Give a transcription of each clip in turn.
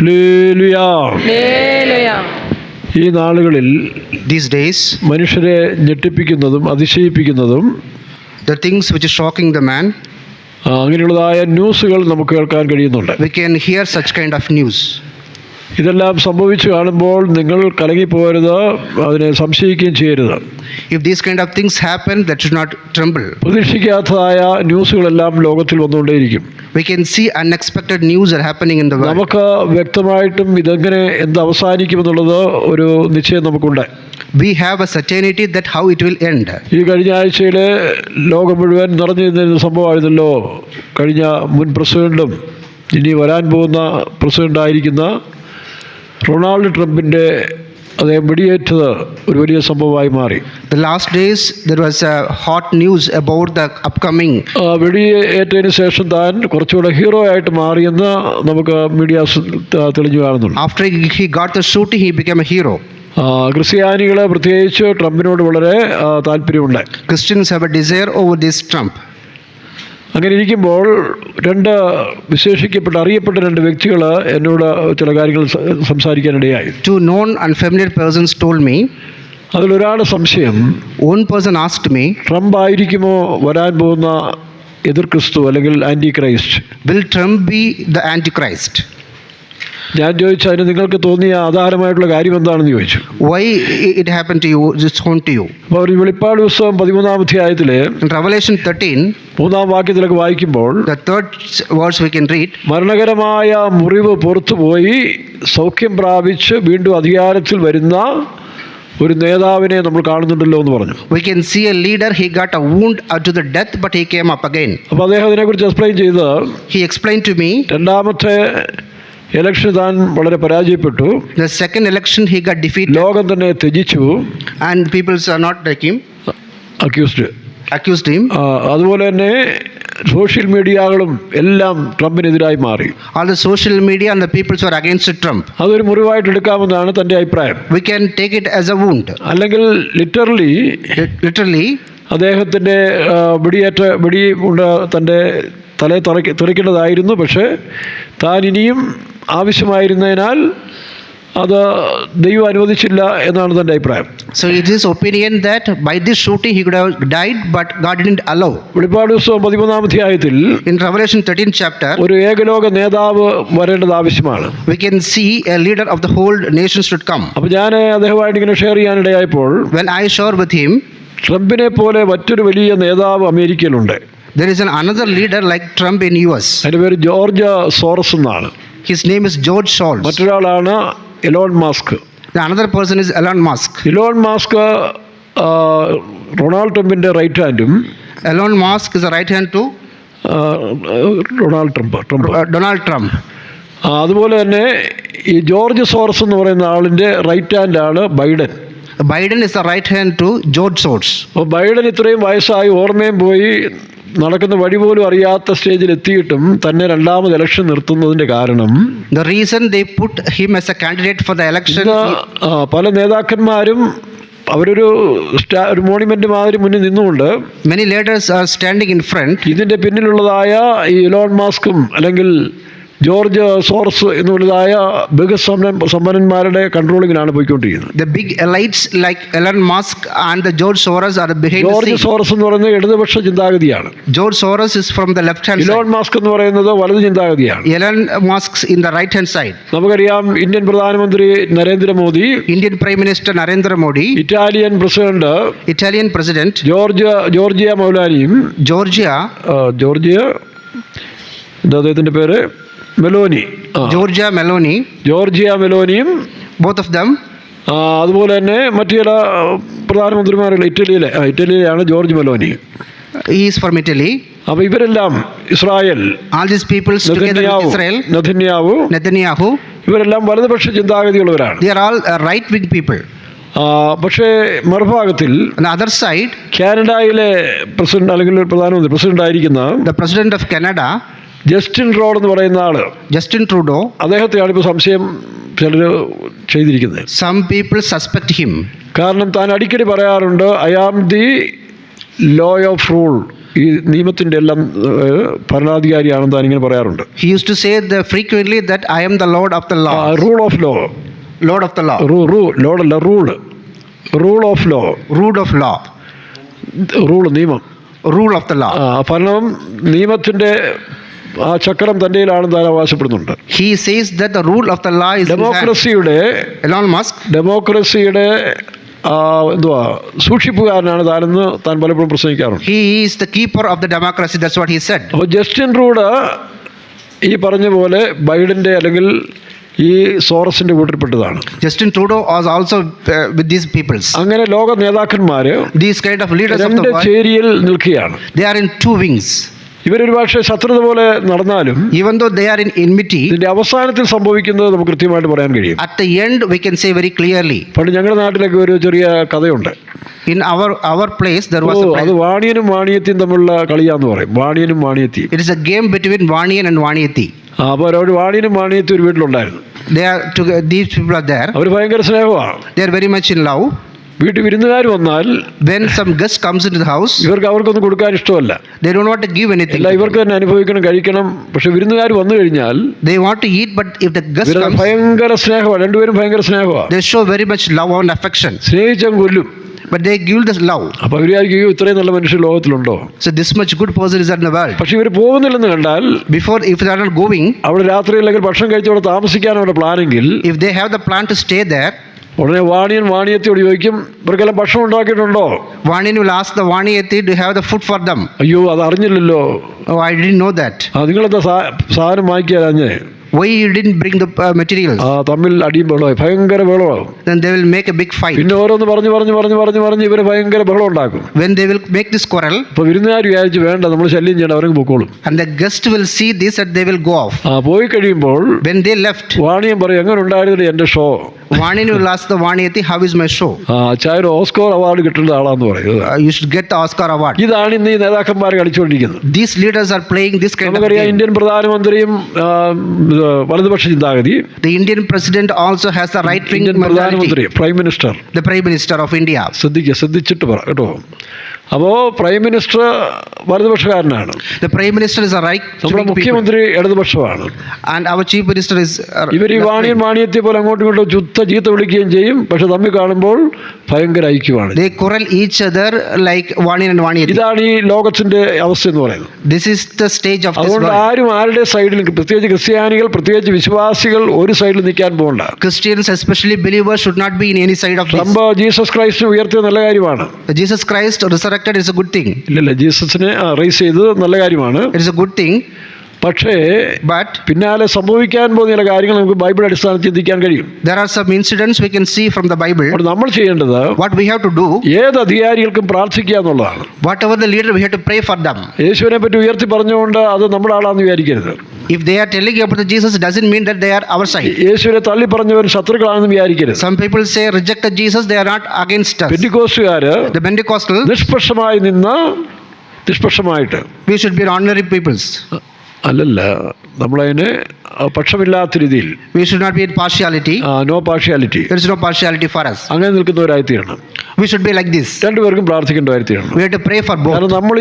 Hallelujah. Hallelujah. ഈ നാളുകളിൽ These days, മനുഷ്യരെ ഞെട്ടിപ്പിക്കുന്നതും അതിശയിപ്പിക്കുന്നതും the things which is shocking the man, അങ്ങനെയുള്ളതായ ന്യൂസുകൾ നമുക്ക് കേൾക്കാൻ കഴിയുന്നുണ്ട്. we can hear such kind of news. ഇതെല്ലാം സംഭവിച്ചു കാണുമ്പോൾ നിങ്ങൾ കലങ്ങിപ്പോരുത്, അതിനെ സംശയിക്കുകയും ചെയ്യരുത്. If these kind of things happen, that should not tremble. പ്രതീക്ഷിക്കാത്തതായ ന്യൂസുകളെല്ലാം ലോകത്തിൽ വന്നുകൊണ്ടേയിരിക്കും. We can see unexpected news are happening in the world. നമുക്ക് വ്യക്തമായിട്ടും ഇതെങ്ങനെ എന്ത് അവസാനിക്കുമെന്നുള്ളത് ഒരു നിശ്ചയം നമുക്കുണ്ട്. We have a certainty that how it will end. ഈ കഴിഞ്ഞ ആഴ്ചയിൽ ലോകം മുഴുവൻ നിറഞ്ഞു നിന്നിരുന്ന സംഭവമായിരുന്നല്ലോ കഴിഞ്ഞ മുൻ പ്രസിഡന്റും ഇനി വരാൻ പോകുന്ന പ്രസിഡന്റായിരിക്കുന്ന റൊണാൾഡ് ട്രംപിൻ്റെ അദ്ദേഹം വെടിയേറ്റത് ഒരു വലിയ സംഭവമായി മാറി. The last days there was a hot news about the upcoming. വെടിയേറ്റതിന് ശേഷം താൻ കുറച്ചുകൂടെ ഹീറോ ആയിട്ട് മാറിയെന്ന് നമുക്ക് മീഡിയാസ് തെളിഞ്ഞു കാണുന്നുണ്ട്. After he got the shooting, he became a hero. ക്രിസ്ത്യാനികളെ പ്രത്യേകിച്ച് ട്രംപിനോട് വളരെ താല്പര്യമുണ്ട്. Christians have a desire over this Trump. അങ്ങനെ ഇരിക്കുമ്പോൾ അറിയപ്പെട്ട രണ്ട് വ്യക്തികൾ എന്നോട് ചില കാര്യങ്ങൾ സംസാരിക്കാനിടയായി. Two known unfamiliar persons told me. അതിലൊരാൾ സംശയം, One person asked me, Trump ആയിരിക്കുമോ വരാൻ പോകുന്ന എതിർ ക്രിസ്തു അല്ലെങ്കിൽ antichrist? will Trump be the Antichrist? ഞാൻ ചോദിച്ചു, അതിന് നിങ്ങൾക്ക് തോന്നിയ ആധാരമായിട്ടുള്ള കാര്യം എന്താണെന്ന് ചോദിച്ചു. Why it happened to you, just happened to you? അപ്പോൾ ഒരു വെളിപ്പാട് പുസ്തകം 13-ാം അധ്യായത്തിൽ In Revelation 13, 3-ാം വാക്യത്തിലൊക്കെ വായിക്കുമ്പോൾ the third verse we can read, മരണകരമായ മുറിവ് പുറത്തുപോയി സൗഖ്യം പ്രാപിച്ച് വീണ്ടും അധികാരത്തിൽ വരുന്ന ഒരു നേതാവിനെ നമ്മൾ കാണുന്നുണ്ടല്ലോ എന്ന് പറഞ്ഞു. we can see a leader, he got a wound to the death, but he came up again. അപ്പോൾ അദ്ദേഹം അതിനെക്കുറിച്ച് എക്സ്പ്ലെയിൻ ചെയ്ത്, He explained to me, രണ്ടാമത്തെ ഇലക്ഷൻ താൻ വളരെ പരാജയപ്പെട്ടു, the second election he got defeated, ലോകം തന്നെ ത്യജിച്ചു, and people are not like him, accused him. അതുപോലെ തന്നെ സോഷ്യൽ മീഡിയകളും എല്ലാം ട്രംപിനെതിരായി മാറി. All the social media and the people were against Trump. അതൊരു മുറിവായിട്ട് എടുക്കാമെന്നാണ് തൻ്റെ അഭിപ്രായം. We can take it as a wound. അല്ലെങ്കിൽ Literally, അദ്ദേഹത്തിൻ്റെ വെടി തൻ്റെ തലയെ തെറിക്കേണ്ടതായിരുന്നു. പക്ഷേ താൻ ഇനിയും ആവശ്യമായിരുന്നതിനാൽ അത് ദൈവം അനുവദിച്ചില്ല എന്നാണ് തൻ്റെ അഭിപ്രായം. So it is opinion that by this shooting he could have died, but God didn't allow. വെളിപ്പാട് പുസ്തകം 13-ാം അധ്യായത്തിൽ In Revelation 13 chapter, ഒരു ഏകലോക നേതാവ് വരേണ്ടത് ആവശ്യമാണ്. we can see a leader of the whole nation should come. അപ്പോൾ ഞാൻ അദ്ദേഹമായിട്ട് ഇങ്ങനെ share ചെയ്യാനിടയായപ്പോൾ, When I shared with him, ട്രംപിനെ പോലെ മറ്റൊരു വലിയ നേതാവ് അമേരിക്കയിലുണ്ട്. there is another leader like Trump in US. അതിൻ്റെ പേര് ജോർജ് സോറസ് എന്നാണ്. His name is George Soros. മറ്റൊരാളാണ് Elon Musk. The another person is Elon Musk. Elon Musk Ronald ട്രംപിൻ്റെ റൈറ്റ് ഹാൻഡും, Elon Musk is a right hand to Donald Trump. Donald Trump. അതുപോലെ തന്നെ ഈ George Soros എന്ന് പറയുന്ന ആളിൻ്റെ റൈറ്റ് ഹാൻഡാണ് Biden. Biden is the right hand to George Soros. അപ്പോൾ ബൈഡൻ ഇത്രയും വയസ്സായി ഓർമ്മയും പോയി നടക്കുന്ന വഴി പോലും അറിയാത്ത സ്റ്റേജിൽ എത്തിയിട്ടും തന്നെ രണ്ടാമത് ഇലക്ഷൻ നിർത്തുന്നതിൻ്റെ കാരണം, The reason they put him as a candidate for the election, പല നേതാക്കന്മാരും അവരൊരു മോണിമെന്റ് മാതിരി മുന്നിൽ നിന്നുകൊണ്ട് many leaders are standing in front. ഇതിൻ്റെ പിന്നിലുള്ളതായ ഈ എലോൺ മാസ്കും അല്ലെങ്കിൽ ജോർജ് സോറസ് എന്നുള്ളതായ ബഹുസമ്പന്നന്മാരുടെ കൺട്രോളിങ്ങിലാണ് പോയിക്കൊണ്ടിരിക്കുന്നത്. The big elites like Elon Musk and the George Soros are behind the George scene. Soros എന്ന് പറയുന്നത് ഇടതുപക്ഷ ചിന്താഗതിയാണ്. George Soros is from the left hand Elon side. Musk എന്ന് പറയുന്നത് വലതു ചിന്താഗതിയാണ്. Elon Musk in the right hand side. നമുക്കറിയാം, Indian പ്രധാനമന്ത്രി Narendra Modi, Indian Prime Minister Narendra Modi, Italian president Italian President Giorgia മൗലാനിയും, Georgia എന്താ അദ്ദേഹത്തിൻ്റെ പേര്, മെലോനി, Giorgia മെലോനിയും, both of them. അതുപോലെ തന്നെ മറ്റു ചില പ്രധാനമന്ത്രിമാരുള്ള ഇറ്റലിയിലാണ് George Meloni. He is from Italy. അപ്പോൾ ഇവരെല്ലാം Israel, All these people together with Israel, Netanyahu, ഇവരെല്ലാം വലതുപക്ഷ ചിന്താഗതിയുള്ളവരാണ്. they are all right wing people. പക്ഷേ മറുഭാഗത്തിൽ On the other side, കാനഡയിലെ പ്രസിഡന്റ് അല്ലെങ്കിൽ പ്രസിഡന്റ് ആയിരിക്കുന്ന the President of Canada, Justin Trudeau എന്ന് പറയുന്ന ആള്, Justin Trudeau, അദ്ദേഹത്തെയാണ് ഇപ്പോൾ സംശയം ചിലർ ചെയ്തിരിക്കുന്നത്. some people suspect him. കാരണം താൻ അടിക്കടി പറയാറുണ്ട്, I am the law of rule ഈ നിയമത്തിൻ്റെ എല്ലാം ഭരണാധികാരിയാണെന്ന് താൻ ഇങ്ങനെ പറയാറുണ്ട്. He used to say frequently that I am the Lord of the law. Rule of law, Lord of the law. ലോഡല്ല rule of law, Rule of law. നിയമം, Rule of the law. ഭരണം നിയമത്തിൻ്റെ ആ ചക്രം തൻ്റെ കയ്യിലാണെന്ന് താൻ അവകാശപ്പെടുന്നുണ്ട്. He says that the rule of the law is in hand. Elon Musk. ഡെമോക്രസിയുടെ എന്തുവാ സൂക്ഷിപ്പുകാരനാണ് താനെന്ന് താൻ പലപ്പോഴും പ്രസംഗിക്കാറുണ്ട്. He is the keeper of the democracy. That's what he said. അപ്പോൾ ജസ്റ്റിൻ ട്രൂഡോ ഈ പറഞ്ഞ പോലെ ബൈഡൻ്റെ അല്ലെങ്കിൽ ഈ സോറസിന്റെ കൂട്ടത്തിൽപ്പെട്ടതാണ്. Justin Trudeau was also with these peoples. അങ്ങനെ ലോക നേതാക്കന്മാർ These kind of leaders of the രണ്ട് world, ചേരിയിൽ നിൽക്കുകയാണ്. they are in two wings. ഇവരൊരു പക്ഷേ ശത്രുത പോലെ നടന്നാലും Even though they are in enmity, ഇതിന്റെ അവസാനത്തിൽ സംഭവിക്കുന്നത് നമുക്ക് കൃത്യമായിട്ട് പറയാൻ കഴിയും. at the end we can say very clearly. പണ്ട് ഞങ്ങളുടെ നാട്ടിലൊക്കെ ഒരു ചെറിയ കഥയുണ്ട്. In our place there was a അത് വാണിയനും വാണിയത്തിയും തമ്മിലുള്ള കളിയാന്ന് പറയും. വാണിയനും വാണിയത്തിയും. It is a game between Vaniyan and Vaniyati. അപ്പോൾ ഒരു വാണിയനും വാണിയത്തിയും ഒരു വീട്ടിലുണ്ടായിരുന്നു. These people are there. അവർ ഭയങ്കര സ്നേഹമാണ്. They are very much in love. വീട്ടിൽ വിരുന്നുകാർ വന്നാൽ When some guest comes into the house, അവർക്കൊന്നും കൊടുക്കാൻ ഇഷ്ടമല്ല. they don't want to give anything. അല്ല, ഇവർക്ക് തന്നെ അനുഭവിക്കണം, കഴിക്കണം. പക്ഷെ വിരുന്നുകാർ വന്നു കഴിഞ്ഞാൽ they want to eat, but if the guest comes, ഭയങ്കര സ്നേഹമാണ്. രണ്ടുപേരും ഭയങ്കര സ്നേഹമാണ്. they show very much love and affection. സ്നേഹിച്ചാൽ കൊല്ലും. But they give the love. അപ്പോൾ ഇവരായിരിക്കും ഇത്രയും നല്ല മനുഷ്യർ ലോകത്തിലുണ്ടോ? So this much good person is in the world. പക്ഷെ ഇവർ പോകുന്നില്ലെന്ന് കണ്ടാൽ, if they are not going, അവിടെ രാത്രി അല്ലെങ്കിൽ ഭക്ഷണം കഴിച്ച് അവിടെ താമസിക്കാനാണ് പ്ലാനെങ്കിൽ, if they have the plan to stay there, ഉടനെ വാണിയത്തോട് ചോദിക്കും, ഇവർക്കെല്ലാം ഭക്ഷണം ഉണ്ടാക്കിയിട്ടുണ്ടോ? Vaniyan will ask the Vaniyati to have the food for them. അയ്യോ, അത് അറിഞ്ഞില്ലല്ലോ. Oh, I didn't know that. നിങ്ങളെന്താ സാധനം വാങ്ങിക്കാഞ്ഞേ? Why you didn't bring the materials? തമ്മിൽ അടിയും ബഹളമായി, ഭയങ്കര ബഹളമാകും. Then they will make a big fight. പിന്നെ ഓരോന്ന് പറഞ്ഞ് ഇവർ ഭയങ്കര ബഹളം ഉണ്ടാക്കും. When they will make this quarrel, അപ്പോൾ വിരുന്നുകാർ വിചാരിച്ച് വേണ്ട, നമ്മൾ ശല്യം ചെയ്യണം, അവർക്ക് പൊക്കോളും. and the guest will see this and they will go off. പോയി കഴിയുമ്പോൾ When they left, വാണിയം പറയും, എങ്ങനെ ഉണ്ടായിരുന്നു എൻ്റെ show? Vaniyan will ask the Vaniyati, how is my show? ചായ ഓസ്കർ അവാർഡ് കിട്ടുന്ന ആളാന്ന് പറയും. You should get the Oscar award. ഇതാണ് ഇന്ന് ഈ നേതാക്കന്മാർ കളിച്ചുകൊണ്ടിരിക്കുന്നത്. These leaders are playing this kind of നമുക്കറിയാം, game. ഇന്ത്യൻ പ്രധാനമന്ത്രിയും വലതുപക്ഷ ചിന്താഗതി. The Indian president also has the right wing Indian പ്രധാനമന്ത്രി, mentality. Prime minister. The Prime Minister of India. ശ്രദ്ധിച്ചിട്ട് പറ കേട്ടോ. അപ്പോൾ പ്രൈം മിനിസ്റ്റർ വലതുപക്ഷക്കാരനാണ്. The Prime Minister is a right നമ്മുടെ wing people. മുഖ്യമന്ത്രി ഇടതുപക്ഷമാണ്. And our Chief Minister is ഇവർ ഈ വാണിയത്തെ പോലെ അങ്ങോട്ടും ഇങ്ങോട്ടും ചീത്ത വിളിക്കുകയും ചെയ്യും. പക്ഷെ തമ്മിൽ കാണുമ്പോൾ ഭയങ്കര ഐക്യമാണ്. they quarrel each other like Vaniyan and Vaniyati. ഇതാണ് ഈ ലോകത്തിന്റെ അവസ്ഥ എന്ന് പറയുന്നത്. This is the stage of this അതുകൊണ്ട് world. ആരും ആരുടെ സൈഡിൽ, പ്രത്യേകിച്ച് ക്രിസ്ത്യാനികൾ, പ്രത്യേകിച്ച് വിശ്വാസികൾ ഒരു സൈഡിൽ നിൽക്കാൻ പോകണ്ട. Christians, especially believers, should not be in any side of this. സംഭവം ജീസസ് ക്രൈസ്റ്റ് ഉയർത്തിയ നല്ല കാര്യമാണ്. Jesus Christ resurrected is a good thing. ഇല്ലല്ല, ജീസസിനെ റൈസ് ചെയ്തത് നല്ല കാര്യമാണ്. It is a good thing. പക്ഷേ But പിന്നാലെ സംഭവിക്കാൻ പോകുന്ന ചില കാര്യങ്ങൾ നമുക്ക് ബൈബിൾ അടിസ്ഥാനത്തിൽ ചിന്തിക്കാൻ കഴിയും. there are some incidents we can see from the Bible. അപ്പോൾ നമ്മൾ ചെയ്യേണ്ടത് What we have to do, ഏത് അധികാരികൾക്കും പ്രാർത്ഥിക്കുക എന്നുള്ളതാണ്. whatever the leader, we have to pray for them. യേശുവിനെ പറ്റി ഉയർത്തി പറഞ്ഞുകൊണ്ട് അത് നമ്മുടെ ആളാന്ന് വിചാരിക്കരുത്. If they are telling about the Jesus, doesn't mean that they are our side. യേശുവിനെ തള്ളി പറഞ്ഞവർ ശത്രുക്കളാണെന്ന് വിചാരിക്കരുത്. Some people say rejected Jesus, they are not against us. പെന്തിക്കോസ്തുകാര് The Pentecostal, നിഷ്പക്ഷമായിട്ട് we should be ordinary peoples. അല്ലല്ല, നമ്മളതിന് പക്ഷമില്ലാത്ത രീതിയിൽ, We should not be in partiality. No partiality, There is no partiality for us. അങ്ങനെ നിൽക്കുന്നവരായിത്തീരണം. We should be like this. രണ്ടുപേർക്കും പ്രാർത്ഥിക്കേണ്ടതായിത്തീരണം. We have to pray for both. കാരണം നമ്മൾ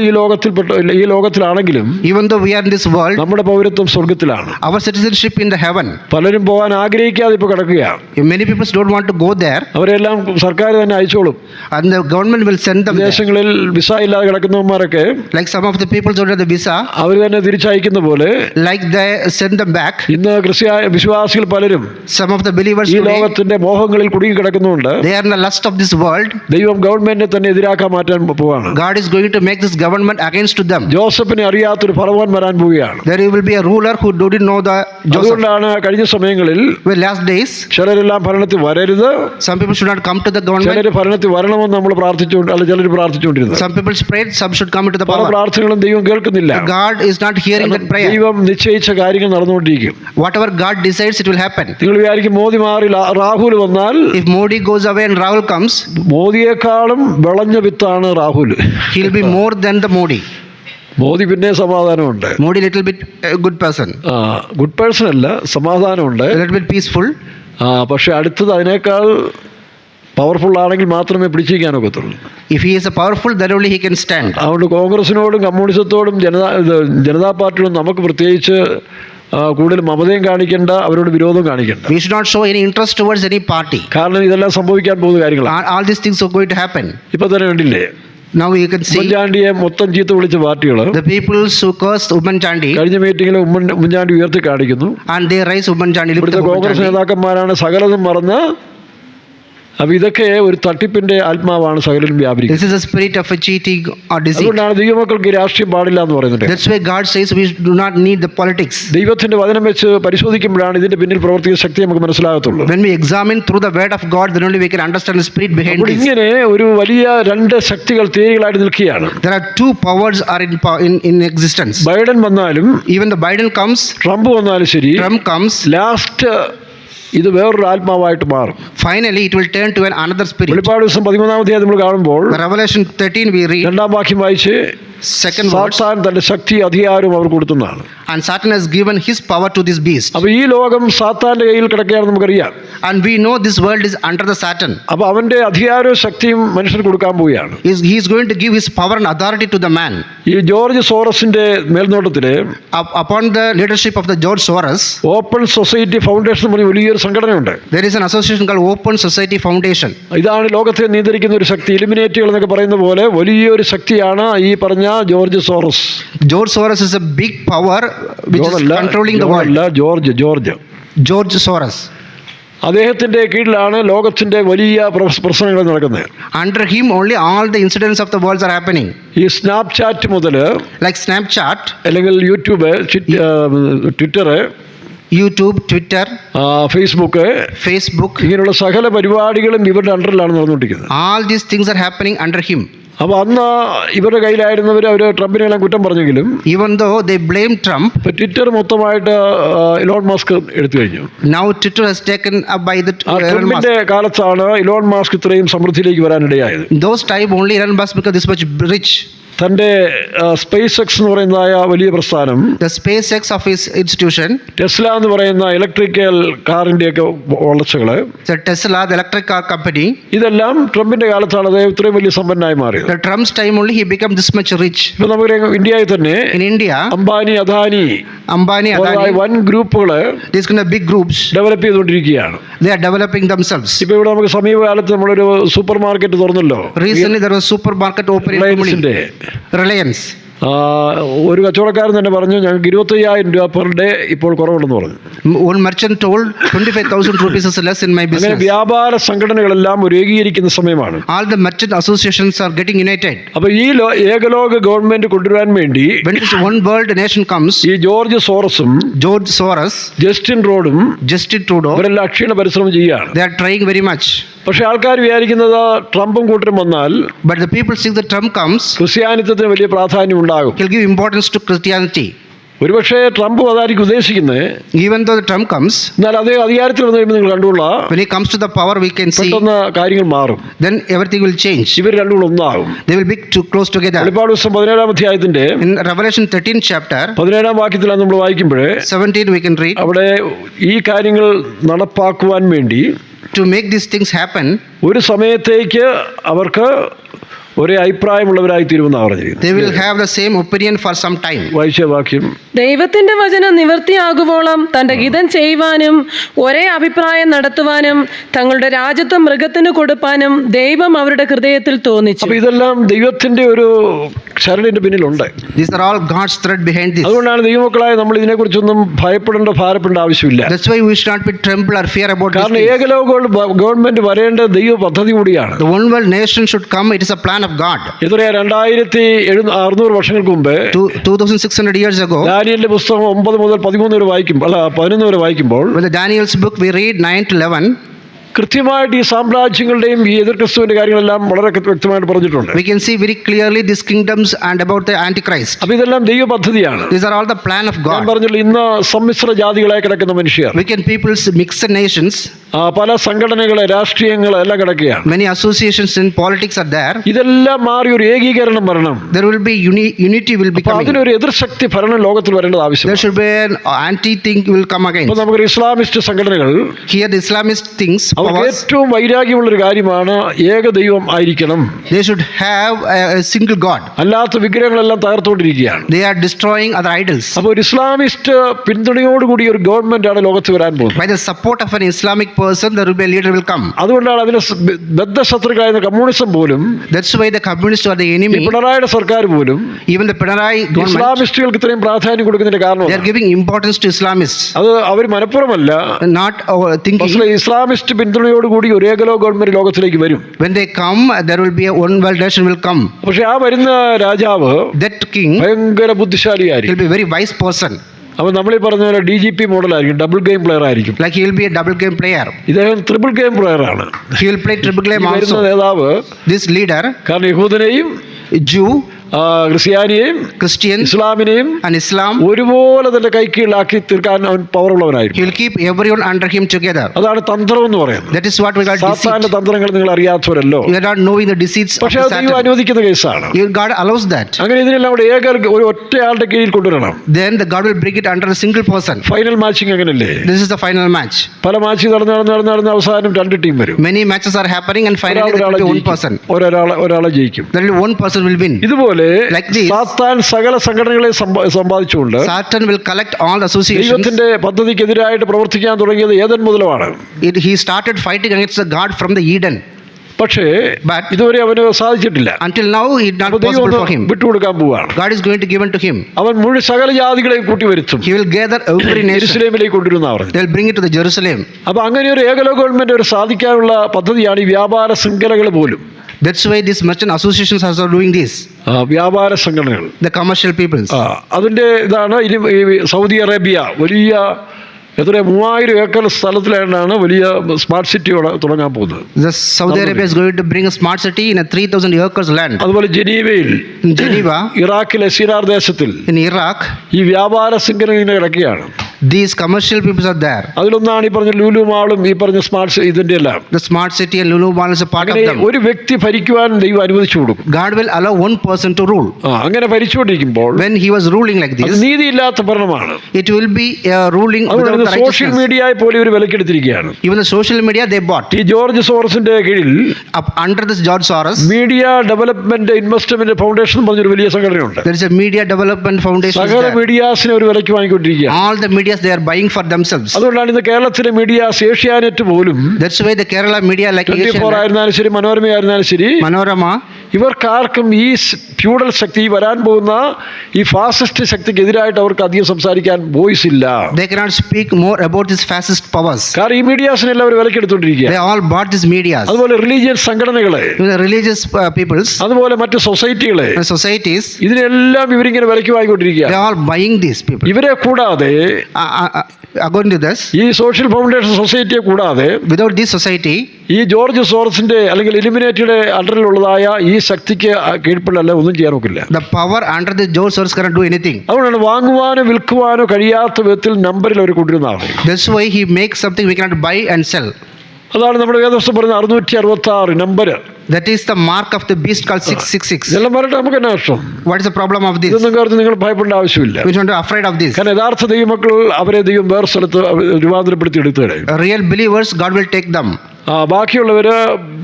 ഈ ലോകത്തിലാണെങ്കിലും Even though we are in this world, നമ്മുടെ പൗരത്വം സ്വർഗത്തിലാണ്. our citizenship in the heaven. പലരും പോകാൻ ആഗ്രഹിക്കാതെ ഇപ്പോൾ കിടക്കുകയാണ്. Many people don't want to go there, അവരെല്ലാം സർക്കാർ തന്നെ അയച്ചോളും. and the government will send them there. വിദേശങ്ങളിൽ വിസ ഇല്ലാതെ കിടക്കുന്നവന്മാരൊക്കെ Like some of the people who have the visa, അവർ തന്നെ തിരിച്ചയക്കുന്ന പോലെ like they send them back. ഇന്ന് വിശ്വാസികൾ പലരും Some of the believers ഈ today, ലോകത്തിന്റെ മോഹങ്ങളിൽ കുടുങ്ങി കിടക്കുന്നുണ്ട്. they are in the lust of this world. ദൈവം ഗവൺമെന്റിനെ തന്നെ എതിരാക്കാൻ മാറ്റാൻ പോവാണ്. God is going to make this government against to them. ജോസഫിനെ അറിയാത്തൊരു ഫറവോൻ വരാൻ പോവുകയാണ്. There will be a ruler who didn't know the Joseph. അതുകൊണ്ടാണ് കഴിഞ്ഞ സമയങ്ങളിൽ Well, last days, ചിലരെല്ലാം ഭരണത്തിൽ വരരുത്, some people should not come to the government. ചിലർ ഭരണത്തിൽ വരണമെന്ന് നമ്മൾ ചിലർ പ്രാർത്ഥിച്ചുകൊണ്ടിരുന്നത്. Some people prayed, some should come into the പല power. പ്രാർത്ഥനകളും ദൈവം കേൾക്കുന്നില്ല. God is not hearing that prayer. ദൈവം നിശ്ചയിച്ച കാര്യങ്ങൾ നടന്നുകൊണ്ടിരിക്കും. Whatever God decides, it will happen. നിങ്ങൾ വിചാരിക്കും മോദി മാറി രാഹുൽ വന്നാൽ, If Modi goes away and Rahul comes, മോദിയേക്കാളും വിളഞ്ഞ വിത്താണ് Rahul. he'll be more than the Modi. Modi പിന്നെ സമാധാനമുണ്ട്. Modi little bit a good person, good person അല്ല, സമാധാനമുണ്ട്. a little bit peaceful. പക്ഷെ അടുത്തത് അതിനേക്കാൾ പവർഫുൾ ആണെങ്കിൽ മാത്രമേ പിടിച്ചിരിക്കാൻ ഒക്കത്തുള്ളൂ. If he is a powerful, then only he can stand. അതുകൊണ്ട് കോൺഗ്രസിനോടും കമ്മ്യൂണിസത്തോടും ജനതാ പാർട്ടിയോടും നമുക്ക് പ്രത്യേകിച്ച് കൂടുതൽ മമതയും കാണിക്കേണ്ട, അവരോട് വിരോധം കാണിക്കേണ്ട. We should not show any interest towards any party. കാരണം ഇതെല്ലാം സംഭവിക്കാൻ പോകുന്ന കാര്യങ്ങളാണ്. All these things are going to happen. ഇപ്പൊ തന്നെ കണ്ടില്ലേ, Now you can see ഉമ്മൻചാണ്ടിയെ മൊത്തം ചീത്ത വിളിച്ച പാർട്ടികൾ the people who cursed Umman Chandi, കഴിഞ്ഞ മീറ്റിംഗിൽ ഉമ്മൻചാണ്ടി ഉയർത്തി കാണിക്കുന്നു. and they raise Umman Chandi. ഇവിടുത്തെ കോൺഗ്രസ് നേതാക്കന്മാരാണ് സകലതും മറന്ന്. അപ്പൊ ഇതൊക്കെ ഒരു തട്ടിപ്പിന്റെ ആത്മാവാണ് സകലരും വ്യാപരിക്കുന്നത്. This is a spirit of a cheating or deceit. അതുകൊണ്ടാണ് ദൈവമക്കൾക്ക് രാഷ്ട്രീയം പാടില്ല എന്ന് പറയുന്നത്. That's why God says we do not need the politics. ദൈവത്തിന്റെ വചനം വെച്ച് പരിശോധിക്കുമ്പോഴാണ് ഇതിന്റെ പിന്നിൽ പ്രവർത്തിക്കുന്ന ശക്തി നമുക്ക് മനസ്സിലാകത്തുള്ളൂ. When we examine through the word of God, then only we can understand the spirit behind അപ്പോൾ this. ഇങ്ങനെ ഒരു വലിയ രണ്ട് ശക്തികൾ തേരികളായിട്ട് നിൽക്കുകയാണ്. There are two powers are in existence. Biden വന്നാലും Even the Biden comes, Trump വന്നാലും ശരി, Trump comes, ലാസ്റ്റ് ഇത് വേറൊരു ആത്മാവായിട്ട് മാറും. finally it will turn to another spirit. വെളിപ്പാട് ദിവസം 13-ാം അധ്യായം നമ്മൾ കാണുമ്പോൾ The Revelation 13 we read, രണ്ടാം വാക്യം വായിച്ച്, second verse, സാത്താൻ തന്റെ ശക്തി അധികാരവും അവർ കൊടുത്തുന്നതാണ്. and Satan has given his power to this beast. അപ്പൊ ഈ ലോകം സാത്താന്റെ കയ്യിൽ കിടക്കുകയാണെന്ന് നമുക്കറിയാം. And we know this world is under the Satan. അപ്പൊ അവന്റെ അധികാരവും ശക്തിയും മനുഷ്യന് കൊടുക്കാൻ പോവുകയാണ്. He is going to give his power and authority to the man. ഈ ജോർജ് സോറസിന്റെ മേൽനോട്ടത്തില് Upon the leadership of the George Soros, open society foundation എന്ന് പറഞ്ഞ വലിയൊരു സംഘടനയുണ്ട്. there is an association called Open Society Foundation. ഇതാണ് ലോകത്തെ നിയന്ത്രിക്കുന്ന ഒരു ശക്തി. ഇലുമിനേറ്റുകൾ എന്നൊക്കെ പറയുന്ന പോലെ വലിയൊരു ശക്തിയാണ് ഈ പറഞ്ഞ George Soros. George Soros is a big power which is controlling the world. George George Soros. അദ്ദേഹത്തിന്റെ കീഴിലാണ് ലോകത്തിന്റെ വലിയ പ്രശ്നങ്ങൾ നടക്കുന്നത്. Under him only all the incidents of the world are happening. ഈ സ്നാപ്ചാറ്റ് മുതൽ, Like Snapchat, അല്ലെങ്കിൽ YouTube, Twitter, YouTube, Twitter, Facebook, Facebook, ഇങ്ങനെയുള്ള സകല പരിപാടികളും ഇവരുടെ അണ്ടറിലാണ് നടന്നുകൊണ്ടിരിക്കുന്നത്. all these things are happening under him. അപ്പോൾ അന്ന് ഇവരുടെ കയ്യിലായിരുന്നവർ അവർ ട്രംപിനെല്ലാം കുറ്റം പറഞ്ഞെങ്കിലും Even though they blame Trump, ഇപ്പൊ ട്വിറ്റർ മൊത്തമായിട്ട് ഇലോൺ മസ്ക് എടുത്തു കഴിഞ്ഞു. now Twitter has taken up by the Elon Musk. ട്രംപിന്റെ കാലത്താണ് ഇലോൺ മസ്ക് ഇത്രയും സമൃദ്ധിയിലേക്ക് വരാനിടയായത്. Those time only Elon Musk became this much rich. തൻ്റെ സ്പേസ് എക്സ് എന്ന് പറയുന്നതായ വലിയ പ്രസ്ഥാനം, The SpaceX of his institution, Tesla എന്ന് പറയുന്ന electrical കാറിൻ്റെയൊക്കെ വളർച്ചകള്, the Tesla, the electric car company, ഇതെല്ലാം ട്രംപിന്റെ കാലത്താണ് അദ്ദേഹം ഇത്രയും വലിയ സമ്പന്നനായി മാറിയത്. the Trump's time only he became this much rich. ഇപ്പൊ നമുക്ക് ഇന്ത്യയിൽ തന്നെ In India, Ambani, Adani, Ambani, വൻ ഗ്രൂപ്പുകള് these kind of big groups, develop ചെയ്തുകൊണ്ടിരിക്കുകയാണ്. they are developing themselves. ഇപ്പൊ ഇവിടെ നമുക്ക് സമീപകാലത്ത് നമ്മളൊരു സൂപ്പർ മാർക്കറ്റ് തുറന്നല്ലോ, Recently there was supermarket opening in റിലയൻസിന്റെ. Reliance. ഒരു കച്ചവടക്കാരൻ തന്നെ പറഞ്ഞു, ഞങ്ങൾക്ക് 25,000 രൂപ പെർ ഡേ ഇപ്പോൾ കുറവുണ്ടെന്ന് പറഞ്ഞു. One merchant told 25,000 rupees is less in my അങ്ങനെ business. വ്യാപാര സംഘടനകളെല്ലാം ഒരു ഏകീകരിക്കുന്ന സമയമാണ്. All the merchant associations are getting united. അപ്പൊ ഈ ഏകലോക ഗവൺമെന്റ് കൊണ്ടുവരാൻ വേണ്ടി When this one world nation comes, ഈ ജോർജ് സോറസും George Soros, ജസ്റ്റിൻ റോഡും Justin Trudeau, ഇവരെല്ലാം അക്ഷീണ പരിശ്രമം ചെയ്യുകയാണ്. they are trying very much. പക്ഷെ ആൾക്കാർ വിചാരിക്കുന്നത് ട്രംപും കൂട്ടരും വന്നാൽ But the people see that Trump comes, ക്രിസ്ത്യാനിത്വത്തിന് വലിയ പ്രാധാന്യം ഉണ്ടാകും. he'll give importance to Christianity. ഒരുപക്ഷെ ട്രംപ് അതായിരിക്കും ഉദ്ദേശിക്കുന്നത്. Even though the Trump comes, എന്നാൽ അതേ അധികാരത്തിൽ വന്നു കഴിയുമ്പോൾ നിങ്ങൾ കണ്ടുകൊള്ളാം, when he comes to the power, we can see, പെട്ടെന്ന് കാര്യങ്ങൾ മാറും. then everything will change. ഇവർ രണ്ടും കൂടെ ഒന്നാകും. They will be too close together. വെളിപ്പാട് ദിവസം 17-ാം അധ്യായത്തിന്റെ In Revelation 13th chapter, 17-ാം വാക്യത്തിലാണ് നമ്മൾ വായിക്കുമ്പോഴേ 17 we can read, അവിടെ ഈ കാര്യങ്ങൾ നടപ്പാക്കുവാൻ വേണ്ടി to make these things happen, ഒരു സമയത്തേക്ക് അവർക്ക് ഒരേ അഭിപ്രായമുള്ളവരായി തീരുമെന്നാണ് പറഞ്ഞിരിക്കുന്നത്. they will have the same opinion for some time. വായിച്ച വാക്യം, ദൈവത്തിന്റെ വചനം നിവൃത്തിയാകുവോളം തന്റെ ഹിതം ചെയ്യുവാനും ഒരേ അഭിപ്രായം നടത്തുവാനും തങ്ങളുടെ രാജ്യത്വം മൃഗത്തിന് കൊടുപ്പാനും ദൈവം അവരുടെ ഹൃദയത്തിൽ തോന്നിച്ചു. അപ്പൊ ഇതെല്ലാം ദൈവത്തിന്റെ ഒരു ശരണിന്റെ പിന്നിലുണ്ട്. These are all God's thread behind this. അതുകൊണ്ടാണ് ദൈവമക്കളായ നമ്മൾ ഇതിനെക്കുറിച്ചൊന്നും ഭയപ്പെടേണ്ട, ഭാരപ്പെടേണ്ട ആവശ്യമില്ല. That's why we should not be tremble or fear about this. കാരണം ഏകലോക ഗവൺമെന്റ് വരേണ്ട ദൈവ പദ്ധതി കൂടിയാണ്. The one world nation should come. It is a plan of God. എത്രയാ 2600 വർഷങ്ങൾക്ക് മുമ്പ് 2600 years ago, ദാനിയേലിന്റെ പുസ്തകം 9 മുതൽ 13 വരെ വായിക്കുമ്പോൾ 11 വരെ വായിക്കുമ്പോൾ when the Daniel's book we read 9 to 11, കൃത്യമായിട്ട് ഈ സാമ്രാജ്യങ്ങളുടെയും ഈ എതിർ ക്രിസ്തുവിന്റെ കാര്യങ്ങളെല്ലാം വളരെ വ്യക്തമായിട്ട് പറഞ്ഞിട്ടുണ്ട്. we can see very clearly these kingdoms and about the Antichrist. അപ്പൊ ഇതെല്ലാം ദൈവ പദ്ധതിയാണ്. These are all the plan of ഞാൻ God. പറഞ്ഞില്ല, ഇന്ന് സമ്മിശ്ര ജാതികളായി കിടക്കുന്ന മനുഷ്യർ, We can people's mixed nations, പല സംഘടനകളെ, രാഷ്ട്രീയങ്ങളെ എല്ലാം കിടക്കുകയാണ്. many associations in politics are there. ഇതെല്ലാം മാറി ഒരു ഏകീകരണം വരണം. There will be unity will be അപ്പൊ coming. അതിനൊരു എതിർശക്തി ഭരണം ലോകത്തിൽ വരേണ്ടത് There ആവശ്യമാണ്. should be an anti thing will come again. ഇപ്പൊ നമുക്ക് ഇസ്ലാമിസ്റ്റ് സംഘടനകൾ Here the Islamist things, അവർക്ക് powers. ഏറ്റവും വൈരാഗ്യമുള്ളൊരു കാര്യമാണ് ഏകദൈവം ആയിരിക്കണം. They should have a single God. അല്ലാത്ത വിഗ്രഹങ്ങളെല്ലാം തകർത്തുകൊണ്ടിരിക്കുകയാണ്. They are destroying other idols. അപ്പോൾ ഒരു ഇസ്ലാമിസ്റ്റ് പിന്തുണയോടുകൂടി ഒരു ഗവൺമെന്റാണ് ലോകത്ത് വരാൻ പോകുന്നത്. By the support of an Islamic person, there will be a leader will come. അതുകൊണ്ടാണ് അതിന് ബദ്ധശത്രുക്കളായ കമ്മ്യൂണിസം പോലും, That's why the communists are the ഈ enemy. പിണറായിയുടെ സർക്കാർ പോലും Even the Pinarayi government, ഇസ്ലാമിസ്റ്റുകൾക്ക് ഇത്രയും പ്രാധാന്യം കൊടുക്കുന്നതിന്റെ കാരണം they are giving importance to Islamists. അത് അവർ മനഃപൂർവ്വമല്ല. Not thinking. പക്ഷേ ഇസ്ലാമിസ്റ്റ് പിന്തുണയോടുകൂടി ഒരു ഏകലോ ഗവൺമെന്റ് ലോകത്തിലേക്ക് വരും. When they come, there will be a one world nation will come. പക്ഷെ ആ വരുന്ന രാജാവ് That king ഭയങ്കര ബുദ്ധിശാലിയായിരിക്കും. will be a very wise person. അപ്പോൾ നമ്മളീ പറഞ്ഞ പോലെ DGP മോഡലായിരിക്കും, ഡബിൾ ഗെയിം പ്ലെയർ ആയിരിക്കും. Like he will be a double game player. ഇദ്ദേഹം ട്രിപ്പിൾ ഗെയിം പ്ലെയർ ആണ്. He will play triple game വരുന്ന also. നേതാവ് This leader, കാരണം യഹൂദനെയും Jew, ക്രിസ്ത്യാനിയെയും Christian, ഇസ്ലാമിനെയും and Islam, ഒരുപോലെ തന്റെ കൈക്കീഴിലാക്കി തീർക്കാൻ അവൻ പവറുള്ളവനായിരിക്കും. he will keep everyone under him together. അതാണ് തന്ത്രം എന്ന് പറയുന്നത്. That is what we call സാത്താന്റെ deceit. തന്ത്രങ്ങൾ നിങ്ങൾ അറിയാത്തവരല്ലോ. You are not knowing the deceits of പക്ഷെ the അത് ദൈവം Satan. അനുവദിക്കുന്ന കേസാണ്. God allows that. അങ്ങനെ ഇതിനെല്ലാം കൂടെ ഒരു ഒറ്റയാളുടെ കീഴിൽ കൊണ്ടുവരണം. Then the God will bring it under a single person. Final matching അങ്ങനല്ലേ? This is the final match. പല മാച്ച് നടന്ന് അവസാനം രണ്ട് ടീം വരും. Many matches are happening and finally there will be one person. ഒരാളെ ജയിക്കും. There will be one person will win. ഇതുപോലെ Like this, സാത്താൻ സകല സംഘടനകളെ സമ്പാദിച്ചുകൊണ്ട് Satan will collect all the associations. ദൈവത്തിന്റെ പദ്ധതിക്കെതിരായിട്ട് പ്രവർത്തിക്കാൻ തുടങ്ങിയത് ഏദൻ മുതലാണ്. He started fighting against the God from the Eden. പക്ഷേ But ഇതുവരെ അവന് സാധിച്ചിട്ടില്ല. until now it not അപ്പോൾ ദൈവം possible ഒന്ന് for him. വിട്ടുകൊടുക്കാൻ പോവുകയാണ്. God is going to give unto him. അവൻ മുഴുവൻ സകല ജാതികളെയും കൂട്ടി വരുത്തും. He will gather every nation. യെരൂശലേമിലേക്ക് കൊണ്ടുവരുന്ന പറഞ്ഞു. They will bring it to the Jerusalem. അപ്പൊ അങ്ങനെ ഒരു ഏകലോ ഗവൺമെന്റ് ഒരു സാധിക്കാനുള്ള പദ്ധതിയാണ് ഈ വ്യാപാര ശൃംഖലകൾ പോലും. That's why these merchant associations are doing this. വ്യാപാര സംഘടനകൾ, The commercial peoples. അതിന്റെ ഇതാണ് ഇനി ഈ സൗദി അറേബ്യ വലിയ 3000 ഏക്കർ സ്ഥലത്തിലാണ് വലിയ സ്മാർട്ട് സിറ്റി തുടങ്ങാൻ പോകുന്നത്. The Saudi Arabia is going to bring a smart city in a 3000 acres land. അതുപോലെ ജനീവയിൽ, In Geneva, ഇറാഖിലെ സിനാർ ദേശത്തിൽ in Iraq, ഈ വ്യാപാര ശൃംഖല ഇങ്ങനെ കിടക്കുകയാണ്. these commercial peoples are there. അതിലൊന്നാണ് ഈ പറഞ്ഞ ലുലു മാളും ഈ പറഞ്ഞ സ്മാർട്ട് ഇതിന്റെ എല്ലാം. The smart city and Lulu Mall is a part of അങ്ങനെ them. ഒരു വ്യക്തി ഭരിക്കുവാൻ ദൈവം അനുവദിച്ചു കൊടുക്കും. God will allow one person to rule. അങ്ങനെ ഭരിച്ചുകൊണ്ടിരിക്കുമ്പോൾ When he was ruling like അത് this, നീതിയില്ലാത്ത ഭരണമാണ്. it will be ruling without അതുകൊണ്ട് the സോഷ്യൽ righteousness. മീഡിയയെ പോലെ ഇവർ വിലക്കെടുത്തിരിക്കുകയാണ്. Even the social media they bought. ഈ ജോർജ് സോറസിന്റെ കീഴിൽ Up under this George Soros, media development investment foundation എന്ന് പറഞ്ഞൊരു വലിയ സംഘടനയുണ്ട്. there is a media development foundation. is സകല there. മീഡിയാസിനെ ഒരു വിലയ്ക്ക് വാങ്ങിക്കൊണ്ടിരിക്കുകയാണ്. All the medias they are buying for themselves. അതുകൊണ്ടാണ് ഇന്ന് കേരളത്തിലെ മീഡിയാസ് ഏഷ്യാനെറ്റ് പോലും That's why the Kerala media like 24 Asian, ആയിരുന്നാലും ശരി, മനോരമ ആയിരുന്നാലും ശരി, Manorama, ഇവർക്കാർക്കും ഈ ഫ്യൂഡൽ ശക്തി, ഈ വരാൻ പോകുന്ന ഈ ഫാസിസ്റ്റ് ശക്തിക്ക് എതിരായിട്ട് അവർക്ക് അധികം സംസാരിക്കാൻ വോയിസ് ഇല്ല. they cannot speak more about these fascist powers. കാരണം ഈ മീഡിയാസിനെല്ലാം അവർ വിലക്കെടുത്തോണ്ടിരിക്കുക. They all bought these medias. അതുപോലെ റിലീജിയസ് സംഘടനകളെ, Even the religious peoples അതുപോലെ മറ്റ് സൊസൈറ്റികളെ, and societies, ഇതിനെല്ലാം ഇവരിങ്ങനെ വിലയ്ക്ക് they വാങ്ങിക്കൊണ്ടിരിക്കുക. are all buying these people. ഇവരെ കൂടാതെ, According to this, ഈ സോഷ്യൽ ഫൗണ്ടേഷൻ സൊസൈറ്റിയെ കൂടാതെ, without this society, ഈ ജോർജ് സോറസിന്റെ അല്ലെങ്കിൽ ഇലുമിനേറ്റിയുടെ അണ്ടറിലുള്ളതായ ഈ ശക്തിക്ക് കീഴ്പ്പെടല്ല ഒന്നും ചെയ്യാൻ നോക്കില്ല. the power under the George Soros cannot do anything. അതുകൊണ്ടാണ് വാങ്ങുവാനോ വിൽക്കുവാനോ കഴിയാത്ത വിധത്തിൽ നമ്പറിൽ അവർ കൊണ്ടിരുന്ന ആൾ. That's why he makes something we cannot buy and sell. അതാണ് നമ്മുടെ വേദപുസ്തകം പറയുന്ന 666 number. That is the mark of the beast called 666. ഇതെല്ലാം പറഞ്ഞിട്ട് നമുക്ക് എന്നാ നഷ്ടം? What is the problem of this? ഇതൊന്നും കാര്യത്തിൽ നിങ്ങൾ ഭയപ്പെടേണ്ട ആവശ്യമില്ല. We don't be afraid of this. കാരണം യഥാർത്ഥ ദൈവമക്കൾ അവരെ ദൈവം വേറെ സ്ഥലത്ത് രൂപാന്തരപ്പെടുത്തി എടുത്തുകളെ. Real believers, God will take them. ബാക്കിയുള്ളവര്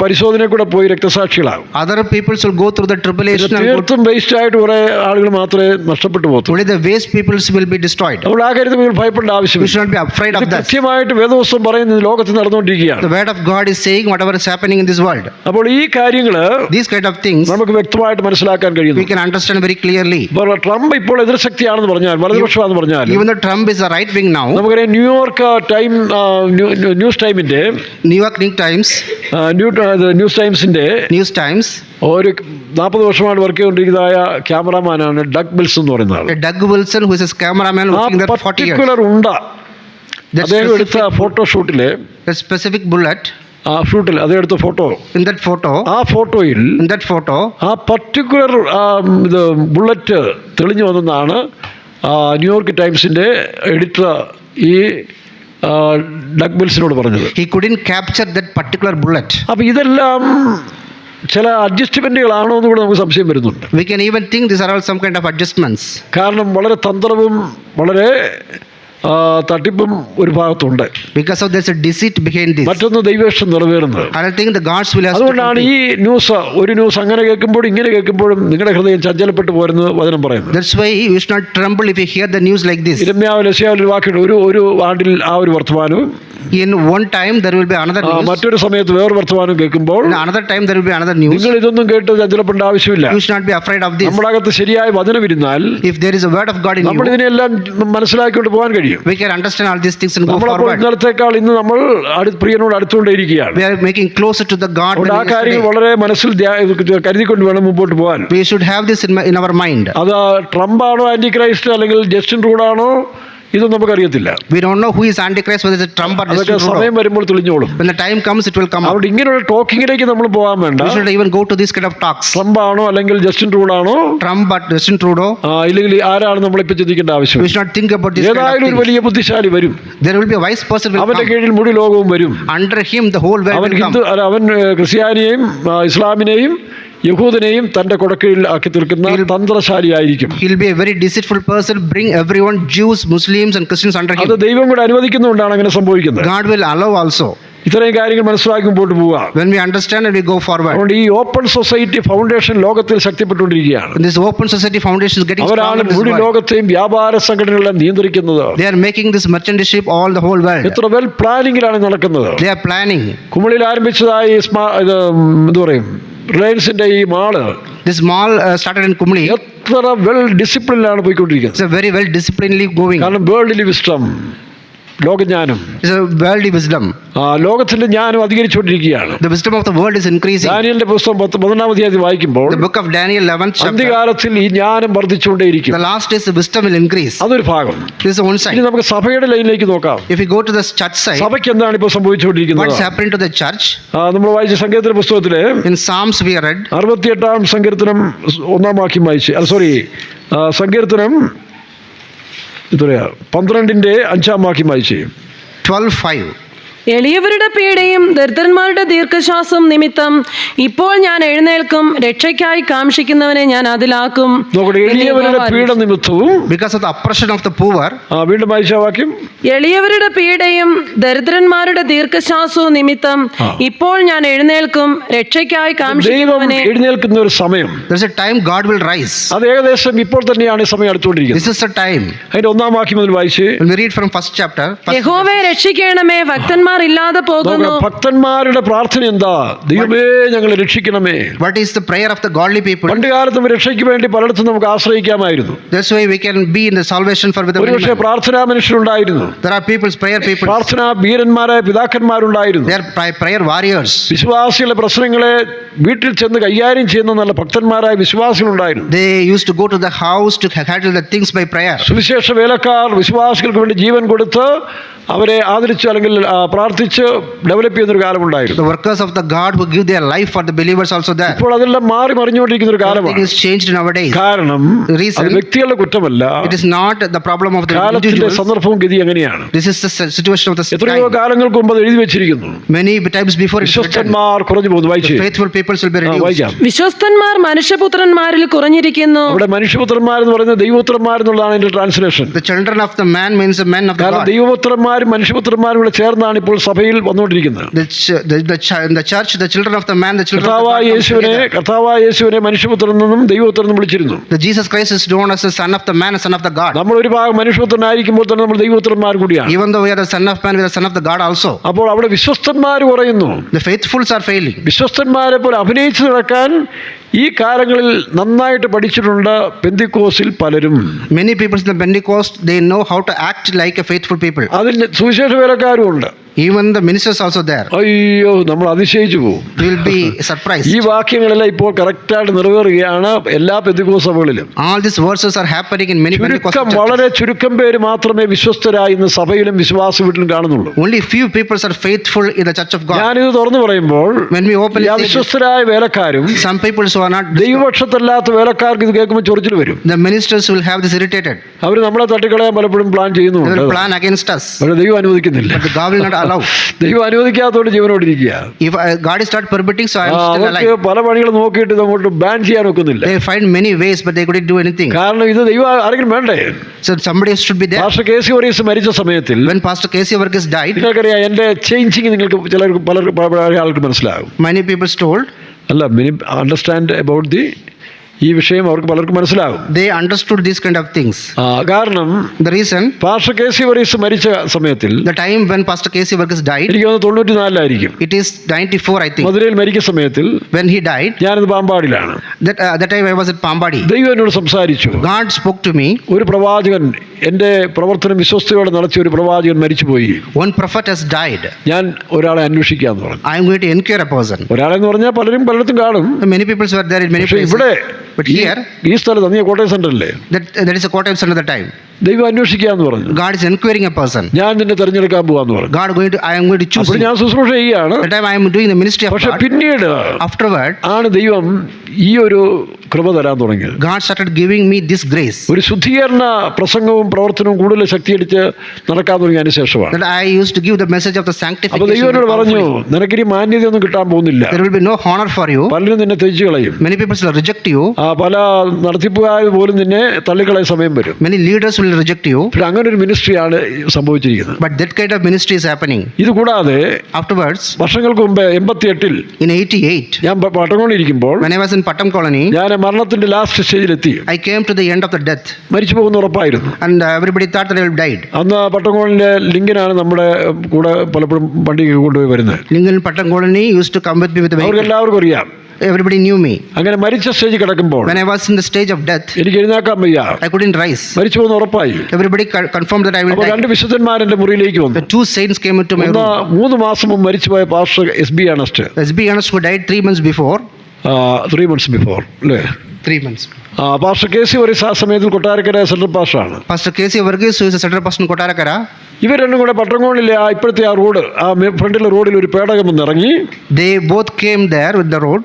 പരിശോധനയിൽ കൂടെ പോയി രക്തസാക്ഷികളാകും. Other peoples will go through the tribulation and go. തീർത്തും വേസ്റ്റ് ആയിട്ട് കുറെ ആളുകൾ മാത്രമേ നഷ്ടപ്പെട്ടു പോകത്തുള്ളൂ. Only the waste peoples will be destroyed. അപ്പോൾ ആ കാര്യത്തിൽ നിങ്ങൾ ഭയപ്പെടേണ്ട We ആവശ്യമില്ല. should not be afraid of that. കൃത്യമായിട്ട് വേദപുസ്തകം പറയുന്നത് ലോകത്ത് നടന്നുകൊണ്ടിരിക്കുകയാണ്. The word of God is saying whatever is happening in this world. അപ്പോൾ ഈ കാര്യങ്ങള് These kind of things നമുക്ക് വ്യക്തമായിട്ട് മനസ്സിലാക്കാൻ we കഴിയുന്നു. can understand very clearly. ഇപ്പോൾ ട്രംപ് ഇപ്പോൾ എതിർശക്തിയാണെന്ന് പറഞ്ഞാൽ, വലതുപക്ഷമാണെന്ന് പറഞ്ഞാൽ, Even though Trump is a right wing now, നമുക്കറിയാം ന്യൂയോർക്ക് ന്യൂസ് ടൈമിന്റെ New York Times, ന്യൂസ് ടൈംസിന്റെ News Times, ഒരു 40 വർഷമായിട്ട് വർക്ക് ചെയ്തുകൊണ്ടിരിക്കുന്നതായ ക്യാമറാമാനാണ് ഡഗ് മിൽസ് എന്ന് പറയുന്ന ആൾ. Doug Wilson, who is a cameraman ആ working there 40 years. പർട്ടിക്കുലർ ഉണ്ട That അദ്ദേഹം എടുത്ത ഫോട്ടോഷൂട്ടില്, a specific bullet ആ ഷൂട്ടിൽ അദ്ദേഹം എടുത്ത ഫോട്ടോ, in that photo, ആ ഫോട്ടോയിൽ in that photo, ആ പർട്ടിക്കുലർ ഇത് ബുള്ളറ്റ് തെളിഞ്ഞു വന്നെന്നാണ് ന്യൂയോർക്ക് ടൈംസിന്റെ എഡിറ്റർ ഈ ഡഗ് മിൽസിനോട് പറഞ്ഞത്. he couldn't capture that particular bullet. അപ്പം ഇതെല്ലാം ചില അഡ്ജസ്റ്റ്മെന്റുകളാണോ എന്ന് കൂടെ നമുക്ക് സംശയം വരുന്നുണ്ട്. We can even think these are all some kind of adjustments. കാരണം വളരെ തന്ത്രവും വളരെ തട്ടിപ്പും ഒരു ഭാഗത്തുണ്ട്. Because of there's a deceit behind this. മറ്റൊന്ന് ദൈവേഷ്ടം നിറവേറുന്നത്. And I think the God's will has to അതുകൊണ്ടാണ് ഈ ഒരു ന്യൂസ് അങ്ങനെ കേൾക്കുമ്പോഴും ഇങ്ങനെ കേൾക്കുമ്പോഴും നിങ്ങളുടെ ഹൃദയം ചഞ്ചലപ്പെട്ടു പോരുന്നത് വചനം പറയുന്നത്. That's why you should not tremble if you hear the news like this. ഇരമ്യാവിൽ യെശയ്യാവിൽ ഒരു വാക്കുണ്ട്, ഒരു ആണ്ടിൽ ആ ഒരു വർത്തമാനവും In one time there will be another news. മറ്റൊരു സമയത്ത് വേറൊരു വർത്തമാനം കേൾക്കുമ്പോൾ In another time there will be another news. നിങ്ങൾ ഇതൊന്നും കേട്ട് ചഞ്ചലപ്പെടേണ്ട ആവശ്യമില്ല. You should not be afraid of this. നമ്മുടെ അകത്ത് ശരിയായ വചനം ഇരുന്നാൽ If there is a word of God in നമ്മൾ you, ഇതിനെല്ലാം മനസ്സിലാക്കിക്കൊണ്ട് പോകാൻ കഴിയും. we can understand all these things and go നമ്മളപ്പോൾ forward. ഇന്നലത്തേക്കാൾ ഇന്ന് നമ്മൾ പ്രിയനോട് അടുത്തുകൊണ്ടേയിരിക്കുകയാണ്. We are making closer to the God. അതുകൊണ്ട് ആ than കാര്യങ്ങൾ yesterday. വളരെ മനസ്സിൽ കരുതിക്കൊണ്ട് വേണം മുമ്പോട്ട് പോകാൻ. We should have this in our mind. അത് ട്രംപാണോ ആന്റി ക്രൈസ്റ്റ് അല്ലെങ്കിൽ ജസ്റ്റിൻ ട്രൂഡാണോ ഇതൊന്നും നമുക്കറിയത്തില്ല. We don't know who is Antichrist, whether it's a Trump or അതൊക്കെ Justin സമയം Trudeau. വരുമ്പോൾ തെളിഞ്ഞോളും. When the time comes, it will come out. അതുകൊണ്ട് ഇങ്ങനെയുള്ള ടോക്കിങ്ങിലേക്ക് നമ്മൾ പോകാൻ വേണ്ട. We should even go to this kind of talks. ട്രംപാണോ അല്ലെങ്കിൽ Justin ട്രൂഡാണോ Trump or Justin Trudeau. ഇല്ലെങ്കിൽ ആരാണ് നമ്മളിപ്പോൾ ചിന്തിക്കേണ്ട ആവശ്യം. We should not think about this kind ഏതായാലും of ഒരു things. വലിയ ബുദ്ധിശാലി വരും. There will be a wise person will അവന്റെ come. കീഴിൽ മുഴു ലോകവും വരും. Under him, the whole world അവൻ will come. അവൻ ക്രിസ്ത്യാനിയെയും ഇസ്ലാമിനെയും യഹൂദനെയും തന്റെ കൊടക്കീഴിൽ ആക്കി തീർക്കുന്ന തന്ത്രശാലിയായിരിക്കും. He'll be a very deceitful person, bring everyone, Jews, Muslims and Christians under അത് him. ദൈവം കൂടെ അനുവദിക്കുന്നുകൊണ്ടാണ് അങ്ങനെ സംഭവിക്കുന്നത്. God will allow also. ഇത്രയും കാര്യങ്ങൾ മനസ്സിലാക്കി മുമ്പോട്ട് പോവുക. When we understand and we go forward. അതുകൊണ്ട് ഈ ഓപ്പൺ സൊസൈറ്റി ഫൗണ്ടേഷൻ ലോകത്തിൽ ശക്തിപ്പെട്ടുകൊണ്ടിരിക്കുകയാണ്. This Open Society Foundation is getting അവരാണ് stronger in this മുഴു world. ലോകത്തെയും വ്യാപാര സംഘടനകളെല്ലാം നിയന്ത്രിക്കുന്നത്. They are making this merchandise all the whole world. എത്ര വെൽ പ്ലാനിങ്ങിലാണ് നടക്കുന്നത്. They are planning. കുമളിയിൽ ആരംഭിച്ചതായി എന്ത് പറയും റിലയൻസിന്റെ ഈ mall This mall started in Kumli. എത്ര വെൽ ഡിസിപ്ലിനിലാണ് പോയിക്കൊണ്ടിരിക്കുന്നത്. It's a very well disciplinedly going. കാരണം worldly wisdom ലോകജ്ഞാനം It's a worldly wisdom. ലോകത്തിന്റെ ജ്ഞാനം അധികരിച്ചുകൊണ്ടിരിക്കുകയാണ്. The wisdom of the world is increasing. ദാനിയേലിന്റെ പുസ്തകം 11-ാം അധ്യായം വായിക്കുമ്പോൾ The book of Daniel 11th chapter. അന്ത്യകാലത്തിൽ ഈ ജ്ഞാനം വർദ്ധിച്ചുകൊണ്ടേയിരിക്കും. The last days the wisdom will increase. അതൊരു ഭാഗം. This is one ഇനി side. നമുക്ക് സഭയുടെ ലൈനിലേക്ക് നോക്കാം. If we go to the church side, സഭയ്ക്ക് എന്താണ് ഇപ്പോൾ സംഭവിച്ചുകൊണ്ടിരിക്കുന്നത്? what's happening to the church? നമ്മൾ വായിച്ച സങ്കീർത്തന പുസ്തകത്തില് In Psalms we read 68-ാം സങ്കീർത്തനം 1-ാം വാക്യം വായിച്ച് സങ്കീർത്തനം 12-ന്റെ 5-ാം വാക്യം വായിച്ച് 12:5. എളിയവരുടെ പീഡയും ദരിദ്രന്മാരുടെ ദീർഘശ്വാസം നിമിത്തം ഇപ്പോൾ ഞാൻ എഴുന്നേൽക്കും, രക്ഷയ്ക്കായി കാംക്ഷിക്കുന്നവനെ ഞാൻ അതിലാക്കും. എളിയവരുടെ പീഡ നിമിത്തവും Because of the oppression of the poor. വീണ്ടും വായിച്ച വാക്യം എളിയവരുടെ പീഡയും ദരിദ്രന്മാരുടെ ദീർഘശ്വാസവും നിമിത്തം ഇപ്പോൾ ഞാൻ എഴുന്നേൽക്കും, രക്ഷയ്ക്കായി ദൈവം കാംക്ഷിക്കുന്നവനെ. എഴുന്നേൽക്കുന്ന ഒരു സമയം, There's a time God will rise. അത് ഏകദേശം ഇപ്പോൾ തന്നെയാണ് ഈ സമയം അടുത്തുകൊണ്ടിരിക്കുന്നത്. This is the time. അതിന്റെ 1-ാം വാക്യം മുതൽ വായിച്ച് When we read from first chapter. യഹോവേ രക്ഷിക്കണമേ, ഭക്തന്മാർ ഇല്ലാതെ പോകുന്നു. ഭക്തന്മാരുടെ പ്രാർത്ഥന എന്താ? ദൈവമേ ഞങ്ങളെ രക്ഷിക്കണമേ. What is the prayer of the godly people? പണ്ട് കാലത്തും രക്ഷയ്ക്ക് വേണ്ടി പലയിടത്തും നമുക്ക് ആശ്രയിക്കാമായിരുന്നു. That's why we can be in the salvation for with the ഒരുപക്ഷെ പ്രാർത്ഥനാ മനുഷ്യരുണ്ടായിരുന്നു. There are prayer people. പ്രാർത്ഥനാ വീരന്മാരായ പിതാക്കന്മാരുണ്ടായിരുന്നു. They are prayer warriors. വിശ്വാസികളുടെ പ്രശ്നങ്ങളെ വീട്ടിൽ ചെന്ന് കൈകാര്യം ചെയ്യുന്ന നല്ല ഭക്തന്മാരായ വിശ്വാസികളുണ്ടായിരുന്നു. They used to go to the house to handle the things by prayer. സുവിശേഷ വേലക്കാർ വിശ്വാസികൾക്ക് വേണ്ടി ജീവൻ കൊടുത്ത് അവരെ ആദരിച്ച് അല്ലെങ്കിൽ പ്രാർത്ഥിച്ച് ഡെവലപ്പ് ചെയ്യുന്നൊരു കാലമുണ്ടായിരുന്നു. The workers of the God who give their life for the believers also there. ഇപ്പോൾ അതെല്ലാം മാറി മറിഞ്ഞുകൊണ്ടിരിക്കുന്ന ഒരു കാലമാണ്. Everything is changed nowadays. കാരണം Reason, അത് വ്യക്തികളുടെ കുറ്റമല്ല, it is not the problem of the കാലത്തിന്റെ individuals. സന്ദർഭവും ഗതി അങ്ങനെയാണ്. This is the situation of the എത്രയോ time. കാലങ്ങൾക്ക് മുമ്പ് അത് എഴുതി വെച്ചിരിക്കുന്നു. Many times before it's written, വിശ്വസ്തന്മാർ കുറഞ്ഞു പോകുന്നു. വായിച്ചു faithful people will be reduced. വായിക്കാം. വിശ്വസ്തന്മാർ മനുഷ്യപുത്രന്മാരിൽ കുറഞ്ഞിരിക്കുന്നു. അവിടെ മനുഷ്യപുത്രന്മാരെന്ന് പറയുന്നത് ദൈവപുത്രന്മാരെന്നുള്ളതാണ് എന്റെ translation. The children of the man means the men of the കാരണം God. ദൈവപുത്രന്മാരും മനുഷ്യപുത്രന്മാരും കൂടെ ചേർന്നാണ് ഇപ്പോൾ സഭയിൽ വന്നുകൊണ്ടിരിക്കുന്നത്. The church, the children of the man, the children of the കർത്താവായ God comes together. യേശുവിനെ മനുഷ്യപുത്രൻ എന്നും ദൈവപുത്രൻ എന്നും വിളിച്ചിരുന്നു. The Jesus Christ is known as the son of the man and son of the God. നമ്മൾ ഒരു ഭാഗം മനുഷ്യപുത്രനായിരിക്കുമ്പോൾ തന്നെ നമ്മൾ ദൈവപുത്രന്മാർ കൂടിയാണ്. Even though we are the son of man, we are the son of the God also. അപ്പോൾ അവിടെ വിശ്വസ്തന്മാർ കുറയുന്നു. The faithfuls are failing. വിശ്വസ്തന്മാരെ പോലെ അഭിനയിച്ചു നടക്കാൻ ഈ കാലങ്ങളിൽ നന്നായിട്ട് പഠിച്ചിട്ടുണ്ട് പെന്തിക്കോസിൽ പലരും. Many people in the Pentecost, they know how to act like a faithful people. അതിൽ സുവിശേഷ വേലക്കാരും ഉണ്ട്. Even the ministers also there. അയ്യോ, നമ്മൾ അതിശയിച്ചു പോകും. We will be surprised. ഈ വാക്യങ്ങളെല്ലാം ഇപ്പോൾ കറക്റ്റായിട്ട് നിറവേറുകയാണ് എല്ലാ പെന്തിക്കോസ് സഭകളിലും. All these verses are happening in many Pentecostal churches. വളരെ ചുരുക്കം പേര് മാത്രമേ വിശ്വസ്തരായി ഇന്ന് സഭയിലും വിശ്വാസ വീട്ടിലും കാണുന്നുള്ളൂ. Only few people are faithful in the church of God. ഞാനിത് തുറന്നു പറയുമ്പോൾ When we open ഈ അവിശ്വസ്തരായ വേലക്കാരും some people who are not ദൈവപക്ഷത്തല്ലാത്ത വേലക്കാർക്ക് ഇത് കേൾക്കുമ്പോൾ ചൊറിച്ചിൽ വരും. the ministers will have this irritated. അവർ നമ്മളെ തട്ടിക്കളയാൻ പലപ്പോഴും പ്ലാൻ They ചെയ്യുന്നുണ്ട്. will plan against us. പക്ഷേ ദൈവം അനുവദിക്കുന്നില്ല. But God will not allow. ദൈവം അനുവദിക്കാത്തതുകൊണ്ട് ജീവനോടിരിക്കുക. If God is not permitting, so I am still അവർക്ക് alive. പല പണികൾ നോക്കിയിട്ട് ഇത് അങ്ങോട്ട് ബാൻ ചെയ്യാൻ ഒക്കുന്നില്ല. They find many ways, but they couldn't do anything. കാരണം ഇത് ദൈവം ആരെങ്കിലും വേണ്ടേ? So somebody should be there. Pastor Casey worries മരിച്ച സമയത്തിൽ When Pastor Casey Varghese died, നിങ്ങൾക്കറിയാം എന്റെ ചേഞ്ചിങ് നിങ്ങൾക്ക് ചിലർക്ക് പല ആൾക്ക് മനസ്സിലാകും. many people told, അല്ല മിനി അണ്ടർസ്റ്റാൻഡ് അബൌട്ട് ദി ഈ വിഷയം അവർക്ക് പലർക്കും മനസ്സിലാകും. they understood these kind of things. കാരണം The reason, pastor Casey worries മരിച്ച സമയത്തിൽ the time when Pastor Casey Varghese died, എനിക്ക് തോന്നുന്നു 94 it is 94, I think. മധുരയിൽ മരിക്കുന്ന സമയത്തിൽ When he died, ഞാനത് പാമ്പാടിലാണ്. that time I was at Pambadi. ദൈവം എന്നോട് സംസാരിച്ചു. God spoke to me. ഒരു പ്രവാചകൻ എൻ്റെ പ്രവർത്തനം വിശ്വസ്തയോടെ നടത്തിയ ഒരു പ്രവാചകൻ മരിച്ചുപോയി. One prophet has died. ഞാൻ ഒരാളെ അന്വേഷിക്കാന്ന് പറഞ്ഞു. I am going to enquire a person. ഒരാളെന്ന് പറഞ്ഞാൽ പലയിടത്തും കാണും. Many people were there in many പക്ഷേ places. ഇവിടെ But here, ഈ സ്ഥലത്ത് നീ Kottayam സെന്ററല്ലേ, that is a Kottayam center at the time. ദൈവം അന്വേഷിക്കാന്ന് പറഞ്ഞു. God is enquiring a person. ഞാൻ നിന്നെ തെരഞ്ഞെടുക്കാൻ പോവാന്ന് പറഞ്ഞു. I am going to choose അപ്പോൾ you. ഞാൻ ശുശ്രൂഷ ചെയ്യാണ്. That time I am doing the ministry of പക്ഷെ God. പിന്നീട് Afterward, ആണ് ദൈവം ഈ ഒരു കൃപ തരാൻ തുടങ്ങിയത്. God started giving me this grace. ഒരു ശുദ്ധീകരണ പ്രസംഗവും പ്രവർത്തനവും കൂടുതൽ ശക്തിയടിച്ച് നടക്കാൻ തുടങ്ങിയതിന് ശേഷമാണ്. That I used to give the message of the അപ്പോൾ sanctification. ദൈവം എന്നോട് പറഞ്ഞു, powerfully. നിനക്കിനി മാന്യതയൊന്നും കിട്ടാൻ പോകുന്നില്ല. There will be no honor for you. പലരും നിന്നെ ത്യജിച്ച് കളയും. Many people will reject you. പല നടത്തിപ്പുകാർ പോലും നിന്നെ തള്ളിക്കളയ സമയം വരും. Many leaders will reject you. പക്ഷെ അങ്ങനെ ഒരു മിനിസ്ട്രിയാണ് സംഭവിച്ചിരിക്കുന്നത്. But that kind of ministry is happening. ഇത് കൂടാതെ Afterwards, വർഷങ്ങൾക്ക് മുമ്പ് 88 in 88, ഞാൻ പട്ടംകൊണ്ടിരിക്കുമ്പോൾ when I was in Pattam colony, ഞാൻ മരണത്തിന്റെ last സ്റ്റേജിലെത്തി. I came to the end of the death. മരിച്ചു പോകുന്ന ഉറപ്പായിരുന്നു. And everybody thought that I would died. അന്ന് പട്ടംകോളിലെ ലിങ്കിനാണ് നമ്മുടെ കൂടെ പലപ്പോഴും വണ്ടിക്ക് കൊണ്ടുപോയി വരുന്നത്. Lingal Pattam colony used to come with me with the അവർക്ക് vehicle. എല്ലാവർക്കും അറിയാം. Everybody knew me. അങ്ങനെ മരിച്ച സ്റ്റേജിൽ കിടക്കുമ്പോൾ When I was in the stage of death, എനിക്ക് എഴുന്നേക്കാൻ വയ്യ, I couldn't rise. മരിച്ചു പോകുന്ന ഉറപ്പായി. Everybody confirmed that I will അപ്പോൾ die. 2 വിശുദ്ധന്മാരെന്റെ മുറിയിലേക്ക് The വന്നു. 2 saints came into my room. 3 മാസം മുമ്പ് മരിച്ചുപോയ pastor SB അണസ്റ്റ്, SB Ernest, who died 3 months before. 3 months before അല്ലേ? 3 months. പാസ്റ്റർ കേസി വറീസ് ആ സമയത്തിൽ കൊട്ടാരക്കര സെൻട്രൽ പാസ്റ്ററാണ്. Pastor Casey Varghese, who is a central pastor in Kottarakara, ഇവർ രണ്ടും കൂടെ പട്ടംകോളിലെ ഇപ്പോഴത്തെ ആ റോഡ്, ആ ഫ്രണ്ടിലെ റോഡിൽ ഒരു പേടകം വന്നിറങ്ങി. they both came there with the road.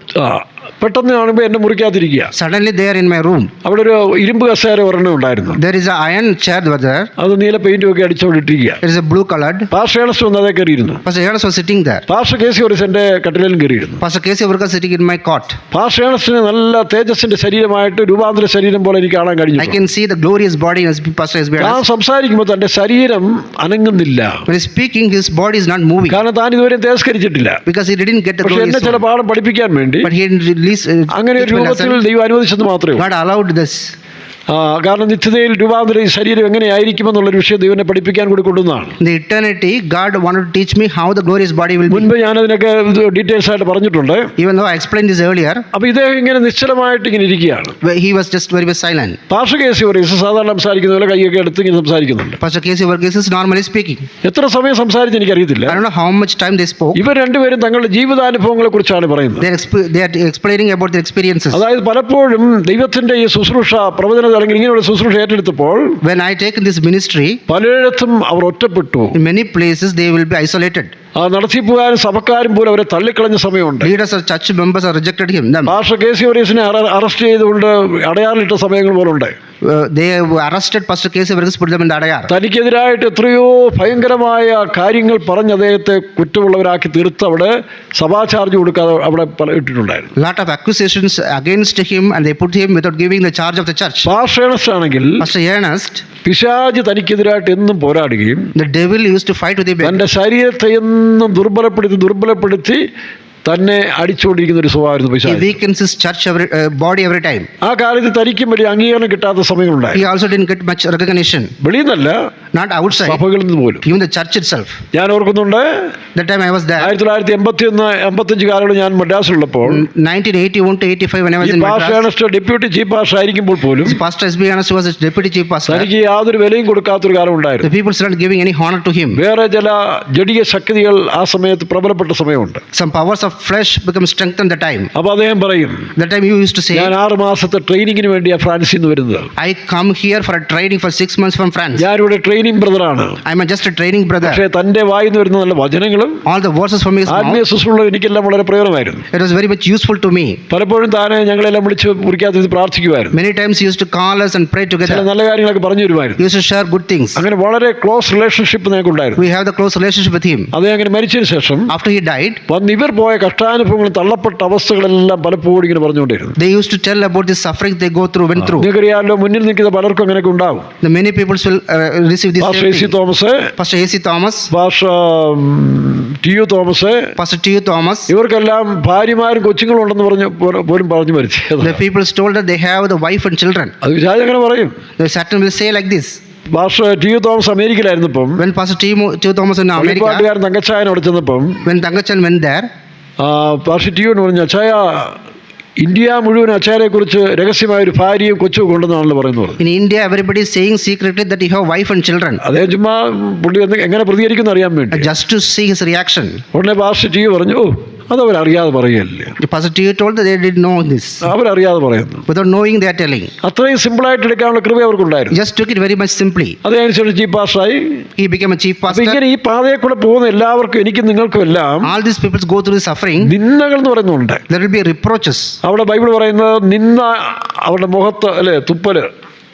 പെട്ടെന്ന് കാണുമ്പോൾ എൻ്റെ മുറിക്കാതിരിക്കുക. Suddenly they are in my room. അവിടെ ഒരു ഇരുമ്പ് കസേര ഒരെണ്ണം ഉണ്ടായിരുന്നു. There is an iron chair there. അത് നീല പെയിന്റും ഒക്കെ അടിച്ചോണ്ടിട്ടിരിക്കുക. It is a blue colored. Pastor Ernest വന്ന് അതേ കയറിയിരുന്നു. Pastor Ernest was sitting there. Pastor കേസി വറീസ് എൻ്റെ കട്ടിലും കയറിയിരുന്നു. Pastor Casey Varghese sitting in my cot. Pastor ഏണസ്റ്റിന് നല്ല തേജസ്സിന്റെ ശരീരമായിട്ട് രൂപാന്തര ശരീരം പോലെ എനിക്ക് കാണാൻ കഴിഞ്ഞു. I can see the glorious body in Pastor SB താൻ Ernest. സംസാരിക്കുമ്പോൾ തന്റെ ശരീരം അനങ്ങുന്നില്ല. When he's speaking, his body is not moving കാരണം താൻ ഇതുവരെ തേസ്കരിച്ചിട്ടില്ല. because he didn't get the പക്ഷെ എന്നെ glorious ചില one. പാഠം പഠിപ്പിക്കാൻ വേണ്ടി But he released അങ്ങനെ ഒരു രൂപത്തിൽ ദൈവം അനുവദിച്ചെന്ന് മാത്രമേ. God allowed this. കാരണം നിത്യതയിൽ രൂപാന്തര ഈ ശരീരം എങ്ങനെയായിരിക്കുമെന്നുള്ളൊരു വിഷയം ദൈവനെ പഠിപ്പിക്കാൻ കൂടി കൊണ്ടുവന്നതാണ്. In the eternity, God wanted to teach me how the glorious body will be. മുൻപ് ഞാൻ അതിനൊക്കെ ഡീറ്റെയിൽസ് ആയിട്ട് പറഞ്ഞിട്ടുണ്ട്. Even though I explained this earlier, അപ്പോൾ ഇദ്ദേഹം ഇങ്ങനെ നിശ്ചലമായിട്ട് ഇങ്ങനെ ഇരിക്കുകയാണ്. he was just very much silent. Pastor കേസി വറീസ് സാധാരണ സംസാരിക്കുന്ന പോലെ കൈയൊക്കെ എടുത്ത് ഇങ്ങനെ സംസാരിക്കുന്നുണ്ട്. Pastor Casey Varghese is normally speaking. എത്ര സമയം സംസാരിച്ച് എനിക്കറിയത്തില്ല. I don't know how much time they spoke. ഇവർ രണ്ടുപേരും തങ്ങളുടെ ജീവിതാനുഭവങ്ങളെ കുറിച്ചാണ് പറയുന്നത്. They are explaining about their experiences. അതായത് പലപ്പോഴും ദൈവത്തിന്റെ ഈ ശുശ്രൂഷ പ്രവചന അല്ലെങ്കിൽ ഇങ്ങനെയുള്ള ശുശ്രൂഷ ഏറ്റെടുത്തപ്പോൾ When I take this ministry, പലയിടത്തും അവർ ഒറ്റപ്പെട്ടു. in many places they will be isolated. നടത്തിപ്പുകാരും സഭക്കാരും പോലും അവരെ തള്ളിക്കളഞ്ഞ സമയമുണ്ട്. Leaders or church members are rejected them. Pastor Casey വറീസിനെ അറസ്റ്റ് ചെയ്തുകൊണ്ട് അടയാറിട്ട സമയങ്ങൾ പോലുണ്ട്. They arrested Pastor Casey Varghese, put them in the Adayar. തനിക്കെതിരായിട്ട് എത്രയോ ഭയങ്കരമായ കാര്യങ്ങൾ പറഞ്ഞ് അദ്ദേഹത്തെ കുറ്റമുള്ളവരാക്കി തീർത്ത് അവിടെ സഭാ ചാർജ് കൊടുക്കാതെ അവിടെ ഇട്ടിട്ടുണ്ടായിരുന്നു. Lot of accusations against him and they put him without giving the charge of the church. Pastor Ernest ആണെങ്കിൽ Pastor Ernest, പിശാച് തനിക്കെതിരായിട്ട് എന്നും പോരാടുകയും the devil used to fight with him. തൻ്റെ ശരീരത്തെ എന്നും ദുർബലപ്പെടുത്തി തന്നെ അടിച്ചുകൊണ്ടിരിക്കുന്ന ഒരു സ്വഭാവമായിരുന്നു He പിശാച്. weakens his church body every time. ആ കാലത്ത് തനിക്കും വലിയ അംഗീകാരം കിട്ടാത്ത സമയങ്ങളുണ്ടായി. He also didn't get much recognition. വെളിയിൽ നിന്നല്ല, Not outside, സഭകളിൽ നിന്ന് പോലും. even the church itself. ഞാൻ ഓർക്കുന്നുണ്ട്, That time I was there. 1981-85 കാലങ്ങളിൽ ഞാൻ മദ്രാസിലുള്ളപ്പോൾ 1981 to 85 when I was ഈ in pastor Madras. Ernest deputy chief pastor ആയിരിക്കുമ്പോൾ പോലും Pastor SB Ernest was a deputy chief pastor. തനിക്ക് യാതൊരു വിലയും കൊടുക്കാത്തൊരു കാലം The ഉണ്ടായിരുന്നു. people started giving any honor to him. വേറെ ചില ജഡിക ശക്തികൾ ആ സമയത്ത് പ്രബലപ്പെട്ട സമയമുണ്ട്. Some powers of flesh becomes strengthened the time. അപ്പോൾ അദ്ദേഹം പറയും, That time you used to say, ഞാൻ 6 മാസത്തെ ട്രെയിനിങ്ങിന് വേണ്ടിയാണ് ഫ്രാൻസിൽ നിന്ന് വരുന്നത്. I come here for a training for 6 months from France. ഞാനിവിടെ training ബ്രദറാണ്. I'm just a training brother. പക്ഷേ തൻ്റെ വായിൽ നിന്ന് വരുന്ന നല്ല വചനങ്ങളും All the verses from his ആത്മീയ mouth, ശുശ്രൂഷ എനിക്കെല്ലാം വളരെ പ്രയോജനമായിരുന്നു. it was very much useful to me. പലപ്പോഴും താനെ ഞങ്ങളെല്ലാം വിളിച്ച് മുറിക്കാത്ത പ്രാർത്ഥിക്കുമായിരുന്നു. Many times he used to call us and pray ചില together. നല്ല കാര്യങ്ങളൊക്കെ പറഞ്ഞു തരുമായിരുന്നു. He used to share good things. അങ്ങനെ വളരെ ക്ലോസ് റിലേഷൻഷിപ്പ് ഞങ്ങൾക്കുണ്ടായിരുന്നു. We have the close relationship with him. അത് അങ്ങനെ മരിച്ചതിന് ശേഷം After he died, വന്ന് ഇവർ പോയ കഷ്ടാനുഭവങ്ങളും തള്ളപ്പെട്ട അവസ്ഥകളെല്ലാം പലപ്പോഴും ഇങ്ങനെ പറഞ്ഞുകൊണ്ടിരുന്നു. they used to tell about the suffering they went through. നിങ്ങൾക്കറിയാമല്ലോ, മുന്നിൽ നിൽക്കുന്ന പലർക്കും അങ്ങനെയൊക്കെ ഉണ്ടാവും. The many people will receive this pastor same A C. thing. Thomas, Pastor A.C. Thomas, pastor T U. Thomas, Pastor T.U. Thomas, ഇവർക്കെല്ലാം ഭാര്യമാരും കൊച്ചുങ്ങളും ഉണ്ടെന്ന് പോലും പറഞ്ഞു മരിച്ചു. the people told that they have the wife and children. അത് വിചാരിച്ച് അങ്ങനെ പറയും. The Satan will say like this. Pastor T U. Thomas അമേരിക്കയിലായിരുന്നപ്പം When Pastor T.U. Thomas in America, വെളിപ്പാട്ടുകാരൻ തങ്കച്ചായൻ അവിടെ ചെന്നപ്പം when Tangachan went there, pastor T U. പറഞ്ഞു, അച്ചായ ഇന്ത്യ മുഴുവൻ അച്ചായനെ കുറിച്ച് രഹസ്യമായ ഒരു ഭാര്യയും കൊച്ചും കൊണ്ടെന്നാണല്ലോ പറയുന്നത്. in India everybody is saying secretly that he have wife and children. അദ്ദേഹം ചുമ്മാ പുള്ളി എങ്ങനെ പ്രതികരിക്കുന്ന അറിയാൻ വേണ്ടി Just to see his reaction. ഉടനെ പാസ്റ്റർ ടി.യു. പറഞ്ഞു, ഓ അതവരറിയാതെ പറയുകയല്ലേ. The Pastor T.U. told that they did know this. അവരറിയാതെ പറയുന്നു. Without knowing they are telling. അത്രയും സിമ്പിളായിട്ട് എടുക്കാനുള്ള കൃപ He അവർക്കുണ്ടായിരുന്നു. just took it very much simply. അതനുസരിച്ച് chief പാസ്റ്ററായി. He became a chief അപ്പൊ pastor. ഇങ്ങനെ ഈ പാതയെ കൂടെ പോകുന്ന എല്ലാവർക്കും, എനിക്കും നിങ്ങൾക്കും എല്ലാം All these people go through the suffering. നിന്ദകൾ എന്ന് പറയുന്നുണ്ട്. There will be reproaches. അവിടെ ബൈബിൾ പറയുന്നത് നിന്ന അവരുടെ മുഖത്ത് അല്ലെ തുപ്പല്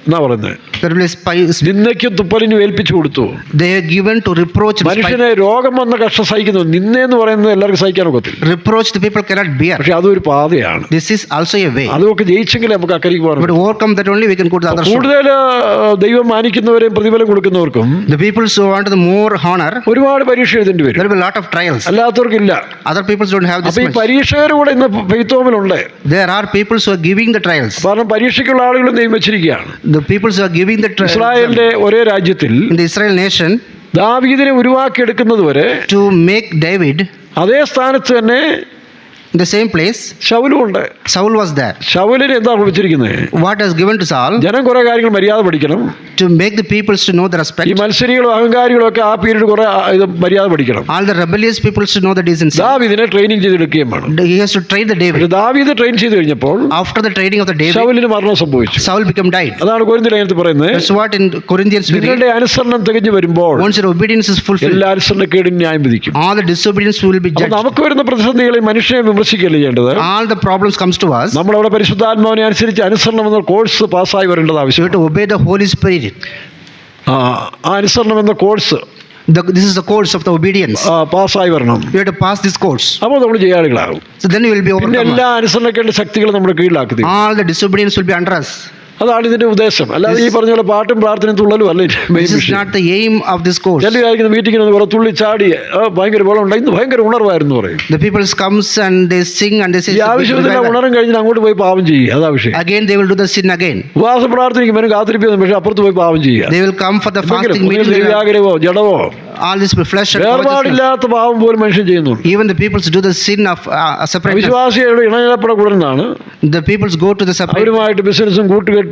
എന്നാ പറയുന്നത്. There will be നിന്നയ്ക്കും തുപ്പലിനും ഏൽപ്പിച്ചു കൊടുത്തു. they are given to reproach. മനുഷ്യനെ രോഗം വന്ന കഷ്ടം സഹിക്കുന്നു. നിന്നെന്ന് പറയുന്നത് എല്ലാവർക്കും സഹിക്കാൻ ഒക്കത്തില്ല. Reproach the people cannot bear. പക്ഷെ അതൊരു പാതയാണ്. This is also a way. അതൊക്കെ ജയിച്ചെങ്കിലേ നമുക്ക് അക്കരയ്ക്ക് പോകാൻ But to overcome that only we can go to the other shore. കൂടുതൽ ദൈവം മാനിക്കുന്നവരെയും പ്രതിഫലം കൊടുക്കുന്നവർക്കും The people who want the more honor, ഒരുപാട് പരീക്ഷ എഴുതേണ്ടി വരും. there will be a lot of trials. അല്ലാത്തവർക്കില്ല. Other people don't have this അപ്പൊ ഈ much. പരീക്ഷകരുടെ ഇന്ന് ഫെയ്ത്തോമിലുണ്ട്. There are people who are giving the trials. കാരണം പരീക്ഷയ്ക്കുള്ള ആളുകളും ദൈവം വെച്ചിരിക്കുകയാണ്. The people who are giving the trials. ഇസ്രായേലിന്റെ ഒരേ രാജ്യത്തിൽ In the Israel nation, ദാവീദിനെ ഉരുവാക്കിയെടുക്കുന്നത് വരെ to make David, അതേ സ്ഥാനത്ത് തന്നെ in the same place, ശൗലും ഉണ്ട്. Saul was there. ശൗലിനെ എന്താ വിളിച്ചിരിക്കുന്നത്? What is given to Saul? ജനം കുറെ കാര്യങ്ങൾ മര്യാദ പഠിക്കണം. To make the people to know the ഈ respect. മത്സരികളും അഹങ്കാരികളും ഒക്കെ ആ പീരീഡ് കുറെ ഇത് മര്യാദ പഠിക്കണം. All the rebellious people to know the decency. ദാവീദിനെ ട്രെയിനിങ് ചെയ്തെടുക്കുകയും വേണം. He has to train the David. ദാവീദ് ട്രെയിൻ ചെയ്ത് കഴിഞ്ഞപ്പോൾ After the training of the David, ശൗലിന് മരണം സംഭവിച്ചു. Saul became died. അതാണ് കൊരിന്ത്യർ ലേഖനത്തിൽ പറയുന്നത്. That's what in Corinthians we read. നിങ്ങളുടെ അനുസരണം തികഞ്ഞു വരുമ്പോൾ Once your obedience is fulfilled, എല്ലാ അനുസരണക്കേടും ന്യായം വിധിക്കും. all the disobedience will be അപ്പോൾ judged. നമുക്ക് വരുന്ന പ്രതിസന്ധികളെ മനുഷ്യനെ വിമർശിക്കുകയല്ല ചെയ്യേണ്ടത്. All the problems comes to us. നമ്മളവിടെ പരിശുദ്ധാത്മാവിനെ അനുസരിച്ച് അനുസരണം എന്ന കോഴ്സ് പാസ്സായി വരേണ്ടത് You ആവശ്യം. have to obey the Holy Spirit. ആ അനുസരണം എന്ന course This is the course of the obedience. പാസ്സായി വരണം. You have to pass this course. അപ്പോൾ നമ്മൾ ചെയ്യാളികളാകും. So then you will be പിന്നെ overcome. എല്ലാ അനുസരണക്കേണ്ട ശക്തികളും നമ്മുടെ കീഴിലാക്കി. All the disobedience will be under us. അതാണ് ഇതിന്റെ ഉദ്ദേശം. അല്ലാതെ ഈ പറഞ്ഞ പോലെ പാട്ടും പ്രാർത്ഥനയും തുള്ളലും അല്ല മെയിൻ This is വിഷയം. not the aim of this course. ചില ആയിരിക്കുന്ന മീറ്റിങ്ങിന് കുറെ തുള്ളി ചാടി ഭയങ്കര ബോളം ഉണ്ടായി, ഇന്ന് ഭയങ്കര ഉണർവായിരുന്നു പറയും. The people comes and they sing and they say, ഈ ആവശ്യത്തിന് ഉണരം കഴിഞ്ഞാൽ അങ്ങോട്ട് പോയി പാവം ചെയ്യുക. അതാ വിഷയം. again they will do the sin again. ഉപവാസ പ്രാർത്ഥനയ്ക്ക് മേലും കാത്തിരിപ്പിക്കുന്നു, പക്ഷെ അപ്പുറത്ത് പോയി പാവം ചെയ്യുക. They will come for the fasting meeting. ദിവ്യാഗ്രഹമോ ജഡമോ All this flesh and consciousness. വേർപാടില്ലാത്ത പാവം പോലും മനുഷ്യൻ ചെയ്യുന്നുണ്ട്. Even the people do the sin of separateness. വിശ്വാസികളുടെ ഇണയപ്പെടകൂടുന്നതാണ്. The people go to the separate. അവരുമായിട്ട് ബിസിനസ്സും കൂട്ടുകെട്ടും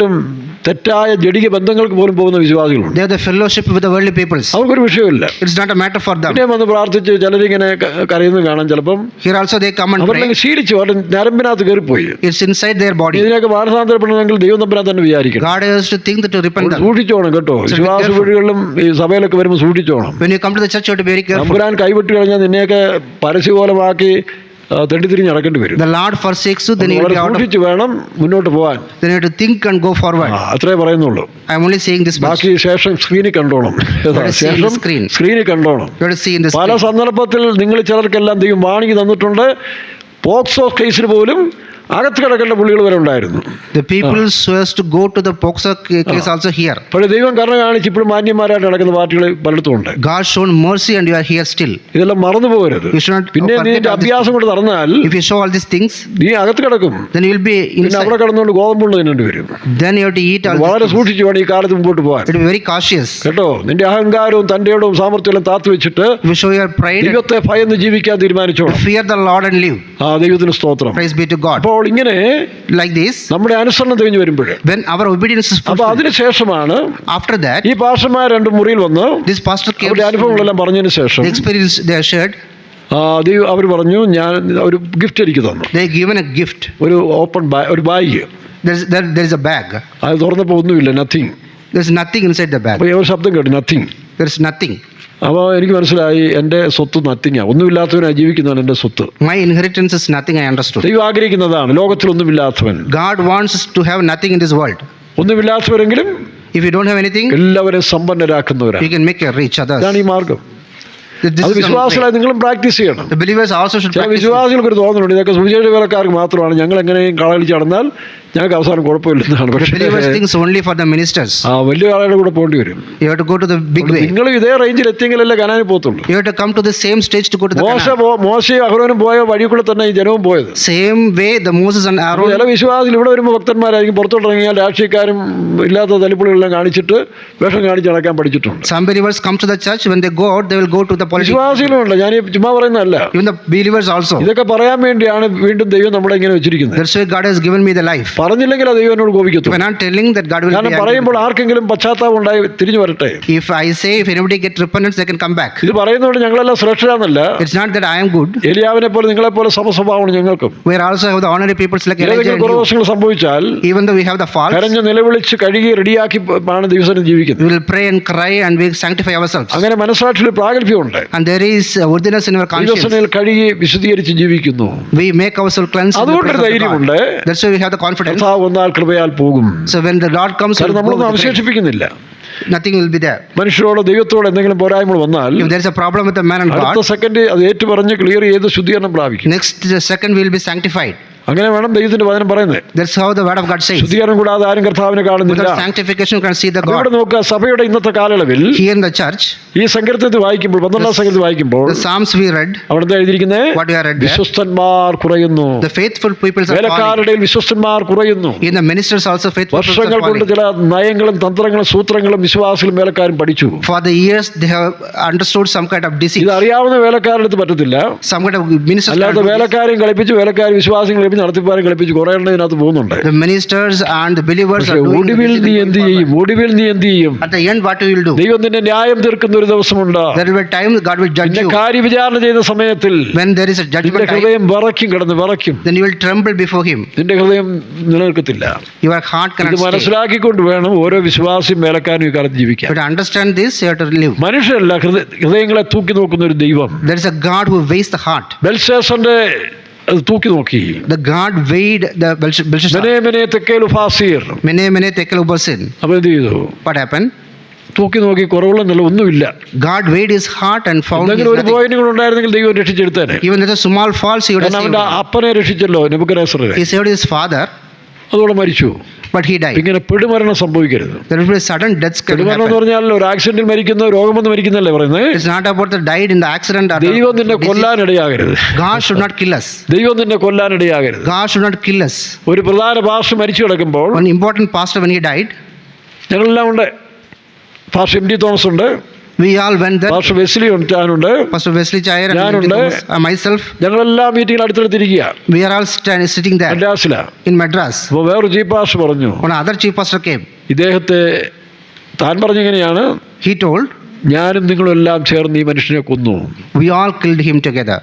തെറ്റായ ജഡിക ബന്ധങ്ങൾക്ക് പോലും പോകുന്ന വിശ്വാസികളുണ്ട്. They have the fellowship with the worldly peoples. അവർക്കൊരു വിഷയമില്ല. It's not a matter for them. പിന്നെ വന്ന് പ്രാർത്ഥിച്ച് ചിലരിങ്ങനെ കരയുന്നത് കാണാൻ ചിലപ്പം Here also they come and pray. അവരുടെ ശീലിച്ചു, അവരുടെ ഞരമ്പിനകത്ത് കയറിപ്പോയി. It's inside their body. ഇതിനൊക്കെ മാനസാന്തരപ്പെടണമെങ്കിൽ ദൈവം തമ്പുരാൻ തന്നെ വിചാരിക്കണം. God has to think that to repent them. സൂക്ഷിച്ചോണം കേട്ടോ. വിശ്വാസ വീടുകളിലും ഈ സഭയിലൊക്കെ വരുമ്പോൾ സൂക്ഷിച്ചോണം. When you come to the church, you have to be very careful. തമ്പുരാൻ കൈവിട്ട് കഴിഞ്ഞാൽ നിന്നെയൊക്കെ പരസ്യകോലമാക്കി തെണ്ടിത്തിരിഞ്ഞ് നടക്കേണ്ടി വരും. The Lord forsakes you, then you will വളരെ be out of. സൂക്ഷിച്ച് വേണം മുന്നോട്ട് പോകാൻ. Then you have to think and go forward. അത്രേ പറയുന്നുള്ളൂ. I am only saying this much. ബാക്കി ശേഷം സ്ക്രീനിൽ കണ്ടോണം. see in the screen. സ്ക്രീനിൽ കണ്ടോണം. You have to see in the പല screen. സന്ദർഭത്തിൽ നിങ്ങൾ ചിലർക്കെല്ലാം ദൈവം വാണിംഗ് തന്നിട്ടുണ്ട്. പോക്സോ കേസിൽ പോലും അകത്ത് കിടക്കേണ്ട പുള്ളികൾ വരെ ഉണ്ടായിരുന്നു. The people who has to go to the Poxo case also here. പക്ഷേ ദൈവം കരുണ കാണിച്ച് ഇപ്പോഴും മാന്യന്മാരായിട്ട് നടക്കുന്ന പാർട്ടികൾ പലയിടത്തും ഉണ്ട്. God shown mercy and you are here still. ഇതെല്ലാം മറന്നു പോകരുത്. You should not പിന്നെ forget നിന്റെ all these അഭ്യാസം കൊണ്ട് നടന്നാൽ If you show all these things, നീ അകത്ത് കിടക്കും. then you will be പിന്നെ അവിടെ inside. കിടന്നുകൊണ്ട് ഗോതമ്പുള്ള തിന്നേണ്ടി വരും. Then you have to eat all വളരെ these things. സൂക്ഷിച്ചു വേണം ഈ കാലത്ത് മുമ്പോട്ട് പോകാൻ. You have to be very cautious. കേട്ടോ, നിന്റെ അഹങ്കാരവും തന്റെ ഇടവും സാമർത്ഥ്യം എല്ലാം താത്തു വെച്ചിട്ട് If you show your pride, ദൈവത്തെ ഭയന്ന് ജീവിക്കാൻ തീരുമാനിച്ചോണം. fear the Lord and live. ദൈവത്തിന് സ്തോത്രം. Praise be to God. അപ്പോൾ ഇങ്ങനെ Like this, നമ്മുടെ അനുസരണം തികഞ്ഞു വരുമ്പോൾ when our obedience is അപ്പൊ fulfilled, അതിനുശേഷമാണ് after that, ഈ പാസ്റ്റർമാർ രണ്ട് മുറിയിൽ വന്ന് this pastor came, അവരുടെ അനുഭവങ്ങളെല്ലാം പറഞ്ഞതിന് ശേഷം the experience they are shared. അവർ പറഞ്ഞു ഞാൻ ഒരു ഗിഫ്റ്റ് എനിക്ക് തന്നു. They given a gift. ഒരു ഓപ്പൺ ഒരു bag. There is a bag. അത് തുറന്നപ്പോൾ ഒന്നുമില്ല, nothing. There's nothing inside the bag. അപ്പോൾ ഒരു ശബ്ദം കേട്ടു, നത്തിങ്. There's nothing. അപ്പോൾ എനിക്ക് മനസ്സിലായി എൻ്റെ സ്വത്ത് നത്തിങ്ങാണ്, ഒന്നുമില്ലാത്തവനാണ് ജീവിക്കുന്നതാണ് എൻ്റെ സ്വത്ത്. My inheritance is nothing, I understood. ദൈവം ആഗ്രഹിക്കുന്നതാണ് ലോകത്തിലൊന്നുമില്ലാത്തവൻ. God wants us to have nothing in this world. ഒന്നുമില്ലാത്തവരെങ്കിലും If you don't have anything, എല്ലാവരെയും സമ്പന്നരാക്കുന്നവരാണ്. you can make a rich others. ഇതാണ് ഈ മാർഗം. This അത് is the വിശ്വാസികളായി നിങ്ങളും പ്രാക്ടീസ് ചെയ്യണം. The believers also should ചില practice this. വിശ്വാസികൾക്ക് ഒരു തോന്നുന്നുണ്ട് ഇതൊക്കെ സുവിശേഷ വേലക്കാർക്ക് മാത്രമാണ്, ഞങ്ങൾ എങ്ങനെയും കളളിച്ച് നടന്നാൽ ഞങ്ങൾക്ക് അവസാനം കുഴപ്പമില്ലെന്നാണ്. The believers പക്ഷേ think it's only for the ministers. വലിയ ആളുടെ കൂടെ പോകേണ്ടി വരും. You have to go to the big way. നിങ്ങളും ഇതേ റേഞ്ചിൽ എത്തിയെങ്കിലല്ലേ കനാനിൽ പോകത്തുള്ളൂ. You have to come to the same stage to go to the Canaan. മോശയും അഹരോനും പോയ വഴി കൂടെ തന്നെ ഈ ജനവും പോയത്. Same way the Moses and Aaron. ചില വിശ്വാസികൾ ഇവിടെ വരുമ്പോൾ ഭക്തന്മാരായിരിക്കും, പുറത്തോട്ടിറങ്ങിയാൽ രാഷ്ട്രീയക്കാരും ഇല്ലാത്ത തലിപ്പുകളെല്ലാം കാണിച്ചിട്ട് വേഷം കാണിച്ച് നടക്കാൻ പഠിച്ചിട്ടുണ്ട്. Some believers come to the church, when they go out they will go to the politics. വിശ്വാസികളുണ്ട്, ഞാൻ ചുമ്മാ പറയുന്നതല്ല. Even the believers also. ഇതൊക്കെ പറയാൻ വേണ്ടിയാണ് വീണ്ടും ദൈവം നമ്മളെ ഇങ്ങനെ വെച്ചിരിക്കുന്നത്. That's why God has given me the life. പറഞ്ഞില്ലെങ്കിൽ ആ ദൈവം എന്നോട് If കോപിക്കത്തു. I'm not telling that, God will കാരണം be angry. പറയുമ്പോൾ ആർക്കെങ്കിലും പശ്ചാത്താപം ഉണ്ടായി തിരിഞ്ഞു വരട്ടെ. If I say, if anybody get repentance, they can come back. ഇത് പറയുന്നതുകൊണ്ട് ഞങ്ങളെല്ലാം ശ്രേഷ്ഠരാന്നല്ല. It's not that I am good. എലിയാവിനെ പോലെ നിങ്ങളെ പോലെ സമസ്വഭാവമാണ് ഞങ്ങൾക്കും. We also have the honorary peoples like Elijah ഏതെങ്കിലും and you. കുറവശങ്ങൾ സംഭവിച്ചാൽ Even though we have the faults, കരഞ്ഞ് നിലവിളിച്ച് കഴുകി റെഡിയാക്കി ആണ് ദിവസം ജീവിക്കുന്നത്. we will pray and cry and we sanctify ourselves. അങ്ങനെ മനസ്സാക്ഷിയിൽ പ്രാഗൽഭ്യമുണ്ട്. And there is worthiness in our conscience. ദിവസങ്ങളിൽ കഴുകി വിശദീകരിച്ച് ജീവിക്കുന്നു. We make ourselves cleansed. in the അതുകൊണ്ടൊരു presence of God. ധൈര്യമുണ്ട്. That's why we have the confidence. കർത്താവ് വന്നാൽ കൃപയാൽ പോകും. So when the Lord comes, കാരണം we'll go നമ്മളൊന്നും with the grace. അവശേഷിപ്പിക്കുന്നില്ല. Nothing will be there. മനുഷ്യരോട് ദൈവത്തോട് എന്തെങ്കിലും പോരായ്മകൾ വന്നാൽ If there is a problem with the man and അടുത്ത God, സെക്കൻഡ് അത് ഏറ്റുപറഞ്ഞ് ക്ലിയർ ചെയ്ത് ശുദ്ധീകരണം പ്രാപിക്കും. next second we will be sanctified. അങ്ങനെ വേണം ദൈവത്തിന്റെ വചനം പറയുന്നത്. That's how the word of God says. ശുദ്ധീകരണം കൂടാതെ ആരും കർത്താവിനെ കാണുന്നില്ല. Without sanctification you can see the അപ്പോൾ God. ഇവിടെ നോക്കുക, സഭയുടെ ഇന്നത്തെ കാലയളവിൽ Here in the church, ഈ സങ്കീർത്തനത്തിൽ വായിക്കുമ്പോൾ 12-ാം സങ്കീർത്തനത്തിൽ വായിക്കുമ്പോൾ the Psalms we read, അവിടെ എന്താ എഴുതിയിരിക്കുന്നത്? what we have read there, വിശ്വസ്തന്മാർ കുറയുന്നു, the faithful people are falling. വേലക്കാരുടെ വിശ്വസ്തന്മാർ കുറയുന്നു. In the ministers also faithful people are വർഷങ്ങൾ കൊണ്ട് falling. ചില നയങ്ങളും തന്ത്രങ്ങളും സൂത്രങ്ങളും വിശ്വാസികളും വേലക്കാരും പഠിച്ചു. For the years they have understood some kind of deceit. ഇത് അറിയാവുന്ന വേലക്കാരുടെ അടുത്ത് പറ്റത്തില്ല. Some kind of ministers അല്ലാത്ത can't do this. വേലക്കാരെയും കളിപ്പിച്ച് വേലക്കാരും വിശ്വാസികളെ കളിപ്പിച്ച് നടത്തിപ്പാരും കളിപ്പിച്ച് കുറേ എണ്ണം ഇതിനകത്ത് പോകുന്നുണ്ട്. The ministers and the believers പക്ഷേ are doing the ഒടുവിൽ നീ deceit എന്ത് going ചെയ്യും? forward. ഒടുവിൽ നീ എന്ത് ചെയ്യും? At the end what you will do? ദൈവം നിന്നെ ന്യായം തീർക്കുന്ന ഒരു ദിവസമുണ്ട്. There will be a time God will judge നിന്നെ you. കാര്യവിചാരണ ചെയ്ത സമയത്തിൽ When there is a നിന്റെ judgment time, ഹൃദയം വിറയ്ക്കും, കിടന്ന് വിറയ്ക്കും. then you will tremble before him. നിന്റെ ഹൃദയം നിലനിൽക്കത്തില്ല. Your heart ഇത് cannot stay. മനസ്സിലാക്കിക്കൊണ്ട് വേണം ഓരോ വിശ്വാസിയും വേലക്കാരും ഈ കാലത്ത് ജീവിക്കാൻ. But to understand this, you have to live. മനുഷ്യരല്ല, ഹൃദയങ്ങളെ തൂക്കി നോക്കുന്ന ഒരു ദൈവം. There is a God who weighs the heart. ബെൽശസ്സറിന്റെ അത് തൂക്കി നോക്കി. The God weighed the Belshazzar. മെനെ Thekkel ഉഫാസീർ. Mene tekel ubasin. അപ്പോൾ എന്ത് ചെയ്തു? What happened? തൂക്കി നോക്കി കുറവുള്ള നില ഒന്നുമില്ല. God weighed his heart and found എന്തെങ്കിലും ഒരു nothing. പോയിന്റ് കൂടെ ഉണ്ടായിരുന്നെങ്കിൽ ദൈവം രക്ഷിച്ചെടുത്തേനെ. Even there's a small fault, he would have കാരണം saved അവന്റെ him. അപ്പനെ രക്ഷിച്ചല്ലോ, നെബൂഖദ്നേസറിനെ. He saved his father, അതോടെ മരിച്ചു. but he died. ഇങ്ങനെ പെടുമരണം സംഭവിക്കരുത്. There will be a sudden death can പെടുമരണം എന്ന് happen. പറഞ്ഞാൽ ഒരു ആക്സിഡന്റിൽ മരിക്കുന്ന, രോഗം വന്ന് മരിക്കുന്നല്ലേ പറയുന്നത്. It's not about the died in the accident or the ദൈവം നിന്നെ disease. കൊല്ലാനിടയാകരുത്. God should not kill us. ദൈവം നിന്നെ കൊല്ലാനിടയാകരുത്. God should not kill us. ഒരു പ്രധാന പാസ്റ്റർ മരിച്ചു കിടക്കുമ്പോൾ One important pastor, when he died, ഞങ്ങളെല്ലാം ഉണ്ട്. പാസ്റ്റർ എം ഡി തോമസ് ഉണ്ട്, we all went there. Pastor Wesley ഞാനുണ്ട്, Pastor Wesley Chair and ഞാനുണ്ട്. myself, ഞങ്ങളെല്ലാം മീറ്റിംഗിൽ അടുത്തടുത്തിരിക്കുക. we are all sitting there മദ്രാസിലാ. in Madras. അപ്പോൾ വേറൊരു ചീഫ് പാസ്റ്റർ പറഞ്ഞു, One other chief pastor came. ഇദ്ദേഹത്തെ താൻ പറഞ്ഞിങ്ങനെയാണ്, He told, ഞാനും നിങ്ങളും എല്ലാം ചേർന്ന് ഈ മനുഷ്യനെ കൊന്നു. we all killed him together.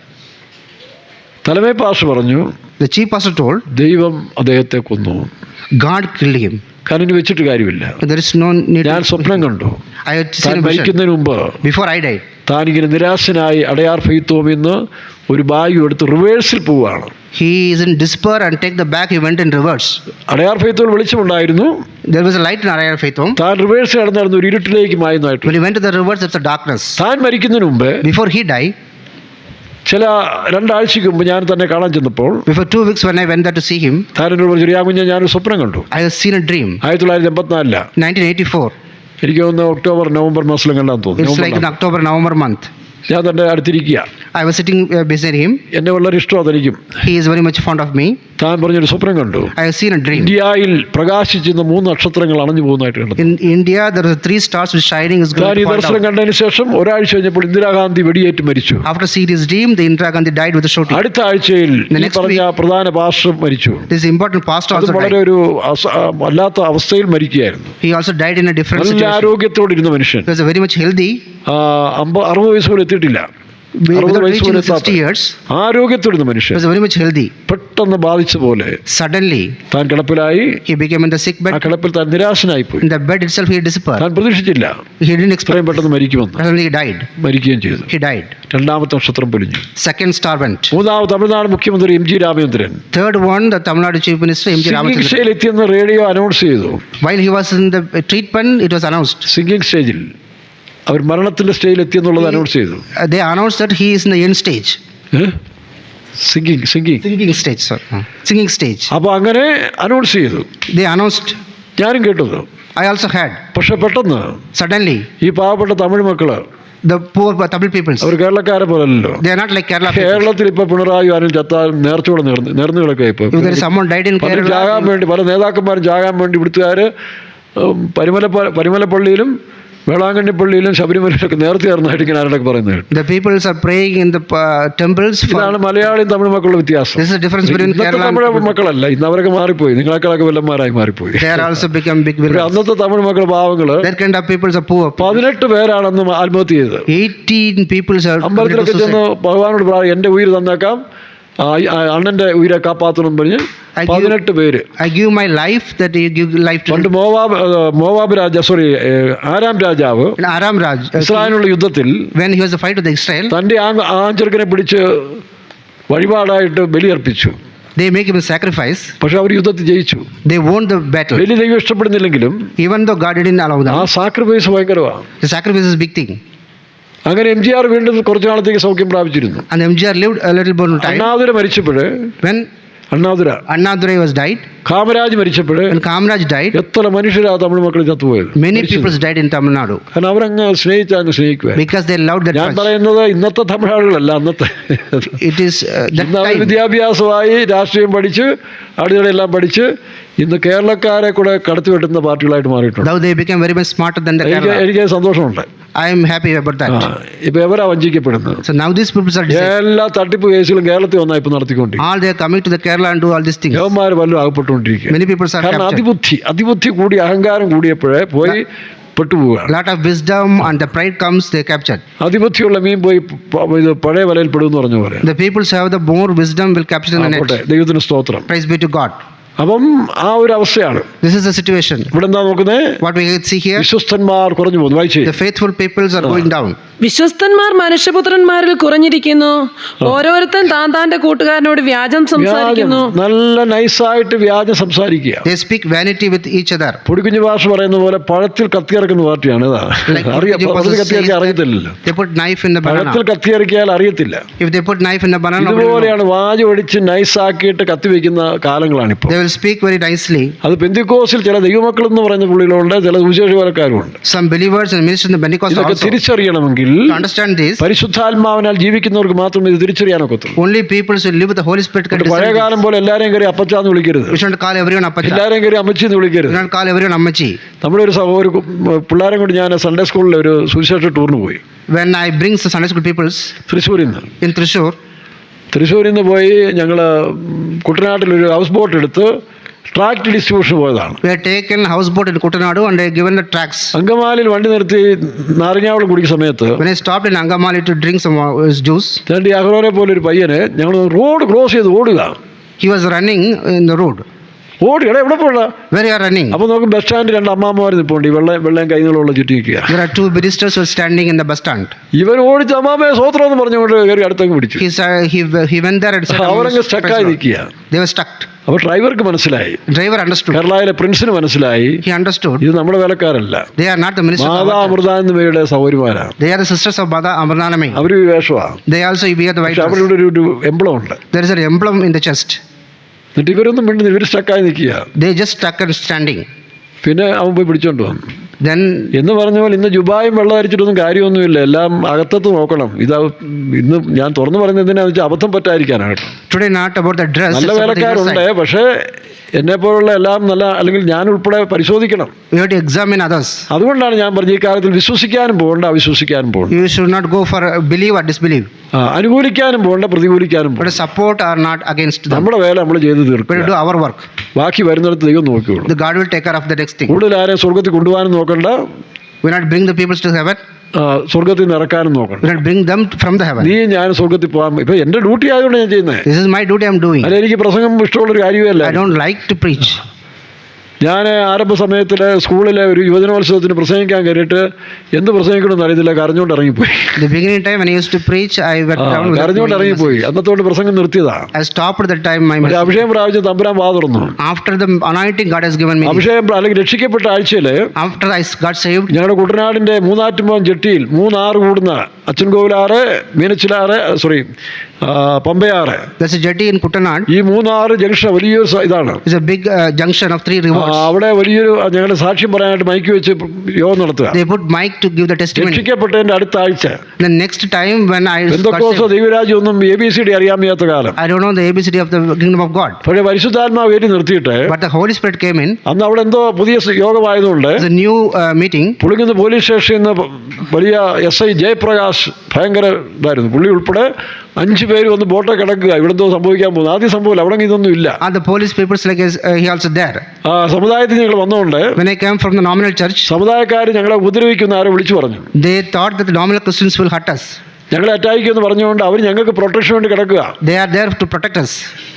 തലമേ പാസ്റ്റർ പറഞ്ഞു, The chief pastor told, ദൈവം അദ്ദേഹത്തെ കൊന്നു. God killed him. കാരണം ഇനി വെച്ചിട്ട് കാര്യമില്ല. There is no need. ഞാൻ സ്വപ്നം കണ്ടു, I had താൻ seen a vision മരിക്കുന്നതിന് മുമ്പ് before I died. താനിങ്ങനെ നിരാശനായി അടയാർ ഫെയ്ത്തോമിന്ന് ഒരു ബാഗ് എടുത്ത് റിവേഴ്സിൽ പോവുകയാണ്. He is in despair and take the back. He went in reverse. Adyar ഫെയ്ത്തോൽ വെളിച്ചമുണ്ടായിരുന്നു. There was a light in Arayar Faith home. താൻ റിവേഴ്സിൽ നടന്നിരുന്നു, ഒരു ഇരുട്ടിലേക്ക് മായുന്നതായിട്ട്. When he went to the reverse, it's a darkness. താൻ മരിക്കുന്നതിന് മുമ്പ് Before he died, ചില 2 ആഴ്ചയ്ക്ക് മുമ്പ് ഞാൻ തന്നെ കാണാൻ ചെന്നപ്പോൾ before 2 weeks when I went there to see him, താൻ എന്നോട് പറഞ്ഞു, കുഞ്ഞ് ഞാനൊരു സ്വപ്നം കണ്ടു. I have seen a dream. 1984 1984. എനിക്ക് തോന്നുന്നു ഒക്ടോബർ നവംബർ മാസത്തിലും കണ്ടാൻ It's തോന്നുന്നു. like in October, November month. ഞാൻ തൻ്റെ അടുത്തിരിക്കുക. I was sitting beside him. എന്നെ വളരെ ഇഷ്ടമാണ് തനിക്കും. He is very much fond of me. താൻ പറഞ്ഞൊരു സ്വപ്നം കണ്ടു. I have seen a dream. ഇന്ത്യയിൽ പ്രകാശിച്ചിരുന്ന 3 നക്ഷത്രങ്ങൾ അണഞ്ഞു പോകുന്നതായിട്ട് കണ്ടു. In India, there are 3 stars which shining is താൻ going ഈ to fall ദർശനം down. കണ്ടതിന് ശേഷം ഒരാഴ്ച കഴിഞ്ഞപ്പോൾ ഇന്ദിരാഗാന്ധി വെടിയേറ്റ് മരിച്ചു. After seeing his dream, the Indira Gandhi died with a shooting. അടുത്ത ആഴ്ചയിൽ The ഈ next പറഞ്ഞ പ്രധാന പാസ്റ്റർ മരിച്ചു. This important pastor അത് also വളരെ died. ഒരു വല്ലാത്ത അവസ്ഥയിൽ മരിക്കുകയായിരുന്നു. He also died in a different നല്ല situation. ആരോഗ്യത്തോടെ ഇരുന്ന മനുഷ്യൻ. He was very much healthy. 60 വയസ്സ് പോലും എത്തിയിട്ടില്ല. without വയസ്സ് reaching പോലും 60 എത്താത്ത years, ആരോഗ്യത്തോടുന്ന he മനുഷ്യൻ was very much healthy. പെട്ടെന്ന് ബാധിച്ച പോലെ Suddenly, താൻ കിടപ്പിലായി. he became in the sick ആ bed. കിടപ്പിൽ താൻ നിരാശനായിപ്പോയി. In the bed itself, he disappeared. താൻ പ്രതീക്ഷിച്ചില്ല He didn't expect. ഇത്രയും പെട്ടെന്ന് മരിക്കുമെന്ന്. Suddenly, he died. മരിക്കുകയും ചെയ്തു. He died. രണ്ടാമത്തെ നക്ഷത്രം പൊലിഞ്ഞു. Second star went. മൂന്നാമത് തമിഴ്നാട് മുഖ്യമന്ത്രി M G Ramachandran Third one, the Tamil Nadu Chief Minister M.G. Ramachandran. Singing എത്തിയെന്ന് റേഡിയോ അനൗൺസ് ചെയ്തു. While he was in the treatment, it was announced. Singing സ്റ്റേജിൽ അവർ മരണത്തിന്റെ സ്റ്റേജിൽ എത്തിയെന്നുള്ളത് അനൗൺസ് ചെയ്തു. They announced that he is in the end stage. Singing Singing stage, sir. Singing stage. അപ്പോൾ അങ്ങനെ announce ചെയ്തു. They announced. ഞാനും കേട്ടത്. I also had. പക്ഷെ പെട്ടെന്ന് Suddenly, ഈ പാവപ്പെട്ട തമിഴ് മക്കള് the poor Tamil peoples, our കേരളക്കാരെ പോലല്ലോ. they are not like Kerala people. കേരളത്തിൽ ഇപ്പൊ പിണറായി ആരും ചത്താൽ നേർച്ചയോടെ നേർന്നു കിടക്കുക. ഇപ്പൊ If there is someone died in പലരും Kerala, ചാകാൻ വേണ്ടി, പല നേതാക്കന്മാരും ചാകാൻ വേണ്ടി ഇവിടുത്തുകാര് പരിമലപ്പള്ളിയിലും വേളാങ്കണ്ണി പള്ളിയിലും ശബരിമലയിലൊക്കെ നേർത്തി ചേർന്നായിട്ട് ഇങ്ങനെ ആരോടൊക്കെ പറയുന്നത്. the peoples are praying in the temples. ഇതാണ് മലയാളിയും തമിഴ് മക്കളുടെ വ്യത്യാസം. This is the difference between ഇന്നത്തെ Kerala and തമിഴ് മക്കളല്ല, ഇന്ന് അവരൊക്കെ മാറിപ്പോയി, നിങ്ങളെക്കാളൊക്കെ വല്ലന്മാരായി മാറിപ്പോയി. they are also become big villains. അന്നത്തെ തമിഴ് മക്കൾ പാവങ്ങള് That kind of peoples are poor. 18 പേരാണെന്ന് ആത്മഹത്യ ചെയ്തത്. 18 peoples are അമ്പലത്തിലൊക്കെ ചെന്ന് ഭഗവാനോട് പറയാം, എൻ്റെ ഉയിര് തന്നേക്കാം, അണ്ണൻ്റെ ഉയിരെ കാപ്പാത്തണം പറഞ്ഞ് 18 പേര്. I give my life that you give life to. പണ്ട് ആരാം രാജാവ് In Aram Raj, ഇസ്രായേലിനുള്ള യുദ്ധത്തിൽ when he was the fight with Israel, തൻ്റെ ചെറുക്കനെ പിടിച്ച് വഴിപാടായിട്ട് ബലിയർപ്പിച്ചു. they make him a sacrifice. പക്ഷെ അവർ യുദ്ധത്തിൽ ജയിച്ചു. They won the battle. ബലി ദൈവം ഇഷ്ടപ്പെടുന്നില്ലെങ്കിലും Even though God didn't allow ആ them, സാക്രിഫൈസ് ഭയങ്കരമാണ്. the sacrifice is a big thing. അങ്ങനെ MGR വീണ്ടും കുറച്ചു നാളത്തേക്ക് സൗഖ്യം പ്രാപിച്ചിരുന്നു. And MGR lived a little more time. അണ്ണാതുര മരിച്ചപ്പോഴ് When Annadurai was died, Kamaraj മരിച്ചപ്പോഴ് when Kamaraj died, എത്ര മനുഷ്യരാ തമിഴ് മക്കൾ ചത്തുപോയത്. many people died in Tamil Nadu കാരണം അവരങ്ങ് സ്നേഹിക്കുക. because they loved that ഞാൻ much. പറയുന്നത് ഇന്നത്തെ തമിഴാളുകളല്ല, അന്നത്തെ It is that ഇന്ന് അവർ time. വിദ്യാഭ്യാസമായി രാഷ്ട്രീയം പഠിച്ച് അടുത്തടെല്ലാം പഠിച്ച് ഇന്ന് കേരളക്കാരെ കൂടെ കടത്തി വെട്ടുന്ന പാർട്ടികളായിട്ട് മാറിയിട്ടുണ്ട്. Now they became very much smarter than the Kerala. എനിക്ക് സന്തോഷമുണ്ട്. I am happy about that. ഇപ്പൊ എവരാ വഞ്ചിക്കപ്പെടുന്നത്? So now these people are deceived. എല്ലാ തട്ടിപ്പ് കേസുകളും കേരളത്തിൽ വന്നാ ഇപ്പൊ നടത്തിക്കൊണ്ടിരിക്കും. All they are coming to the Kerala and do all these things. യവന്മാർ വല്ലതും അകപ്പെട്ടുകൊണ്ടിരിക്കുക. Many people are കാരണം captured. അതിബുദ്ധി കൂടി അഹങ്കാരം കൂടിയപ്പോഴേ പോയി പെട്ടുപോവുകയാണ്. Lot of wisdom and the pride comes, they captured. അതിബുദ്ധിയുള്ള മീൻ പോയി ഇത് പഴയ വലയിൽ പെടുമെന്ന് പറഞ്ഞ പോലെ. The people who have the more wisdom will capture in the net. ദൈവത്തിന് സ്തോത്രം. Praise be to God. അപ്പം ആ ഒരു അവസ്ഥയാണ്. This is the situation. ഇവിടെ എന്താ നോക്കുന്നത്? What we see here, വിശ്വസ്തന്മാർ കുറഞ്ഞു പോകുന്നു. വായിച്ചേ. the faithful peoples are going down. വിശ്വസ്തന്മാർ മനുഷ്യപുത്രന്മാരിൽ കുറഞ്ഞിരിക്കുന്നു. ഓരോരുത്തൻ താന്റെ കൂട്ടുകാരനോട് വ്യാജം സംസാരിക്കുന്നു. നല്ല നൈസായിട്ട് വ്യാജം സംസാരിക്കുക. They speak vanity with each other. പൊടിക്കുഞ്ഞു ഭാഷ പറയുന്ന പോലെ പഴത്തിൽ കത്തിയിറക്കുന്ന പാർട്ടിയാണ്. അറിയത്തില്ലല്ലോ. They put knife in the banana. പഴത്തിൽ കത്തിയിറക്കിയാൽ അറിയത്തില്ല. If they put knife in the banana, ഇതുപോലെയാണ് വാജ് ഒടിച്ച് നൈസാക്കിയിട്ട് കത്തിവെക്കുന്ന കാലങ്ങളാണിപ്പോൾ. they will speak very nicely. അത് പെന്തിക്കോസിൽ ചില ദൈവമക്കൾ എന്ന് പറയുന്ന പുള്ളികളുണ്ട്, ചില സുവിശേഷക്കാരുണ്ട്. Some believers and ministers in the Pentecost also. തിരിച്ചറിയണമെങ്കിൽ To understand this, പരിശുദ്ധാത്മാവിനാൽ ജീവിക്കുന്നവർക്ക് മാത്രമേ ഇത് തിരിച്ചറിയാനൊക്കത്തുള്ളൂ. only people who live with the Holy Spirit can പഴയ discern കാലം പോലെ എല്ലാരെയും കയറി അപ്പച്ചാന്ന് വിളിക്കരുത്. this. We shouldn't call everyone Appacha. എല്ലാരെയും കയറി അമ്മച്ചിന്ന് We വിളിക്കരുത്. shouldn't call everyone Ammachi. നമ്മുടെ ഒരു പിള്ളേരെ കൊണ്ട് ഞാൻ സൺഡേ സ്കൂളിൽ ഒരു സുവിശേഷ ടൂറിന് പോയി. When I bring the Sunday school peoples തൃശ്ശൂരിൽ നിന്ന് in തൃശ്ശൂരിൽ നിന്ന് പോയി ഞങ്ങൾ കുട്ടനാട്ടിലൊരു ഹൗസ് ബോട്ട് എടുത്ത് ട്രാക്ട് ഡിസ്ട്രിബ്യൂഷൻ പോയതാണ്. we had taken houseboat in Kuttanadu and I given the tracts. അങ്കമാലിയിൽ വണ്ടി നിർത്തി നാരങ്ങാവെള്ളം കുടിക്കുന്ന സമയത്ത് When I stopped in Angamali to drink some juice, രണ്ട് അഹ്റോനെ പോലെ ഒരു പയ്യന് ഞങ്ങൾ റോഡ് ക്രോസ് ചെയ്ത് ഓടുക. he was running in the road. ഓടിയടാ എവിടെ പോടാ? Where you are running? അപ്പോൾ നോക്കും ബസ് സ്റ്റാൻഡിൽ രണ്ട് അമ്മാമ്മമാർ നിൽപ്പുണ്ട്. വെള്ളം കൈകളുള്ള ചുറ്റി നിൽക്കുക. There are two ministers who are standing in the bus stand. ഇവൻ ഓടിച്ച് അമ്മാമ്മയെ സ്വോത്രം എന്ന് പറഞ്ഞുകൊണ്ട് കയറി അടുത്തങ്ങ് പിടിച്ചു. He went there and said, അവരങ്ങ് സ്റ്റക്കായി നിൽക്കുക. they were stuck. അപ്പോൾ ഡ്രൈവർക്ക് മനസ്സിലായി, Driver understood. കേരളയിലെ പ്രിൻസിന് മനസ്സിലായി, He understood. ഇത് നമ്മുടെ വേലക്കാരല്ല, They are not the ministers. Mata അമൃതാനന്ദമയുടെ സൗകര്യമാരാണ്. They are the sisters of Mother Amranamai. അവർ വേഷമാണ്. They also wear the white പക്ഷെ dress. അവരുടെ ഒരു എംബ്ലം ഉണ്ട്. There is an emblem in the chest. എന്നിട്ട് ഇവരൊന്നും മിണ്ടുന്നില്ല, ഇവർ സ്റ്റക്കായി നിൽക്കുക. They just stuck and standing. പിന്നെ അവൻ പോയി പിടിച്ചോണ്ട് വന്നു. Then എന്ന് പറഞ്ഞ പോലെ ഇന്ന് ജുബായും വെള്ളം അരിച്ചിട്ടൊന്നും കാര്യമൊന്നുമില്ല, എല്ലാം അകത്തത്ത് നോക്കണം. ഇന്ന് ഞാൻ തുറന്നു പറയുന്നത് എന്തിനാന്ന് വെച്ചാൽ അബദ്ധം പറ്റാതിരിക്കാനാണ്. today not about the dress. നല്ല it's about the വേലക്കാരുണ്ട്, inside. പക്ഷേ എന്നെ പോലുള്ള എല്ലാം നല്ല, അല്ലെങ്കിൽ ഞാൻ ഉൾപ്പെടെ പരിശോധിക്കണം. You have to examine others. അതുകൊണ്ടാണ് ഞാൻ പറഞ്ഞ ഈ കാലത്തിൽ വിശ്വസിക്കാനും പോകണ്ട, അവിശ്വസിക്കാനും പോകണ്ട. You should not go for believe or disbelieve. അനുകൂലിക്കാനും പോകണ്ട, പ്രതികൂലിക്കാനും But പോകണ്ട. support or not against them. നമ്മുടെ വേല നമ്മൾ ചെയ്ത് We തീർക്കുക. will do our work. ബാക്കി വരുന്നിടത്ത് ദൈവം നോക്കിയോളൂ. The God will take care of the next thing. കൂടുതൽ ആരെയും സ്വർഗത്തിൽ കൊണ്ടുപോകാനും നോക്കണ്ട. We will not bring the people to heaven. സ്വർഗത്തിൽ നിന്ന് ഇറക്കാനും നോക്കണം. We will bring them from the heaven. നീ ഞാൻ സ്വർഗത്തിൽ പോകാൻ ഇപ്പം എൻ്റെ ഡ്യൂട്ടി ആയതുകൊണ്ട് ഞാൻ ചെയ്യുന്നത്. This is my duty I am doing. അല്ല, എനിക്ക് പ്രസംഗം ഇഷ്ടമുള്ളൊരു കാര്യമല്ല. I don't like to preach. ഞാൻ ആരംഭ സമയത്തിൽ സ്കൂളിലെ ഒരു യുവജനോത്സവത്തിന് പ്രസംഗിക്കാൻ കയറിയിട്ട് എന്ത് പ്രസംഗിക്കണമെന്ന് അറിയത്തില്ല, കരഞ്ഞുകൊണ്ട് ഇറങ്ങിപ്പോയി. The beginning time when I used to preach, I went down with കരഞ്ഞുകൊണ്ട് ഇറങ്ങിപ്പോയി. അന്നത്തോട് പ്രസംഗം നിർത്തിയതാ. I stopped at that time my ഒരു അഭിഷേകം പ്രാപിച്ച് തമ്പുരാൻ വാ തുറന്നു. after the anointing God has given me. അഭിഷേകം അല്ലെങ്കിൽ രക്ഷിക്കപ്പെട്ട ആഴ്ചയിൽ After I got saved, ഞങ്ങളുടെ കുട്ടനാടിൻ്റെ മൂന്നാറ്റുമ്പം ജെട്ടിയിൽ 3 ആറ് കൂടുന്ന അച്ചൻകോവിലാറ്, Meenachilar, Pambayar, there's a jetty in Kuttanad. ഈ 3 ആറ് ജംഗ്ഷൻ വലിയൊരു ഇതാണ്. It's a big junction of 3 rivers. അവിടെ വലിയൊരു ഞങ്ങളുടെ സാക്ഷ്യം പറയാനായിട്ട് മൈക്ക് വെച്ച് യോഗം നടത്തുക. They put mic to give the testimony. രക്ഷിക്കപ്പെട്ടതിൻ്റെ അടുത്ത ആഴ്ച The next time when I got Pentecost saved, ദൈവരാജ്യം ഒന്നും ABCD അറിയാൻ വയ്യാത്ത കാലം. I don't know the ABCD of the kingdom of God. പക്ഷേ പരിശുദ്ധാത്മാവ് കയറ്റി നിർത്തിയിട്ട് But the Holy Spirit came in. അന്ന് അവിടെ എന്തോ പുതിയ യോഗമായതുകൊണ്ട് It's a new meeting. Pulinkunnu police സ്റ്റേഷനിൽ നിന്ന് വലിയ SI ജയപ്രകാശ് ഭയങ്കര ഇതായിരുന്നു. പുള്ളി ഉൾപ്പെടെ 5 പേര് വന്ന് ബോട്ടെ കിടക്കുക. ഇവിടെ എന്തോ സംഭവിക്കാൻ പോകുന്നു. ആദ്യം സംഭവമില്ല, അവിടെ ഇതൊന്നും ഇല്ല. And the police papers like he also there. സമുദായത്തിൽ ഞങ്ങൾ വന്നതുകൊണ്ട് When I came from the nominal church, സമുദായക്കാർ ഞങ്ങളെ ഉപദ്രവിക്കുന്ന ആരോ വിളിച്ചു പറഞ്ഞു. they thought that the nominal Christians will hurt us. ഞങ്ങളെ അറ്റാക്ക് ചെയ്യുമെന്ന് പറഞ്ഞുകൊണ്ട് അവർ ഞങ്ങൾക്ക് പ്രൊട്ടക്ഷൻ വേണ്ടി കിടക്കുക. They are there to protect us.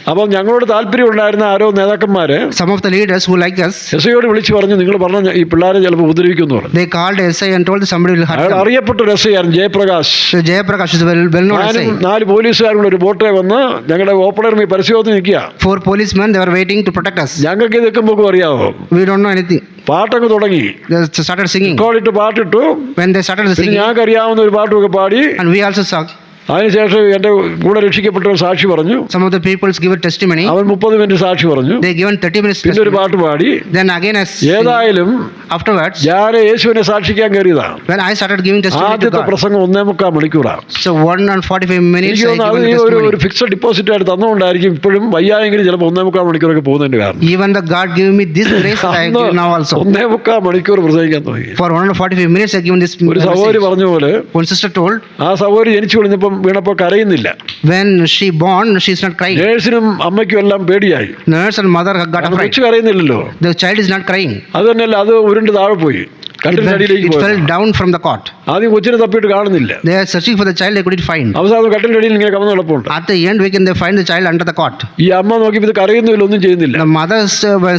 അപ്പം ഞങ്ങളോട് താല്പര്യം ഉണ്ടായിരുന്ന ആരോ നേതാക്കന്മാർ Some of the leaders who like us, SIയോട് വിളിച്ചു പറഞ്ഞു, നിങ്ങൾ പറഞ്ഞ ഈ പിള്ളേരെ ചിലപ്പോൾ ഉപദ്രവിക്കുമെന്ന് പറഞ്ഞു. they called SI and told somebody will hurt അയാൾ them. അറിയപ്പെട്ട ഒരു SI ആയിരുന്നു, Jayaprakash. So Jayaprakash is well known SI. 4 പോലീസുകാരും കൂടെ ഒരു ബോട്ടെ വന്ന് ഞങ്ങളുടെ ഓപ്പണർ പരിശോധന നിൽക്കുക. 4 policemen, they were waiting to protect us. ഞങ്ങൾക്ക് ഇത് നിൽക്കുമ്പോൾ അറിയാമോ, We don't know anything. പാട്ടൊക്കെ തുടങ്ങി. They started singing. ഇട്ട് പാട്ടിട്ടു. When they started പിന്നെ singing, ഞങ്ങൾക്ക് അറിയാവുന്ന ഒരു പാട്ടൊക്കെ പാടി. and we also sang. അതിനുശേഷം എൻ്റെ കൂടെ രക്ഷിക്കപ്പെട്ട ഒരു സാക്ഷി പറഞ്ഞു. Some of the peoples give a testimony. അവൻ 30 മിനിറ്റ് സാക്ഷി പറഞ്ഞു. They given 30 minutes പിന്നെ ഒരു testimony. പാട്ട് പാടി. Then again as ഏതായാലും afterwards, ഞാൻ യേശുവിനെ സാക്ഷിക്കാൻ കയറിയതാണ്. when I started giving testimony to ആദ്യത്തെ God. പ്രസംഗം 1.25 മണിക്കൂറാണ്. So 1:45 minutes എനിക്ക് I തോന്നുന്നു given അത് testimony. ഒരു ഫിക്സഡ് ഡിപ്പോസിറ്റ് ആയിട്ട് തന്നുകൊണ്ടായിരിക്കും ഇപ്പോഴും വയ്യായെങ്കിലും ചിലപ്പോൾ 1.25 മണിക്കൂറൊക്കെ പോകുന്നതിന്റെ കാരണം. Even the God gave me this grace that I give now also. 1.25 മണിക്കൂർ പ്രസംഗിക്കാൻ തുടങ്ങി. For 1:45 minutes I given this ഒരു സഹോദരി message. പറഞ്ഞ പോലെ One sister told, ആ സഹോദരി ജനിച്ചു കഴിഞ്ഞപ്പം വീണപ്പോൾ കരയുന്നില്ല. when she born, she's not crying. നേഴ്സിനും അമ്മയ്ക്കും എല്ലാം പേടിയായി. Nurse and mother got afraid. കൊച്ചു കരയുന്നില്ലല്ലോ. The child is not crying. അത് തന്നെയല്ല, അത് ഉരുണ്ട് താഴെ പോയി, കട്ടിലടിയിലേക്ക് It പോയി. fell down from the cot. ആദ്യം കൊച്ചിനെ തപ്പിയിട്ട് കാണുന്നില്ല. They are searching for the child, they couldn't find. അവസാനം കട്ടിലിന്റെ അടിയിൽ ഇങ്ങനെ കമന്ന് കിടപ്പുണ്ട്. At the end, we can they find the child under the cot. ഈ അമ്മ നോക്കിയപ്പോൾ ഇത് കരയുന്നില്ല, ഒന്നും ചെയ്യുന്നില്ല, The mothers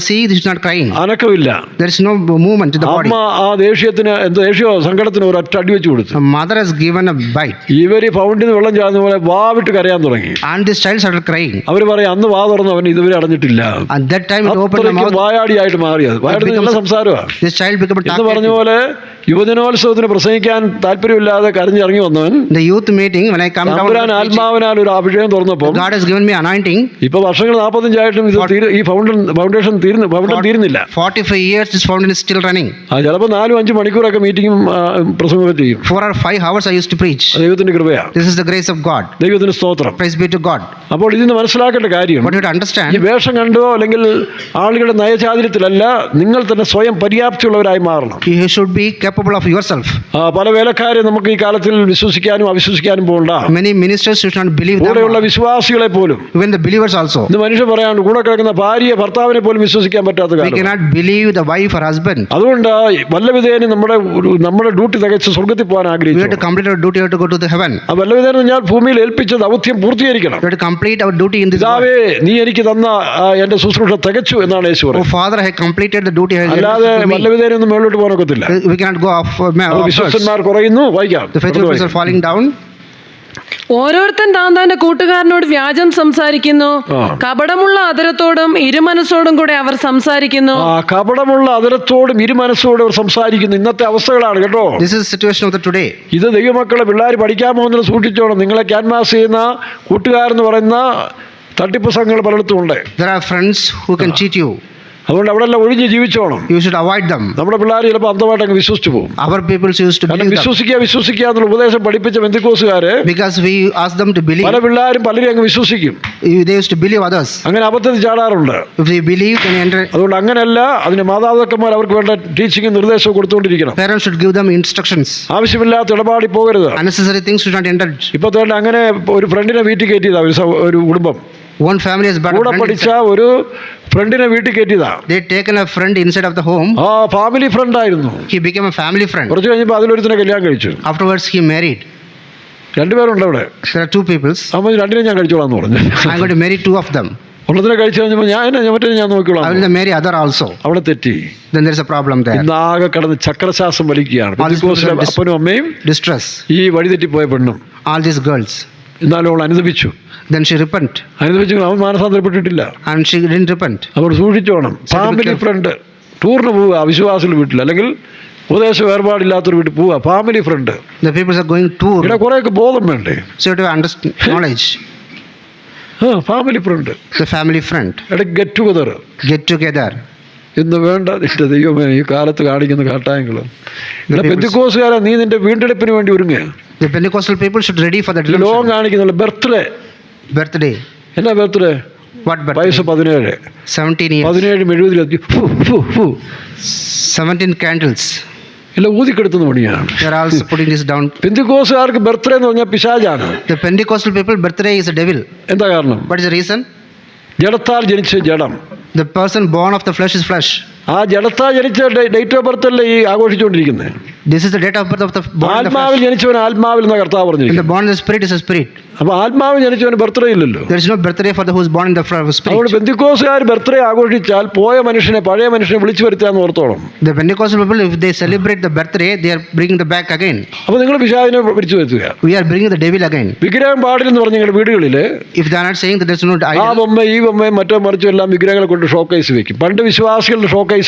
see she's not crying. അനക്കമില്ല. There is no movement in the body. അമ്മ ആ ദേഷ്യത്തിന് ദേഷ്യമോ സങ്കടത്തിന് ഒരു ഒറ്റ അടി വെച്ച് കൊടുത്തു. The mother has given a bite. ഇവർ ഫൗണ്ടിൽ നിന്ന് വെള്ളം ചാടുന്ന പോലെ വാവിട്ട് കരയാൻ തുടങ്ങി. And this child started crying. അവർ പറയും അന്ന് വാ തുറന്നു അവൻ ഇതുവരെ അടഞ്ഞിട്ടില്ല. At that time, it opened the mouth. വായാടിയായിട്ട് മാറിയത്. വായാടി നല്ല സംസാരമാണ്. This child became a എന്ന് പറഞ്ഞ talkative. പോലെ യുവജനോത്സവത്തിന് പ്രസംഗിക്കാൻ താല്പര്യമില്ലാതെ കരഞ്ഞിറങ്ങി വന്നവൻ The youth meeting, when I come down, Thampuran to preach, ആത്മാവിനാൽ ഒരു അഭിഷേകം തുറന്നപ്പോൾ God has given me anointing. ഇപ്പൊ വർഷങ്ങൾ 45 ഇത് ഈ ഫൗണ്ടേഷൻ തീരുന്നില്ല. 45 years, this fountain is still running. ചിലപ്പോൾ 4-5 മണിക്കൂറൊക്കെ മീറ്റിങ്ങും പ്രസംഗമൊക്കെ ചെയ്യും. 4 or 5 hours I used to preach. ദൈവത്തിന്റെ കൃപയാണ്. This is the grace of God. ദൈവത്തിന് സ്തോത്രം. Praise be to God. അപ്പോൾ ഇതിന് മനസ്സിലാക്കേണ്ട കാര്യം, But you have to ഈ understand, വേഷം കണ്ടോ അല്ലെങ്കിൽ ആളുകളുടെ നയചാതുര്യത്തിലല്ല, നിങ്ങൾ തന്നെ സ്വയം പര്യാപ്തിയുള്ളവരായി മാറണം. you should be capable of yourself. പല വേലക്കാരെ നമുക്ക് ഈ കാലത്തിൽ വിശ്വസിക്കാനും അവിശ്വസിക്കാനും പോകണ്ട. Many ministers should not believe കൂടെയുള്ള them. വിശ്വാസികളെ പോലും, Even the believers also. ഇന്ന് മനുഷ്യൻ പറയാണ്ട് കൂടെ കിടക്കുന്ന ഭാര്യയെ ഭർത്താവിനെ പോലും വിശ്വസിക്കാൻ പറ്റാത്ത We കാലം. cannot believe the wife or husband. അതുകൊണ്ട് വല്ലവിധേനും നമ്മുടെ ഡ്യൂട്ടി തികച്ച് സ്വർഗത്തിൽ പോകാൻ We have to ആഗ്രഹിച്ചു. complete our duty, we have to go to the heaven. ആ വല്ലവിധേനം ഞാൻ ഭൂമിയിൽ ഏൽപ്പിച്ച ദൗത്യം പൂർത്തീകരിക്കണം. We have to complete our duty in this world. പിതാവേ, നീ എനിക്ക് തന്ന എന്റെ ശുശ്രൂഷ തികച്ചു എന്നാണ് യേശു Oh പറയുന്നത്. Father, I completed the duty I had അല്ലാതെ entrusted to me. വല്ലവിധേനും ഒന്നും മേളിലോട്ട് പോകാനൊക്കത്തില്ല. We cannot go off. വിശ്വസന്മാർ കുറയുന്നു. വായിക്കാം. The faithful ones are falling down. ഓരോരുത്തൻ താന്റെ കൂട്ടുകാരനോട് വ്യാജം സംസാരിക്കുന്നു. കപടമുള്ള അതരത്തോടും ഇരുമനസ്സോടും കൂടെ അവർ സംസാരിക്കുന്നു. കപടമുള്ള അതരത്തോടും ഇരുമനസ്സോടും അവർ സംസാരിക്കുന്നു. ഇന്നത്തെ അവസ്ഥകളാണ് കേട്ടോ. This is the situation of the today. ഇത് ദൈവമക്കളെ പിള്ളേർ പഠിക്കാൻ പോകുന്നത് സൂക്ഷിച്ചോണം. നിങ്ങളെ ക്യാൻവാസ് ചെയ്യുന്ന കൂട്ടുകാരെന്ന് പറയുന്ന തട്ടിപ്പ് സംഘങ്ങൾ പലയിടത്തും ഉണ്ട്. There are friends who can cheat you. അതുകൊണ്ട് അവിടെ എല്ലാം ഒഴിഞ്ഞ് ജീവിച്ചോണം. You should avoid them. നമ്മുടെ പിള്ളേർ ചിലപ്പോൾ അന്ധമായിട്ട് അങ്ങ് വിശ്വസിച്ചു പോകും. Our people used to കാരണം believe them. വിശ്വസിക്കുക എന്നുള്ള ഉപദേശം പഠിപ്പിച്ച പെന്തക്കോസ്തുകാര് Because we ask them to believe. പല പിള്ളേരും പലരും അങ്ങ് വിശ്വസിക്കും. They used to believe others. അങ്ങനെ അബദ്ധത്തിൽ ചാടാറുണ്ട്. If they believe, then enter. അതുകൊണ്ട് അങ്ങനെയല്ല, അതിന് മാതാപിതാക്കന്മാർ അവർക്ക് വേണ്ട ടീച്ചിങ്ങും നിർദ്ദേശവും കൊടുത്തുകൊണ്ടിരിക്കണം. Parents should give them instructions. ആവശ്യമില്ലാത്ത ഇടപാടിൽ പോകരുത്. Unnecessary things should not enter. ഇപ്പൊ തന്നെ അങ്ങനെ ഒരു ഫ്രണ്ടിനെ വീട്ടിൽ കയറ്റിയതാ ഒരു കുടുംബം. One family has brought a കൂടെ friend പഠിച്ച inside. ഒരു ഫ്രണ്ടിനെ വീട്ടിൽ കയറ്റിയതാ. They had taken a friend inside of the home. ആ family ഫ്രണ്ടായിരുന്നു. He became a family friend. കുറച്ച് കഴിഞ്ഞപ്പോൾ അതിലൊരുത്തിനെ കല്യാണം കഴിച്ചു. Afterwards, he married. രണ്ടുപേരുണ്ട് അവിടെ. There are two peoples. അമ്മ രണ്ടിനെ ഞാൻ കഴിച്ചോളാന്ന് പറഞ്ഞു. I'm going to marry two of them. ഒന്നതിനെ കഴിച്ചു കഴിഞ്ഞപ്പോൾ മറ്റേ ഞാൻ നോക്കിക്കോളാം. I will marry other also. അവിടെ തെറ്റി. Then there is a problem there. ഇന്നാകെ കടന്ന് ചക്രശ്വാസം വലിക്കുകയാണ്. പെന്തിക്കോസിലെ അപ്പനും അമ്മയും Distress. ഈ വഴിതെറ്റിപ്പോയ പെണ്ണും. All these girls. എന്നാലും അവൾ അനുദപിച്ചു. Then she repent. അനുദപിച്ചു അവൻ മാനസാന്തരപ്പെട്ടിട്ടില്ല. And she didn't repent. അവർ സൂക്ഷിച്ചോണം. ഫാമിലി ഫ്രണ്ട് ടൂറിന് പോവുക അവിശ്വാസികൾ വീട്ടിൽ, അല്ലെങ്കിൽ ഉപദേശ വേർപാടില്ലാത്തൊരു വീട്ടിൽ പോവുക. Family friend. The people are going tour. ഇവിടെ കുറേയൊക്കെ ബോധം വേണ്ടേ? So you have to understand knowledge. Family friend. The family friend. ഇടയ്ക്ക് ഗെറ്റ് ടുഗദർ. Get together. ഇന്ന് വേണ്ട നിന്റെ ദൈവമേ ഈ കാലത്ത് കാണിക്കുന്ന കാട്ടായങ്ങളും. പെന്തിക്കോസുകാരാ നീ നിന്റെ വീണ്ടെടുപ്പിന് വേണ്ടി ഒരുങ്ങുക. The Pentecostal people should ready for the ലോകം redemption. കാണിക്കുന്നില്ല. ബർത്ത്ഡേ. Birthday. എന്നാ ബർത്ത്ഡേ? What birthday? വയസ്സ് 17. 17 years. 17 മെഴുകുതിരി 17 candles. എല്ലാം ഊതിക്കെടുത്തുന്ന പണിയാണ്. They are also putting this down. പെന്തിക്കോസുകാർക്ക് ബർത്ത്ഡേ എന്ന് പറഞ്ഞാൽ പിശാചാണ്. The Pentecostal people birthday is a devil. എന്താ കാരണം? What is the reason? ജഡത്താൽ ജനിച്ച ജഡം. The person born of the flesh is flesh. ആ ജഡത്താൽ ജനിച്ച ഡേറ്റ് ഓഫ് ബർത്ത് അല്ലേ ഈ ആഘോഷിച്ചുകൊണ്ടിരിക്കുന്നത്. This is the date of birth of the born in the ആത്മാവിൽ flesh. ജനിച്ചവൻ ആത്മാവിൽ എന്ന കർത്താവ് In പറഞ്ഞിരിക്കുന്നു. the born in the spirit is a spirit. അപ്പൊ ആത്മാവിൽ ജനിച്ചവന് ബർത്ത്ഡേ ഇല്ലല്ലോ. There is no birthday for the who is born in the അതുകൊണ്ട് spirit. പെന്തിക്കോസുകാർ birthday ആഘോഷിച്ചാൽ പോയ മനുഷ്യനെ പഴയ മനുഷ്യനെ വിളിച്ചു വരുത്താന്ന് ഓർത്തോളം. The Pentecostal people, if they celebrate the birthday, they are bringing the back again. അപ്പൊ നിങ്ങൾ പിശാചിനെ വിളിച്ചു വരുത്തുക. We are bringing the devil again. വിഗ്രഹം പാടില്ലെന്ന് പറഞ്ഞ നിങ്ങളുടെ വീടുകളിൽ If they are not saying that there is no ആ idol, ബൊമ്മ ഈ ബൊമ്മയും മറ്റോ മറിച്ചോ എല്ലാം വിഗ്രഹങ്ങളെ കൊണ്ട് ഷോക്കേസ് വെക്കും. പണ്ട് വിശ്വാസികളുടെ ഷോക്കേസിൽ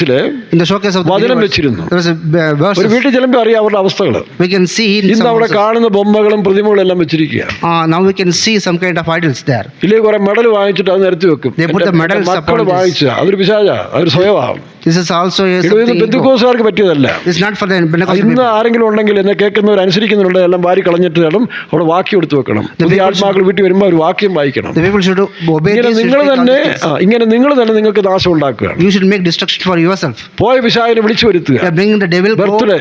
in the showcase of the വചനം believers, വെച്ചിരുന്നു. there was a verse. ഒരു വീട്ടിൽ ചെല്ലുമ്പോൾ അറിയാം അവരുടെ അവസ്ഥകൾ. We can see in ഇന്ന് some അവിടെ houses. കാണുന്ന ബൊമ്മകളും പ്രതിമകളും എല്ലാം വെച്ചിരിക്കുക. Now we can see some kind of idols there. ഇല്ലേ കുറെ മെഡൽ വാങ്ങിച്ചിട്ട് അത് നിരത്തി വെക്കും. They put the medals മക്കൾ upon this. വാങ്ങിച്ച അതൊരു പിശാചാ, അതൊരു സ്വയമാണ്. This is also a ഇത് something ego. പെന്തിക്കോസുകാർക്ക് പറ്റിയതല്ല. It's not for the Pentecostal ഇന്ന് people. ആരെങ്കിലും ഉണ്ടെങ്കിൽ എന്നെ കേൾക്കുന്നവർ അനുസരിക്കുന്നുണ്ട് എല്ലാം വാരി കളഞ്ഞിട്ട് വേണം അവിടെ വാക്യം എടുത്ത് വെക്കണം. പുതിയ ആത്മാക്കൾ വീട്ടിൽ വരുമ്പോൾ ഒരു വാക്യം വായിക്കണം. The people should obey ഇങ്ങനെ this. നിങ്ങൾ തന്നെ നിങ്ങൾക്ക് നാശം ഉണ്ടാക്കുകയാണ്. You should make destruction for yourself. പോയ പിശാചിനെ വിളിച്ചു വരുത്തുക. You are bringing the devil. Birthday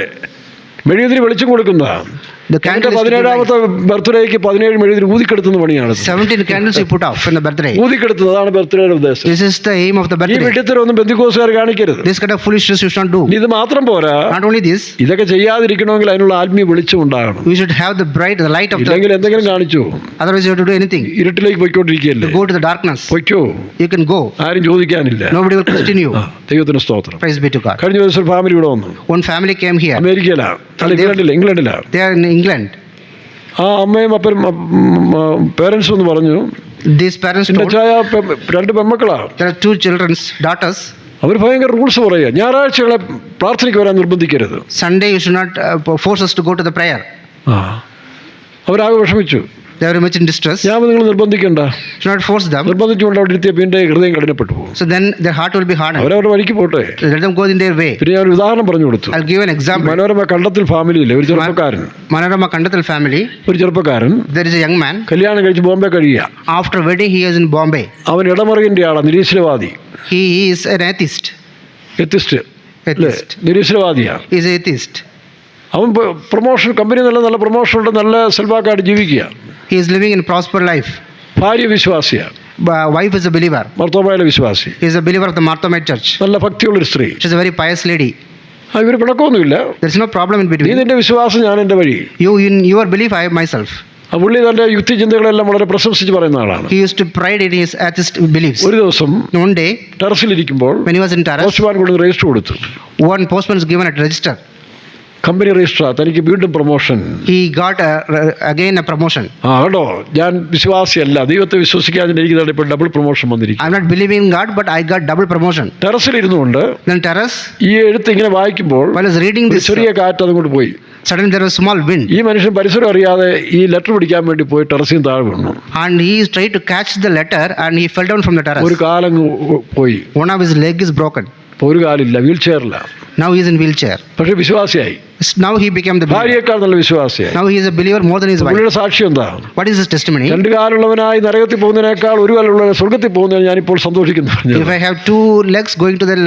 മെഴുകുതിരി വെളിച്ചം കൊടുക്കുന്നതാണ്. The candle is to be 17ാമത്തെ ബർത്ത്ഡേക്ക് 17 മെഴുകുതിരി ഊതിക്കെടുത്തുന്ന പണിയാണ്. 17 candles you put off in the birthday. ഊതിക്കെടുത്തുന്നതാണ് ബർത്ത്ഡേയുടെ ഉദ്ദേശം. This is the aim of the ഈ birthday. വെട്ടിത്തരൊന്നും പെന്തിക്കോസുകാർ കാണിക്കരുത്. This kind of foolishness you should not do. ഇത് മാത്രം പോരാ, Not only this, ഇതൊക്കെ ചെയ്യാതിരിക്കണമെങ്കിൽ അതിനുള്ള ആത്മീയ വെളിച്ചം ഉണ്ടാകണം. you should have the light of the. ഇല്ലെങ്കിൽ എന്തെങ്കിലും കാണിച്ചു Otherwise, you have to do anything. ഇരുട്ടിലേക്ക് പോയിക്കൊണ്ടിരിക്കുകയല്ലേ. Go to the darkness. പൊയ്ക്കോ, You can go. ആരും ചോദിക്കാനില്ല. Nobody will question you. ദൈവത്തിന് സ്തോത്രം. Praise be to God. കഴിഞ്ഞ ദിവസം ഒരു ഫാമിലി ഇവിടെ വന്നു. One family came here. അമേരിക്കയിലാണ്, ഇംഗ്ലണ്ടിലാണ്. They are in England. ആ അമ്മയും അപ്പനും പേരൻസ് എന്ന് പറഞ്ഞു, These parents എൻ്റെ told ചായ 2 പെമ്മക്കളാണ്. there are 2 children's daughters. അവർ ഭയങ്കര റൂൾസ് പറയുക. ഞായറാഴ്ചകളെ പ്രാർത്ഥനയ്ക്ക് വരാൻ നിർബന്ധിക്കരുത്. Sunday you should not force us to go to the prayer. അവരാകെ വിഷമിച്ചു. They are very much in distress. ഞാൻ നിങ്ങൾ നിർബന്ധിക്കണ്ട. Should not force them. നിർബന്ധിച്ചുകൊണ്ട് അവിടെ ഇരുത്തിയ പിന്നെ ഹൃദയം കഠിനപ്പെട്ടു പോകും. So then their heart will be hardened. അവരവരുടെ വഴിക്ക് പോട്ടെ. Let them go in their way. പിന്നെ ഞാൻ ഒരു ഉദാഹരണം പറഞ്ഞു കൊടുത്തു. I'll give an example. Manorama കണ്ടത്തിൽ ഫാമിലിയിലെ ഒരു ചെറുപ്പക്കാരൻ, Manorama Kandathal family. ഒരു ചെറുപ്പക്കാരൻ There is a young man. കല്യാണം കഴിച്ച് ബോംബെ കഴിയുക. After wedding, he is in Bombay. അവൻ ഇടമറിവിൻ്റെ ആളാണ്, നിരീശ്വരവാദി. He is an atheist. Atheist അല്ലേ, Atheist. നിരീശ്വരവാദിയാണ്. He is an atheist. അവൻ പ്രൊമോഷൻ, കമ്പനി നല്ല പ്രൊമോഷനുണ്ട്, നല്ല സെൽവാക്കായിട്ട് ജീവിക്കുക. He is living in prosper life. ഭാര്യ വിശ്വാസിയാണ്, Wife is a believer. മർത്തോമയിലെ വിശ്വാസി, He is a believer of the Marthomite church. നല്ല ഭക്തിയുള്ളൊരു സ്ത്രീ. She is a very pious lady. ഇവർ പിണക്കമൊന്നുമില്ല. There is no problem in നീ between. നിന്റെ വിശ്വാസം, ഞാൻ എൻ്റെ വഴി. You in your belief, I myself. ആ പുള്ളി തൻ്റെ യുക്തിചിന്തകളെല്ലാം വളരെ പ്രശംസിച്ച് പറയുന്ന ആളാണ്. He used to pride in his atheist beliefs. ഒരു ദിവസം One day, ടെറസിലിരിക്കുമ്പോൾ when he was in terrace, postman കൊണ്ട് രജിസ്റ്റർ കൊടുത്തു. one postman is given a register. Company register, തനിക്ക് വീണ്ടും promotion. He got again a promotion. കേട്ടോ, ഞാൻ വിശ്വാസിയല്ല, ദൈവത്തെ വിശ്വസിക്കാതിരിക്കുന്നതാണ് ഇപ്പോൾ ഡബിൾ പ്രൊമോഷൻ വന്നിരിക്കും. I'm not believing in God, but I got double promotion. ടെറസിലിരുന്നുകൊണ്ട് Then terrace, ഈ എഴുത്ത് ഇങ്ങനെ വായിക്കുമ്പോൾ while I was reading ഒരു this, ചെറിയ കാറ്റ് അതുകൊണ്ട് പോയി. suddenly there was small wind. ഈ മനുഷ്യൻ പരിസരം അറിയാതെ ഈ ലെറ്റർ പിടിക്കാൻ വേണ്ടി പോയി ടെറസിൽ താഴെ വീണു. And he tried to catch the letter and he fell down from the terrace. ഒരു കാലങ്ങ് പോയി. One of his leg is broken. ഒരു കാലില്ല, wheel ചെയറില്ല. Now he is in wheelchair. പക്ഷെ വിശ്വാസിയായി. Now he became the believer. ഭാര്യയേക്കാൾ നല്ല വിശ്വാസിയായി. Now he is a believer more than his wife. പുള്ളിയുടെ സാക്ഷ്യം എന്താ? What is his testimony? രണ്ട് കാലുള്ളവനായി നരകത്തിൽ പോകുന്നതിനേക്കാൾ ഒരു കാലുള്ള സ്വർഗത്തിൽ പോകുന്നതിന് ഞാനിപ്പോൾ സന്തോഷിക്കുന്നു. If I have two legs going to the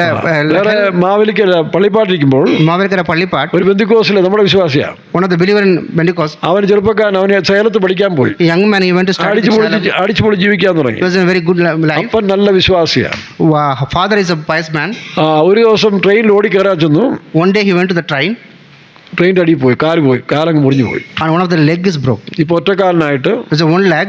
വേറെ മാവേലിക്കല്ല പള്ളിപ്പാട്ടിരിക്കുമ്പോൾ Mavelkara Pallipat, ഒരു ബന്ധുക്കോസിലെ നമ്മുടെ വിശ്വാസിയാണ്. one of the believer in Pentecost, അവൻ ചെറുപ്പക്കാരൻ, അവന് സേലത്ത് പഠിക്കാൻ പോയി. a young man, he went to study. അടിച്ചുപൊളി ജീവിക്കാൻ തുടങ്ങി. He was in a very good life. അപ്പൻ നല്ല വിശ്വാസിയാണ്. Father is a pious man. ഒരു ദിവസം ട്രെയിനിൽ ഓടി കയറാൻ ചെന്നു. One day he went to the train. ട്രെയിനിൻ്റെ അടിയിൽ പോയി, കാലങ്ങ് മുറിഞ്ഞു പോയി. And one of the leg is broke. ഇപ്പോൾ ഒറ്റക്കാലനായിട്ട് There's one leg.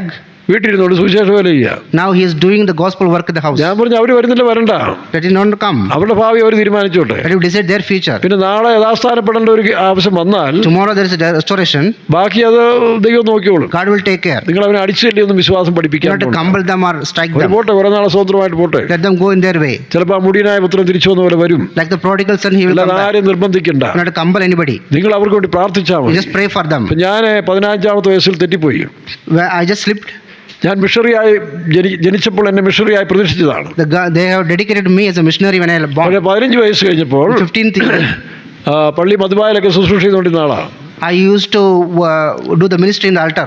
വീട്ടിലിരുന്നോണ്ട് സുവിശേഷ വേല ചെയ്യുക. Now he is doing the gospel work in the house. ഞാൻ പറഞ്ഞു അവർ വരുന്നില്ല, വരണ്ട, Let him not come. അവരുടെ ഭാവി അവർ തീരുമാനിച്ചോട്ടെ. Let him decide their future. പിന്നെ നാളെ യഥാസ്ഥാനപ്പെടേണ്ട ഒരു ആവശ്യം വന്നാൽ Tomorrow there is a restoration. ബാക്കി അത് ദൈവം നോക്കിയോളും. God will take care. നിങ്ങൾ അവനെ അടിച്ചില്ലേ ഒന്നും വിശ്വാസം പഠിപ്പിക്കാൻ Not to compel them or strike ഒരു them. പോട്ടെ, കുറെ നാളെ സ്വതന്ത്രമായിട്ട് പോട്ടെ. Let them go in their way. ചിലപ്പോൾ ആ മുടിയനായ പുത്രൻ തിരിച്ചു വന്ന പോലെ വരും. Like the prodigal son, he will come അല്ലാതെ back. ആരെയും നിർബന്ധിക്കണ്ട. Not to compel anybody. നിങ്ങൾ അവർക്ക് വേണ്ടി പ്രാർത്ഥിച്ചാൽ You മതി. just pray for them. ഞാൻ 15-ാമത്തെ വയസ്സിൽ തെറ്റിപ്പോയി. I just slipped. ഞാൻ മിഷണറിയായി ജനിച്ചപ്പോൾ എന്നെ മിഷണറിയായി പ്രതിഷ്ഠിച്ചതാണ്. They have dedicated me as a missionary when I was born. 15 വയസ്സ് കഴിഞ്ഞപ്പോൾ 15th year, പള്ളി മധുബായിലൊക്കെ ശുശ്രൂഷ ചെയ്തുകൊണ്ടിരുന്ന ആളാണ്. I used to do the ministry in the altar.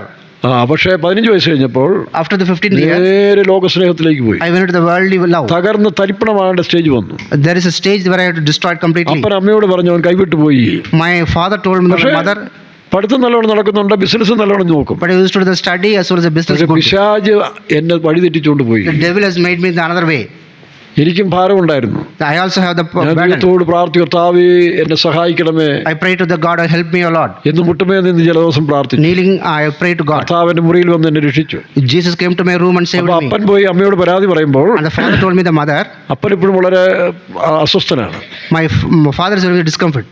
പക്ഷേ 15 വയസ്സ് കഴിഞ്ഞപ്പോൾ After the 15th year, നേരെ ലോകസ്നേഹത്തിലേക്ക് പോയി. I went to the worldly love. തകർന്ന് തരിപ്പണമാകേണ്ട സ്റ്റേജ് വന്നു. There is a stage where I had to destroy it completely. അപ്പൻ അമ്മയോട് പറഞ്ഞു, അവൻ കൈവിട്ടു പോയി. My father told me, my mother, പഠിത്തം നല്ലോണം നടക്കുന്നുണ്ട്, ബിസിനസ് നല്ലോണം നോക്കും. but I used to do the study as well as the business. പക്ഷേ പിശാച് എന്നെ വഴിതെറ്റിച്ചുകൊണ്ട് പോയി. The devil has made me in another way. എനിക്കും ഭാരമുണ്ടായിരുന്നു. I also have the ഞാൻ burden. ദൈവത്തോട് പ്രാർത്ഥിച്ചു, കർത്താവേ എന്നെ സഹായിക്കണമേ I pray to the God, help me, O Lord. എന്ന് മുട്ടുമേ നിന്ന് ചില ദിവസം പ്രാർത്ഥിച്ചു. Kneeling, I pray to God. കർത്താവിന്റെ മുറിയിൽ വന്ന് എന്നെ രക്ഷിച്ചു. Jesus came to my room and saved അപ്പൊ me. അപ്പൻ പോയി അമ്മയോട് പരാതി പറയുമ്പോൾ And the father told me, the mother, അപ്പൻ ഇപ്പോഴും വളരെ അസ്വസ്ഥനാണ്. my father is very discomfort.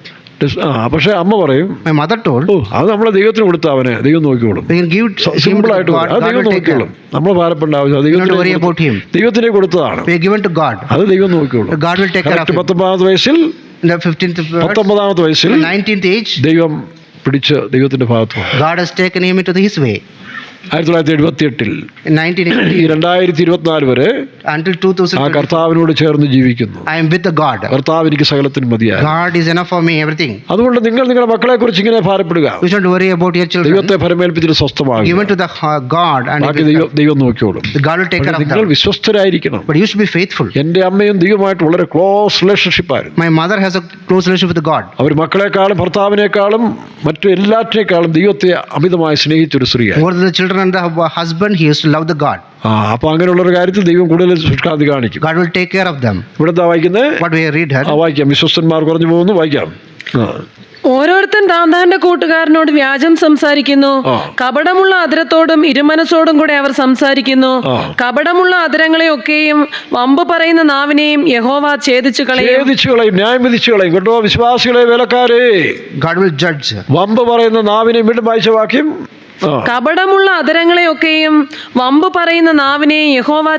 പക്ഷെ അമ്മ പറയും, My mother told, അത് നമ്മളെ ദൈവത്തിന് കൊടുത്ത അവനെ ദൈവം നോക്കിക്കോളും. we can give simple him to ആയിട്ട് God. അത് God ദൈവം will take care. നോക്കിക്കോളും. നമ്മൾ ഭാരപ്പെടേണ്ട ആവശ്യം Don't worry about him. ദൈവത്തിനെ കൊടുത്തതാണ്. We are given to God. അത് ദൈവം നോക്കിക്കോളും. God will take care of him. 19-ാമത്തെ വയസ്സിൽ In the 15th verse, 19-ാമത്തെ വയസ്സിൽ 19th age, ദൈവം പിടിച്ച് ദൈവത്തിന്റെ ഭാഗത്ത് വന്നു. God has taken him into his way. 1978 In 1980 ഈ 2024 വരെ until ആ 2000, കർത്താവിനോട് ചേർന്ന് ജീവിക്കുന്നു. I am with the God. കർത്താവ് എനിക്ക് സകലത്തിനും മതിയായി. God is enough for me, everything. അതുകൊണ്ട് നിങ്ങൾ നിങ്ങളുടെ മക്കളെ കുറിച്ച് ഇങ്ങനെ ഭാരപ്പെടുക. You shouldn't worry about your children. ദൈവത്തെ ഫലമേൽപ്പിച്ചിട്ട് സ്വസ്ഥമാകുക. Given to the God, and ബാക്കി ദൈവം നോക്കിയോളും. God will take care of നിങ്ങൾ them. വിശ്വസ്തരായിരിക്കണം. But you should be faithful. എൻ്റെ അമ്മയും ദൈവമായിട്ട് വളരെ ക്ലോസ് റിലേഷൻഷിപ്പ് ആയിരുന്നു. My mother has a close relationship with God. അവർ മക്കളെക്കാളും ഭർത്താവിനേക്കാളും മറ്റു എല്ലാറ്റിനേക്കാളും ദൈവത്തെ അമിതമായി സ്നേഹിച്ചൊരു സ്ത്രീയായി. More than the children and the husband, he used to love the God. അപ്പൊ അങ്ങനെയുള്ളൊരു കാര്യത്തിൽ ദൈവം കൂടുതൽ സൂക്ഷ്മത കാണിക്കും. God will take care of them. ഇവിടെ എന്താ വായിക്കുന്നത്? What we read here. വായിക്കാം. വിശ്വസ്തന്മാർ കുറഞ്ഞു പോകുന്നു. വായിക്കാം. ഓരോരുത്തൻ താന്താന്റെ കൂട്ടുകാരനോട് വ്യാജം സംസാരിക്കുന്നു. കപടമുള്ള അധരത്തോടും ഇരുമനസ്സോടും കൂടെ അവർ സംസാരിക്കുന്നു. കപടമുള്ള അധരങ്ങളെയൊക്കെയും വമ്പ് പറയുന്ന നാവിനെയും യഹോവ ഛേദിച്ചു കളയും. ന്യായം വിധിച്ചു കളയും. കേട്ടോ വിശ്വാസികളെ, വേലക്കാരെ, God will judge. വമ്പ് പറയുന്ന നാവിനെ വീണ്ടും വായിച്ച വാക്യം. കപടമുള്ള അധരങ്ങളെയൊക്കെയും വമ്പ് പറയുന്ന നാവിനെയും യഹോവ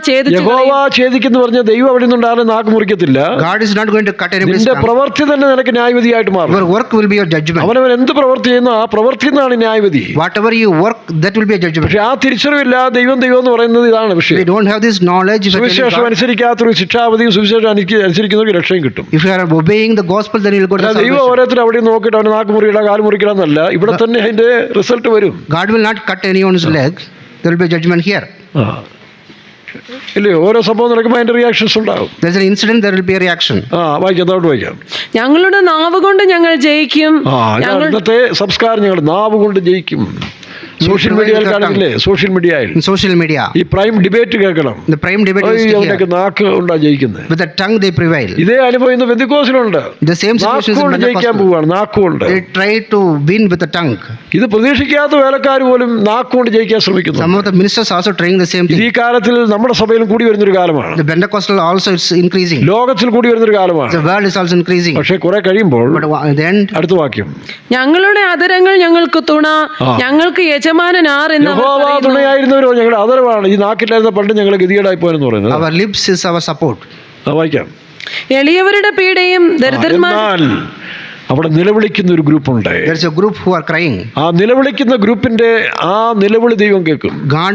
ഛേദിക്കുന്നു പറഞ്ഞ ദൈവം അവിടെ നിന്നുണ്ടാകുന്ന നാക്ക് മുറിക്കത്തില്ല. God is not going to cut anybody's നിന്റെ tongue. പ്രവൃത്തി തന്നെ നിനക്ക് ന്യായവിധിയായിട്ട് മാറും. Your work will be your judgment. അവനവൻ എന്ത് പ്രവൃത്തി ചെയ്യുന്നു ആ പ്രവൃത്തി എന്നാണ് ന്യായവിധി. Whatever you work, that will be a judgment. പക്ഷെ ആ തിരിച്ചറിവില്ല. ദൈവം എന്ന് പറയുന്നത് ഇതാണ് വിഷയം. We don't have this knowledge. സുവിശേഷം അനുസരിക്കാത്തൊരു ശിക്ഷാവധിയും സുവിശേഷം അനുസരിക്കുന്നവർക്ക് രക്ഷയും കിട്ടും. If you are obeying the gospel, then you will go to the ദൈവം salvation. ഓരോരുത്തരും അവിടെ നോക്കിയിട്ട് അവന് നാക്ക് മുറിയിടാ കാല് മുറിക്കണമെന്നല്ല, ഇവിടെ തന്നെ അതിന്റെ റിസൾട്ട് വരും. God will not cut anyone's leg. There will be a judgment here. ഇല്ലയോ? ഓരോ സംഭവം നടക്കുമ്പോൾ അതിന്റെ റിയാക്ഷൻസ് ഉണ്ടാവും. There is an incident, there will be a reaction. വായിക്കാം. അതോട്ട് വായിക്കാം. ഞങ്ങളുടെ നാവ് കൊണ്ട് ഞങ്ങൾ ജയിക്കും. ഇന്നത്തെ സംസ്കാരം ഞങ്ങൾ നാവ് കൊണ്ട് ജയിക്കും. സോഷ്യൽ മീഡിയയിൽ കാണുന്നില്ലേ? സോഷ്യൽ മീഡിയ ഈ പ്രൈം ഡിബേറ്റ് കേൾക്കണം. The prime debate is അവനൊക്കെ നാക്ക് ഉണ്ടാ ജയിക്കുന്നത്. with the tongue they prevail. ഇതേ അനുഭവം ഇന്ന് പെന്തക്കോസ്തിലുണ്ട്. The same situation is in ജയിക്കാൻ Pentecostal. പോവാണ്. നാക്കുകൊണ്ട് They try to win with the tongue. ഇത് പ്രതീക്ഷിക്കാത്ത വേലക്കാർ പോലും നാക്കുകൊണ്ട് ജയിക്കാൻ ശ്രമിക്കുന്നു. Some of the ministers also trying the same thing. ഈ കാലത്തിൽ നമ്മുടെ സഭയിലും കൂടി വരുന്നൊരു കാലമാണ്. The Pentecostal also is increasing. ലോകത്തിൽ കൂടി വരുന്നൊരു കാലമാണ്. The world is also increasing. പക്ഷെ കുറെ കഴിയുമ്പോൾ But at the end, അടുത്ത വാക്യം, ഞങ്ങളുടെ അധരങ്ങൾ ഞങ്ങൾക്ക് തുണ, ഞങ്ങൾക്ക് യജമാനനാർ എന്ന് അവർ യഹോവ പറയുന്നു. തുണയായിരുന്നവരോ ഞങ്ങളുടെ ആദരവാണ്. ഈ നാക്കില്ലായിരുന്ന പണ്ട് ഞങ്ങൾ ഗതികേടായി പോയെന്ന് പറയുന്നത്. our lips is our support. വായിക്കാം. എളിയവരുടെ പീഡയും ദരിദ്രന്മാർ എന്നാൽ അവിടെ നിലവിളിക്കുന്ന ഒരു ഗ്രൂപ്പുണ്ട്. There is a group who are crying. ആ നിലവിളിക്കുന്ന ഗ്രൂപ്പിന്റെ ആ നിലവിളി ദൈവം കേൾക്കും. God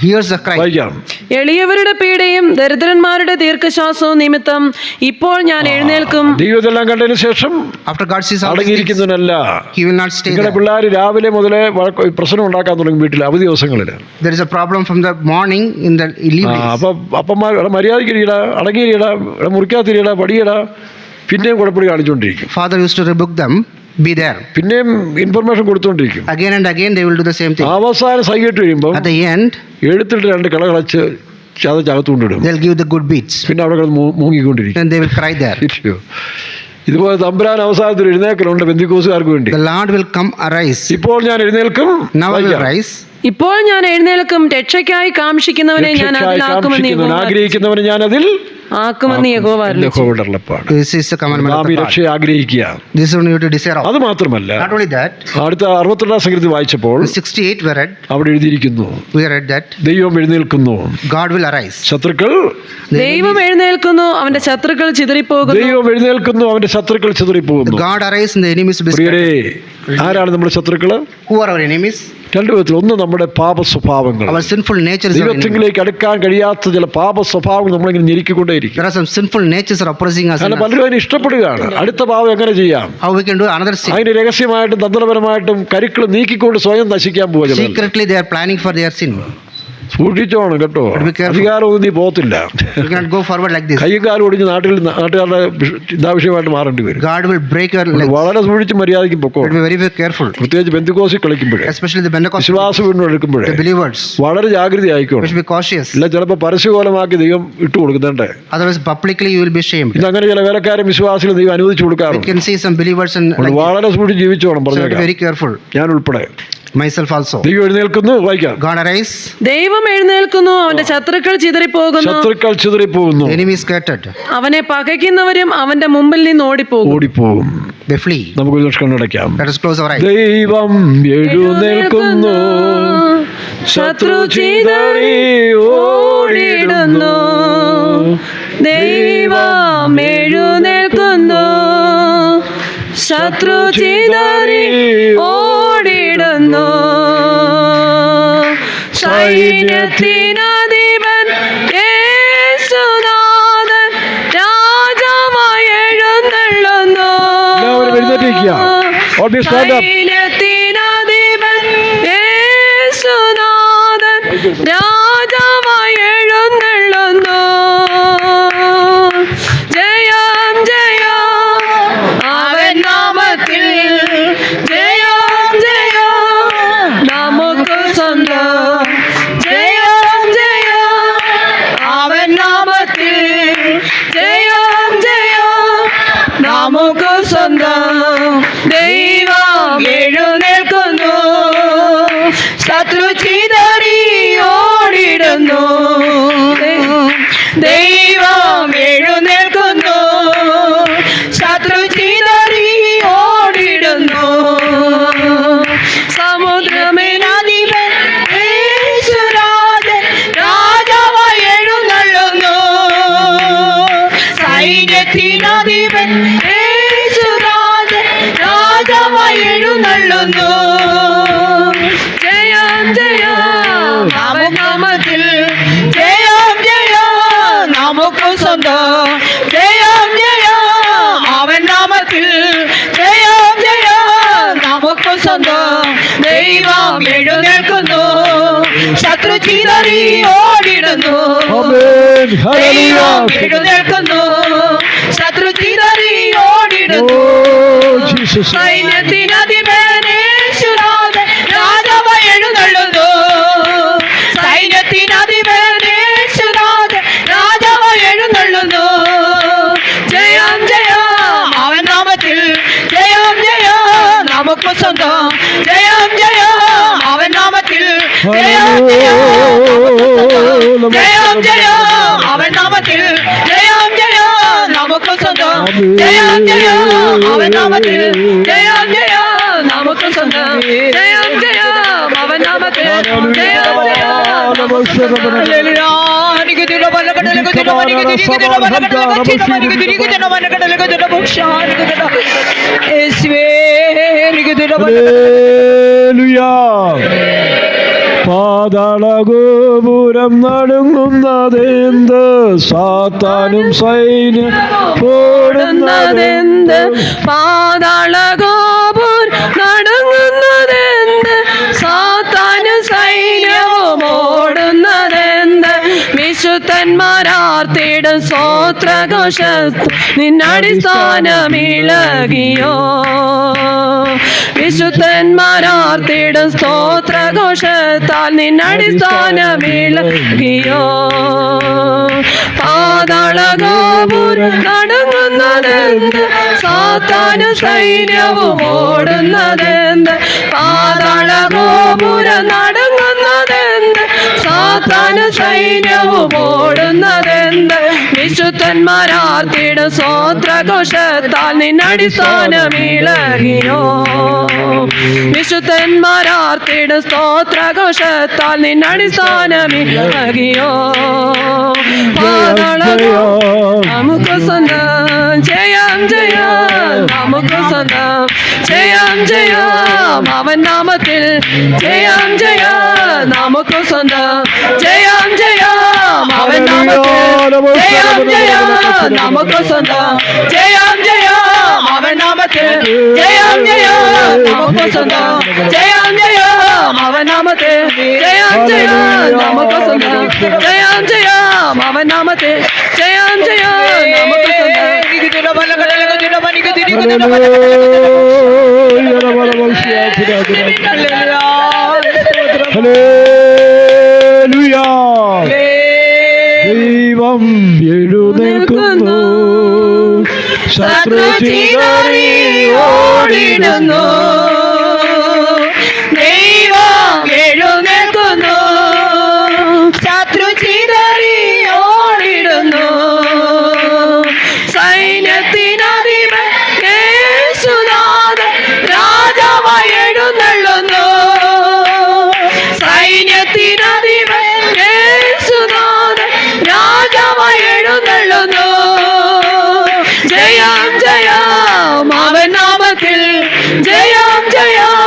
hears the cry. വായിക്കാം. എളിയവരുടെ പീഡയും ദരിദ്രന്മാരുടെ ദീർഘശ്വാസവും നിമിത്തം ഇപ്പോൾ ഞാൻ എഴുന്നേൽക്കും. ദൈവം ഇതെല്ലാം കണ്ടതിന് ശേഷം After God sees all these things, അടങ്ങിയിരിക്കുന്നവനല്ല. he will not stay നിങ്ങളുടെ there. പിള്ളേർ രാവിലെ മുതലേ പ്രശ്നം ഉണ്ടാക്കാൻ തുടങ്ങും വീട്ടിൽ അവധി ദിവസങ്ങളിൽ. There is a problem from the morning in the evening. അപ്പൊ അപ്പന്മാർ മര്യാദയ്ക്ക് ഇരിക്കട, അടങ്ങിയിരിക്കട, പടിക്കാത്തിരിക്കട, പടിയട, പിന്നെയും കുഴപ്പടി കാണിച്ചുകൊണ്ടിരിക്കും. Father used to rebuke them, be there. പിന്നെയും information കൊടുത്തുകൊണ്ടിരിക്കും. Again and again they will do the same thing. അവസാനം സഹിയിട്ട് കഴിയുമ്പോൾ At the end, എടുത്തിട്ട് രണ്ട് കളച്ച് ചതച്ചകത്തുകൊണ്ടിടും. they'll give the good beats. പിന്നെ അവിടെ കിടന്ന് മൂങ്ങിക്കൊണ്ടിരിക്കും. Then they will cry there. ഇതുപോലെ തമ്പുരാൻ അവസാനത്തിൽ എഴുന്നേൽക്കലുണ്ട് പെന്തിക്കോസുകാർക്ക് വേണ്ടി. The Lord will come arise. ഇപ്പോൾ ഞാൻ എഴുന്നേൽക്കും. Now I will rise. ഇപ്പോൾ ഞാൻ എഴുന്നേൽക്കും, രക്ഷയ്ക്കായി കാക്ഷിക്കുന്നവനെ ഞാൻ അതിലാക്കുമെന്ന് ആഗ്രഹിക്കുന്നവനെ ഞാൻ അതിൽ ആക്കുമെന്ന് യഹോവ അരുളിച്ചെയ്തു. യഹോവയുടെ This is the commandment of നാം ഈ God. രക്ഷയെ ആഗ്രഹിക്കുക. This is only you to desire of. അത് മാത്രമല്ല, Not only that, അടുത്ത 62 സംഗീതത്തിൽ വായിച്ചപ്പോൾ 68 we read, അവിടെ എഴുതിയിരിക്കുന്നു, we read that ദൈവം എഴുന്നേൽക്കുന്നു, God will arise. ശത്രുക്കൾ ദൈവം എഴുന്നേൽക്കുന്നു, അവന്റെ ശത്രുക്കൾ ചിതറിപ്പോകുന്നു. ദൈവം എഴുന്നേൽക്കുന്നു, അവന്റെ ശത്രുക്കൾ ചിതറിപ്പോകുന്നു. God arise and the enemies be പ്രിയരേ, scattered. ആരാണ് നമ്മുടെ ശത്രുക്കള്? Who are our enemies? രണ്ടു വിധത്തിൽ. ഒന്ന് നമ്മുടെ പാപ സ്വഭാവങ്ങൾ. Our sinful natures are enemies. ദൈവത്തിലേക്ക് അടുക്കാൻ കഴിയാത്ത ചില പാപ സ്വഭാവങ്ങൾ നമ്മളിങ്ങനെ ഞെരുക്കിക്കൊണ്ടേയിരിക്കും. There are some sinful natures are oppressing us. കാരണം പലരും അതിന് ഇഷ്ടപ്പെടുകയാണ്. അടുത്ത പാപം എങ്ങനെ ചെയ്യാം, How we can do another sin? അതിന് രഹസ്യമായിട്ടും തന്ത്രപരമായിട്ടും കരുക്കൾ നീക്കിക്കൊണ്ട് സ്വയം നശിക്കാൻ പോവുക. Secretly they are planning for their sin. സൂക്ഷിച്ചോണം കേട്ടോ, Be careful. അധികാരമൊന്നും നീ പോകത്തില്ല. You cannot go forward like this. കൈയും കാലും ഒടിഞ്ഞ് നാട്ടുകാരുടെ ചിന്താവിഷയമായിട്ട് മാറേണ്ടി വരും. God will break your legs. വളരെ സൂക്ഷിച്ച് മര്യാദയ്ക്ക് പൊക്കോ. But be very, very careful. പ്രത്യേകിച്ച് ബന്ധുക്കോസിൽ കളിക്കുമ്പോഴേ, Especially the Pentecost, വിശ്വാസം എടുക്കുമ്പോഴേ the believers. വളരെ ജാഗ്രത We ആയിക്കോട്ടെ. should be cautious. ഇല്ല ചിലപ്പോൾ പരസ്യകോലമാക്കി ദൈവം ഇട്ട് കൊടുക്കുന്നുണ്ട്. Otherwise, publicly you will be shamed. ഇന്ന് അങ്ങനെ ചില വേലക്കാരും വിശ്വാസികളും ദൈവം അനുവദിച്ചു We കൊടുക്കാറുണ്ട്. can see some believers and like, വളരെ സൂക്ഷിച്ച് ജീവിച്ചോണം. so be പറഞ്ഞേക്കാം, very careful. ഞാൻ ഉൾപ്പെടെ. Myself also. ദൈവം എഴുന്നേൽക്കുന്നു. വായിക്കാം. God arise. ദൈവം എഴുന്നേൽക്കുന്നു, അവന്റെ ശത്രുക്കൾ ചിതറിപ്പോകുന്നു. ശത്രുക്കൾ ചിതറിപ്പോകുന്നു. The enemy is scattered. അവനെ പകയ്ക്കുന്നവരും അവന്റെ മുമ്പിൽ നിന്ന് ഓടിപ്പോകും. ഓടിപ്പോകും. They flee. നമുക്കൊരു നിമിഷം കണ്ണടയ്ക്കാം. Let us close our eyes. ദൈവം എഴുന്നേൽക്കുന്നു, ശത്രു ചിതറി ഓടിടുന്നു. ദൈവം എഴുന്നേൽക്കുന്നു, ശത്രു ചിതറി ഓടിടുന്നു. സൈന്യത്തിനധിപൻ യേശുനാഥൻ രാജാവായി എഴുന്നള്ളുന്നു. എല്ലാവരും എഴുന്നേറ്റിരിക്കുക. All be stand up. സൈന്യത്തിനധിപൻ യേശുനാഥൻ രാജാവായി എഴുന്നള്ളുന്നു. ജയം ജയം അവൻ നാമത്തിൽ, ജയം ജയം നമുക്ക് സ്വന്തം. ജയം ജയം അവൻ നാമത്തിൽ, ജയം ജയം നമുക്ക് സ്വന്തം. ദൈവം എഴുന്നേൽക്കുന്നു, ശത്രു ചിതറി ഓടിടുന്നു. ദൈവം എഴുന്നേൽക്കുന്നു, ശത്രു ചിതറി ഓടിടുന്നു. സമുദ്രമേനാധിപൻ യേശുരാജൻ രാജാവായി എഴുന്നള്ളുന്നു. സൈന്യത്തിനധിപൻ യേശുരാജൻ രാജാവായി എഴുന്നള്ളുന്നു. ജയം ജയം അവൻ നാമത്തിൽ, ജയം ജയം നമുക്ക് സ്വന്തം. ജയം ജയം അവൻ നാമത്തിൽ, ജയം ജയം നമുക്ക് സ്വന്തം. ദൈവം എഴുന്നേൽക്കുന്നു, ശത്രു ചിതറി ഓടിടുന്നു. ആമേൻ. ഹല്ലേലൂയ. ദൈവം എഴുന്നേൽക്കുന്നു, ശത്രു ചിതറി ഓടിടുന്നു. Oh Jesus. സൈന്യത്തിനധിപൻ യേശുനാഥൻ രാജാവായി എഴുന്നള്ളുന്നു. സൈന്യത്തിനധിപൻ യേശുനാഥൻ രാജാവായി എഴുന്നള്ളുന്നു. ജയം ജയം അവൻ നാമത്തിൽ, ജയം ജയം നമുക്ക് സ്വന്തം. ജയം ജയം അവൻ നാമത്തിൽ, ജയം ജയം ജയം ജയം അവൻ നാമത്തിൽ, ജയം ജയം നമുക്ക് സ്വന്തം. ജയം ജയം അവൻ നാമത്തിൽ, ജയം ജയം നമുക്ക് സ്വന്തം. ജയം ജയം അവൻ നാമത്തിൽ, ജയം ജയം നമുക്ക് സ്വന്തം. ഹല്ലേലൂയ. പാതാളഗോപുരം നടുങ്ങുന്നതെന്ത്, സാത്താനും സൈന്യം ഓടുന്നതെന്ത്, പാതാളഗോപുരം നടുങ്ങുന്നതെന്ത്, സാത്താനും സൈന്യവും ഓടുന്നതെന്ത്. വിശുദ്ധന്മാരാർത്തിടും സ്തോത്രഘോഷത്ത് നിന്നടിസ്ഥാനമിളകിയോ, വിശുദ്ധന്മാരാർത്തിടും സ്തോത്രഘോഷത്താൽ നിന്നടിസ്ഥാനമിളകിയോ. പാതാളഗോപുരം നടുങ്ങുന്നതെന്ത്, സാത്താനും സൈന്യവും ഓടുന്നതെന്ത്, പാതാളഗോപുരം നടുങ്ങുന്നതെന്ത്, സാത്താനും സൈന്യവും ഓടുന്നതെന്ത്. വിശുദ്ധന്മാരാർത്തിടും സ്തോത്രഘോഷത്താൽ നിന്നടിസ്ഥാനമിളകിയോ, വിശുദ്ധന്മാരാർത്തിടും സ്തോത്രഘോഷത്താൽ നിന്നടിസ്ഥാനമിളകിയോ. നമുക്ക് സ്വന്തം ജയം ജയം, നമുക്ക് സ്വന്തം ജയം ജയം, അവൻ നാമത്തിൽ ജയം ജയം, നമുക്ക് സ്വന്തം ജയം ജയം, അവൻ നാമത്തിൽ ജയം ജയം, നമുക്ക് സ്വന്തം ജയം ജയം, അവൻ നാമത്തിൽ ജയം ജയം, നമുക്ക് സ്വന്തം ജയം ജയം, അവൻ നാമത്തിൽ ജയം ജയം, നമുക്ക് സ്വന്തം ജയം ജയം, അവൻ നാമത്തിൽ ജയം ജയം, നമുക്ക് സ്വന്തം. ദൈവം എഴുന്നേൽക്കുന്നു, ശത്രു ചിതറി ഓടിടുന്നു, ദൈവം എഴുന്നേൽക്കുന്നു, ശത്രു ചിതറി ഓടിടുന്നു. സൈന്യത്തിനധിപൻ യേശുനാഥൻ രാജാവായി എഴുന്നള്ളുന്നു, സൈന്യത്തിനധിപൻ യേശുനാഥൻ രാജാവായി എഴുന്നള്ളുന്നു. ജയം ജയം, അവൻ നാമത്തിൽ ജയം ജയം,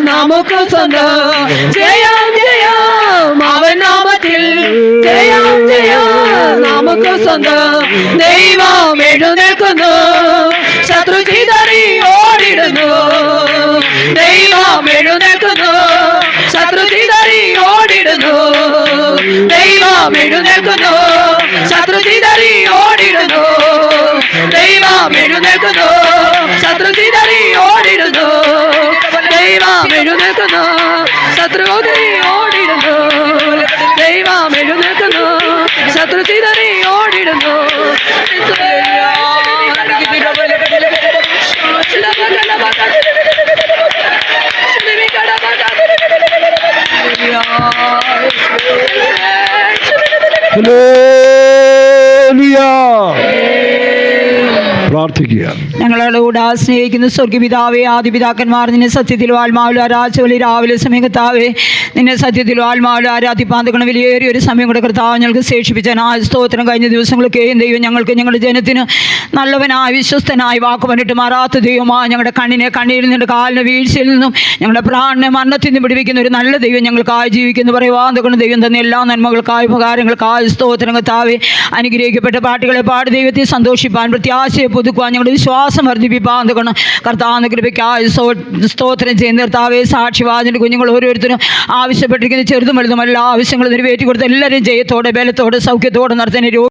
നമുക്ക് സ്വന്തം ജയം ജയം, അവൻ നാമത്തിൽ ജയം ജയം, നമുക്ക് സ്വന്തം. ദൈവം എഴുന്നേൽക്കുന്നു, ശത്രു ചിതറി ഓടിടുന്നു, ദൈവം എഴുന്നേൽക്കുന്നു, ശത്രു ചിതറി ഓടിടുന്നു, ദൈവം എഴുന്നേൽക്കുന്നു, ശത്രു ചിതറി ഓടിടുന്നു, ദൈവം എഴുന്നേൽക്കുന്നു, ശത്രു ചിതറി ഓടിടുന്നു, ദൈവം എഴുന്നേൽക്കുന്നു, ശത്രു ചിതറി ഓടിടുന്നു, ദൈവം എഴുന്നേൽക്കുന്നു, ശത്രു ചിതറി ഓടിടുന്നു. പ്രാർത്ഥിക്കുക. ഞങ്ങളോട് സ്നേഹിക്കുന്ന സ്വർഗപിതാവേ, ആദിപിതാക്കന്മാർ നിന്നെ സത്യത്തിലും ആത്മാവിലും ആരാധിച്ചവളി രാവിലെ സമയം കർത്താവേ, നിന്നെ സത്യത്തിലും ആത്മാവിലും ആരാധിപ്പാന്തക്കണം വിലയേറിയ ഒരു സമയം കൂടെ കർത്താവ് ഞങ്ങൾക്ക് ശേഷിപ്പിച്ച സ്തോത്രം. കഴിഞ്ഞ ദിവസങ്ങളൊക്കെയും ദൈവം ഞങ്ങൾക്ക് ഞങ്ങളുടെ ജനത്തിന് നല്ലവനായി വിശ്വസ്തനായി വാക്ക് പറഞ്ഞിട്ട് മാറാത്ത ദൈവമാണ്. ഞങ്ങളുടെ കണ്ണിനെ കണ്ണീരിൽ നിന്നും കാലിന് വീഴ്ചയിൽ നിന്നും ഞങ്ങളുടെ പ്രാണനെ മരണത്തിൽ നിന്ന് പിടിവിക്കുന്ന ഒരു നല്ല ദൈവം ഞങ്ങൾക്കായി ജീവിക്കുന്നു പറയുവാന്തക്കണം. ദൈവം തന്നെ എല്ലാ നന്മകൾക്കായി ഉപകാരങ്ങൾക്കായി സ്തോത്രം കർത്താവേ. അനുഗ്രഹിക്കപ്പെട്ട പാട്ടുകളെ പാടി ദൈവത്തെ സന്തോഷിപ്പാൻ പ്രത്യാശയെ പുതുക്കുവാൻ ഞങ്ങളുടെ വിശ്വാസം വർദ്ധിപ്പിപ്പാൻ തക്കണം കർത്താവിന്റെ കൃപയ്ക്കായി സ്തോത്രം ചെയ്യുന്ന കർത്താവേ. സാക്ഷിവാചന്റെ കുഞ്ഞുങ്ങൾ ഓരോരുത്തരും ആവശ്യപ്പെട്ടിരിക്കുന്ന ചെറുതും വലുതും എല്ലാ ആവശ്യങ്ങളും നിറവേറ്റി കൊടുത്ത് എല്ലാവരും ജയത്തോടെ ബലത്തോടെ സൗഖ്യത്തോടെ നടത്തുന്ന